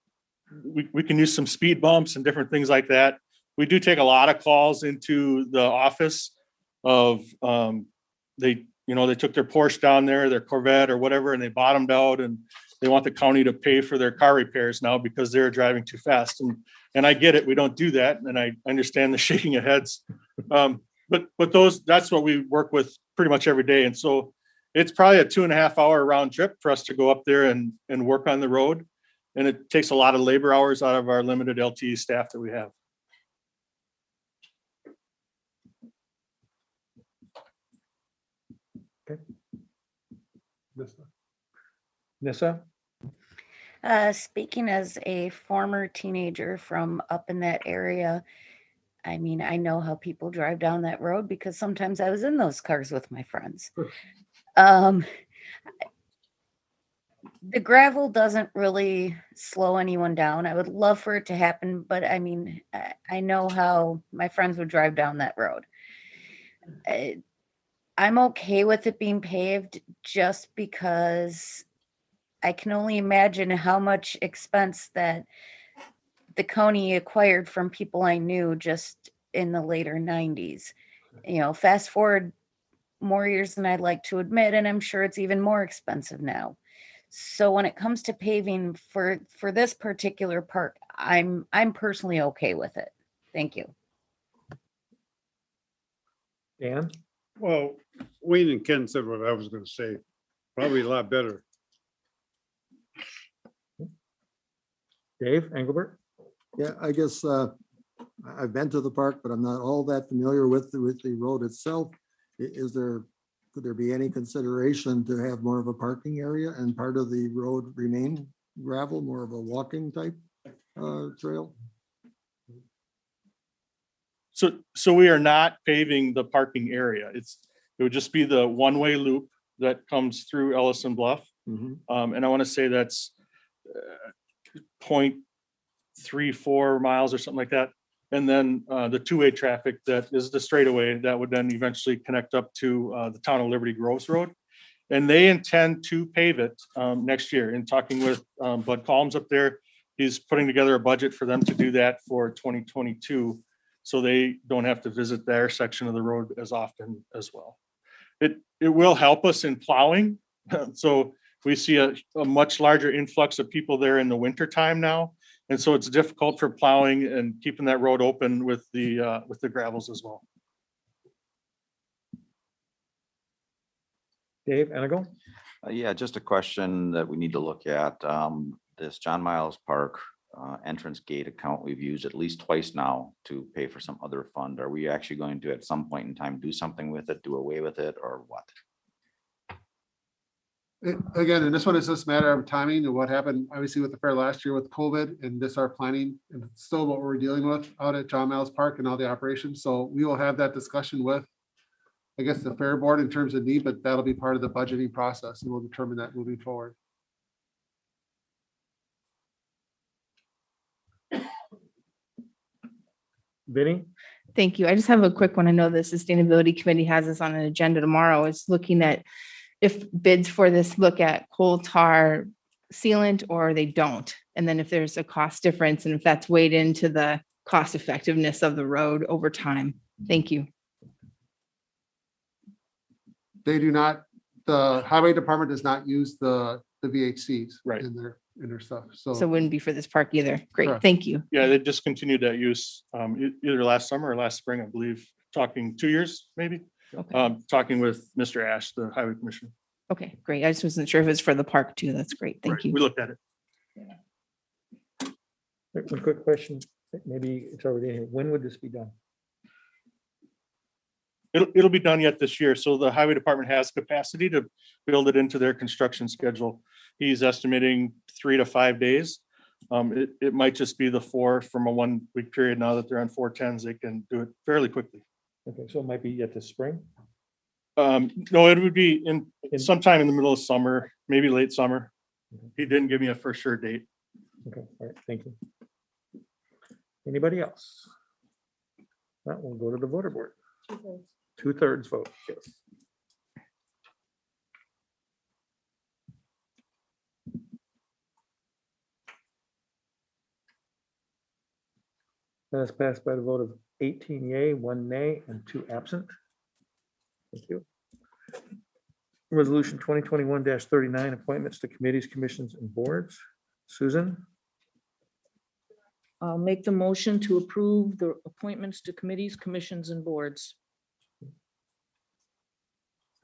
we can use some speed bumps and different things like that. We do take a lot of calls into the office of they took their Porsche down there, their Corvette or whatever, and they bottomed out, and they want the county to pay for their car repairs now because they're driving too fast. And I get it. We don't do that. And I understand the shaking of heads. But that's what we work with pretty much every day. And so it's probably a 2.5 hour round trip for us to go up there and work on the road. And it takes a lot of labor hours out of our limited LTE staff that we have. Nissa? Speaking as a former teenager from up in that area, I mean, I know how people drive down that road because sometimes I was in those cars with my friends. The gravel doesn't really slow anyone down. I would love for it to happen, but I mean, I know how my friends would drive down that road. I'm okay with it being paved just because I can only imagine how much expense that the county acquired from people I knew just in the later 90s. You know, fast forward more years than I'd like to admit, and I'm sure it's even more expensive now. So when it comes to paving for this particular part, I'm personally okay with it. Thank you. Dan? Well, Wayne and Ken said what I was going to say, probably a lot better. Dave Engelbert? Yeah, I guess I've been to the park, but I'm not all that familiar with the road itself. Could there be any consideration to have more of a parking area and part of the road remain gravel, more of a walking type trail? So we are not paving the parking area. It would just be the one-way loop that comes through Alison Bluff. And I want to say that's 0.34 miles or something like that. And then the two-way traffic that is the straightaway that would then eventually connect up to the Town of Liberty Groves Road. And they intend to pave it next year. In talking with Bud Collins up there, he's putting together a budget for them to do that for 2022. So they don't have to visit their section of the road as often as well. It will help us in plowing. So we see a much larger influx of people there in the winter time now. And so it's difficult for plowing and keeping that road open with the gravels as well. Dave Enigal? Yeah, just a question that we need to look at. This John Miles Park entrance gate account we've used at least twice now to pay for some other fund. Are we actually going to at some point in time do something with it, do away with it, or what? Again, and this one is just a matter of timing and what happened, obviously, with the fair last year with COVID and this our planning, and it's still what we're dealing with out at John Miles Park and all the operations. So we will have that discussion with, I guess, the fair board in terms of need, but that'll be part of the budgeting process, and we'll determine that moving forward. Vinny? Thank you. I just have a quick one. I know the Sustainability Committee has this on an agenda tomorrow. It's looking at if bids for this look at coal tar sealant or they don't. And then if there's a cost difference and if that's weighed into the cost effectiveness of the road over time. Thank you. They do not, the highway department does not use the VHCs in their stuff. So it wouldn't be for this park either. Great. Correct. Thank you. Yeah, they discontinued that use either last summer or last spring, I believe, talking 2 years, maybe. Talking with Mr. Ash, the highway commissioner. Okay, great. I just wasn't sure if it's for the park too. That's great. Thank you. We looked at it. One quick question, maybe it's already in here. When would this be done? It'll be done yet this year. So the highway department has capacity to build it into their construction schedule. He's estimating 3 to 5 days. It might just be the 4 from a 1 week period. Now that they're on 410s, they can do it fairly quickly. Okay, so it might be yet this spring. No, it would be in sometime in the middle of summer, maybe late summer. He didn't give me a for sure date. Okay, all right, thank you. Anybody else? Well, we'll go to the voter board. 2/3 vote, yes. That is passed by the vote of 18 yea, 1 nay, and 2 absent. Thank you. Resolution 2021-39, appointments to committees, commissions, and boards. Susan, I'll make the motion to approve the appointments to committees, commissions, and boards.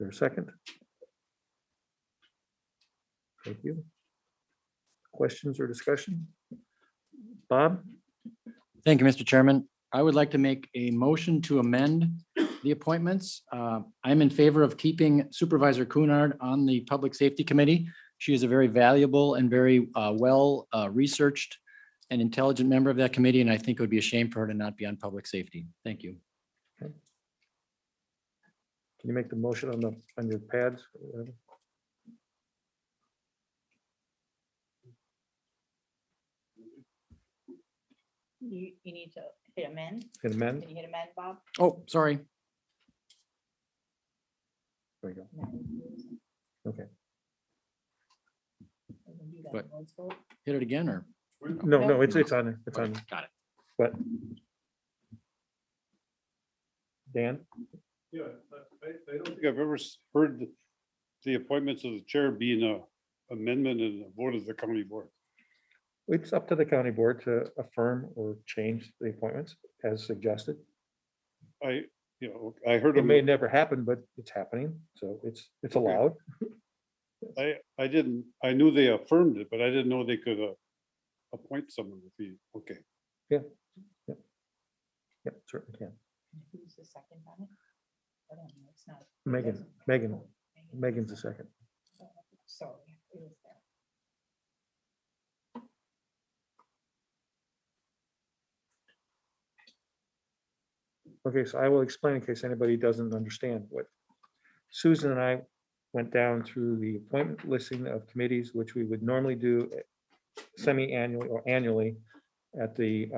is there a second? Thank you. Questions or discussion? Bob? Thank you, Mr. Chairman. I would like to make a motion to amend the appointments. I'm in favor of keeping Supervisor Cunard on the Public Safety Committee. She is a very valuable and very well researched and intelligent member of that committee, and I think it would be a shame for her to not be on public safety. Thank you. Okay. Can you make the motion on your pads? You need to hit amend. Hit amend? Can you hit amend, Bob? Oh, sorry. There you go. Okay. What? Hit it again or? No, it's on there. It's on there. Got it. But Dan? Yeah, I don't think I've ever heard the appointments of the chair being a amendment and a vote of the county board. It's up to the county board to affirm or change the appointments as suggested. I heard It may never happen, but it's happening, so it's allowed. I knew they affirmed it, but I didn't know they could appoint someone to be, okay. Yeah. Certainly can. Who's the second on it? I don't know, it's not. Megan's the second. Sorry. it was there. Okay, so I will explain in case anybody doesn't understand what Susan and I went down through the appointment listing of committees, which we would normally do semi-annually or annually at the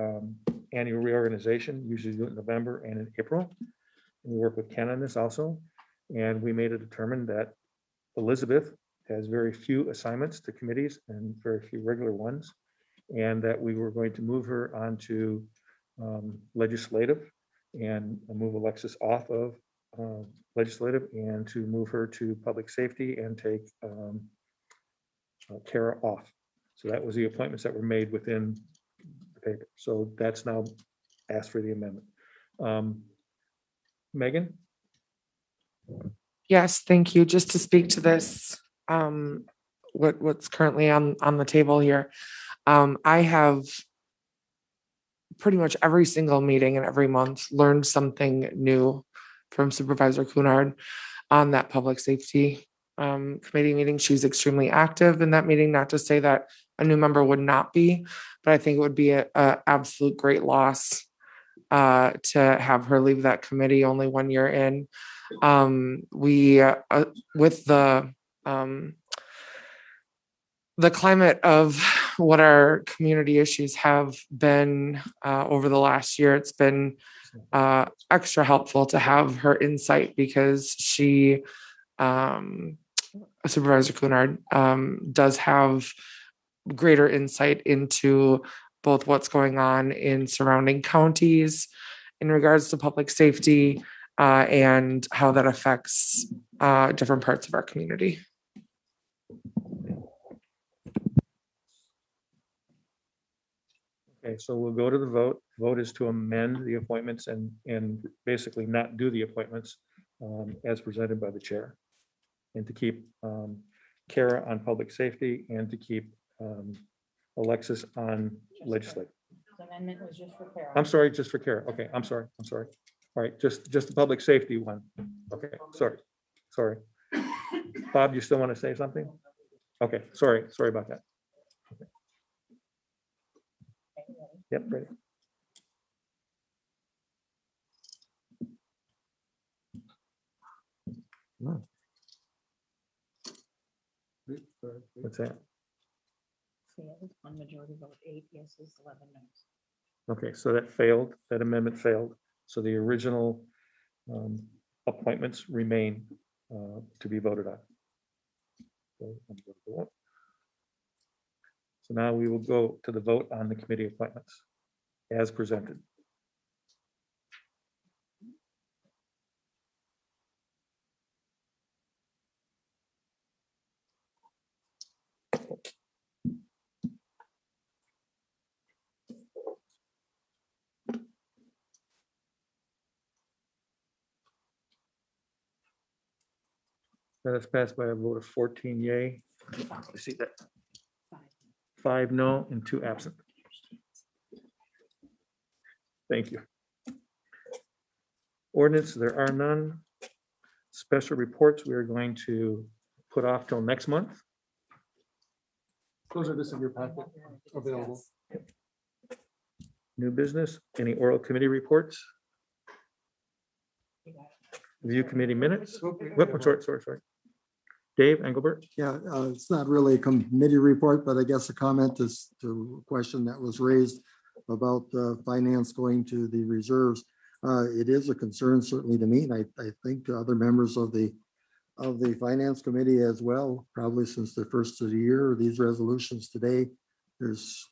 annual reorganization, usually do it in November and in April. And we work with Ken on this also. And we made it determined that Elizabeth has very few assignments to committees and very few regular ones. And that we were going to move her onto legislative and move Alexis off of legislative and to move her to public safety and take Kara off. So that was the appointments that were made within the paper. So that's now asked for the amendment. Megan? Yes, thank you. Just to speak to this, what's currently on the table here. I have pretty much every single meeting and every month learned something new from Supervisor Cunard on that public safety committee meeting. She's extremely active in that meeting, not to say that a new member would not be, but I think it would be a absolute great loss to have her leave that committee only 1 year in. We with the climate of what our community issues have been over the last year, it's been extra helpful to have her insight because she, Supervisor Cunard, does have greater insight into both what's going on in surrounding counties in regards to public safety and how that affects different parts of our community. Okay, so we'll go to the vote. Vote is to amend the appointments and basically not do the appointments as presented by the chair. And to keep Kara on public safety and to keep Alexis on legislative. The amendment was just for Carol. I'm sorry, just for Kara. Okay, I'm sorry. All right, just the public safety one. Okay, sorry. Bob, you still want to say something? Okay, sorry about that. Okay. Yep, ready. No. What's that? Failed on majority vote, 8 yeses, 11 noes. Okay, so that failed, that amendment failed. So the original appointments remain to be voted on. So now we will go to the vote on the committee appointments as presented. That is passed by a vote of 14 yay. I see that. 5 no and 2 absent. Thank you. Ordinance, there are none. Special reports, we are going to put off till next month. Those are this in your packet available. New business, any oral committee reports? Review committee minutes? Whoop, sorry. Dave Engelbert? Yeah, it's not really a committee report, but I guess a comment is to a question that was raised about finance going to the reserves. It is a concern certainly to me, and I think to other members of the finance committee as well, probably since the first of the year, these resolutions today, there's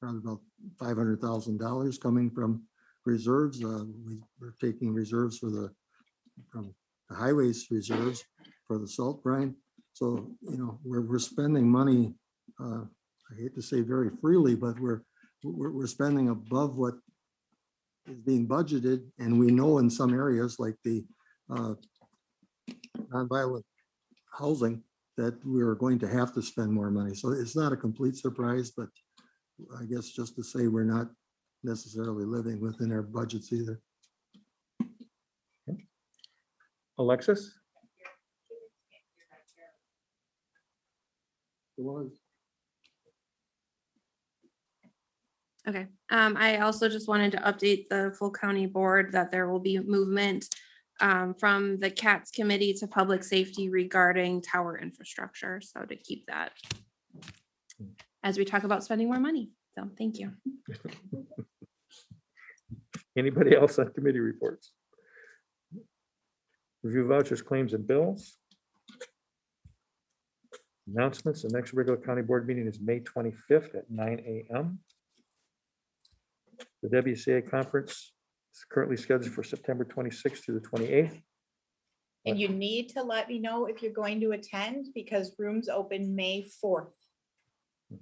around about $500,000 coming from reserves. We're taking reserves from the highways reserves for the salt brine. So, you know, we're spending money, I hate to say very freely, but we're spending above what is being budgeted. And we know in some areas like the nonviolent housing that we're going to have to spend more money. So it's not a complete surprise, but I guess just to say we're not necessarily living within our budgets either. Alexis? Okay, I also just wanted to update the full county board that there will be movement from the CATS committee to public safety regarding tower infrastructure. So to keep that as we talk about spending more money. So thank you. Anybody else on committee reports? Review vouchers, claims and bills. Announcements, the next regular county board meeting is May 25th at 9 a.m. The WCA conference is currently scheduled for September 26th through the 28th. And you need to let me know if you're going to attend because rooms open May 4th.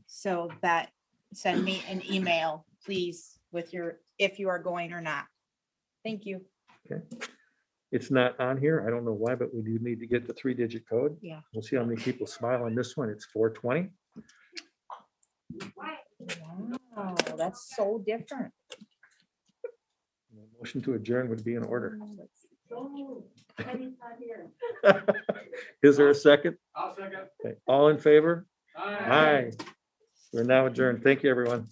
So that, send me an email, please, with if you are going or not. Thank you. Okay. It's not on here. I don't know why, but we do need to get the 3-digit code. Yeah. We'll see how many people smile on this one. It's 420. Wow, that's so different. Motion to adjourn would be in order. Is there a second? I'll second. Okay. All in favor? Aye. We're now adjourned. Thank you, everyone.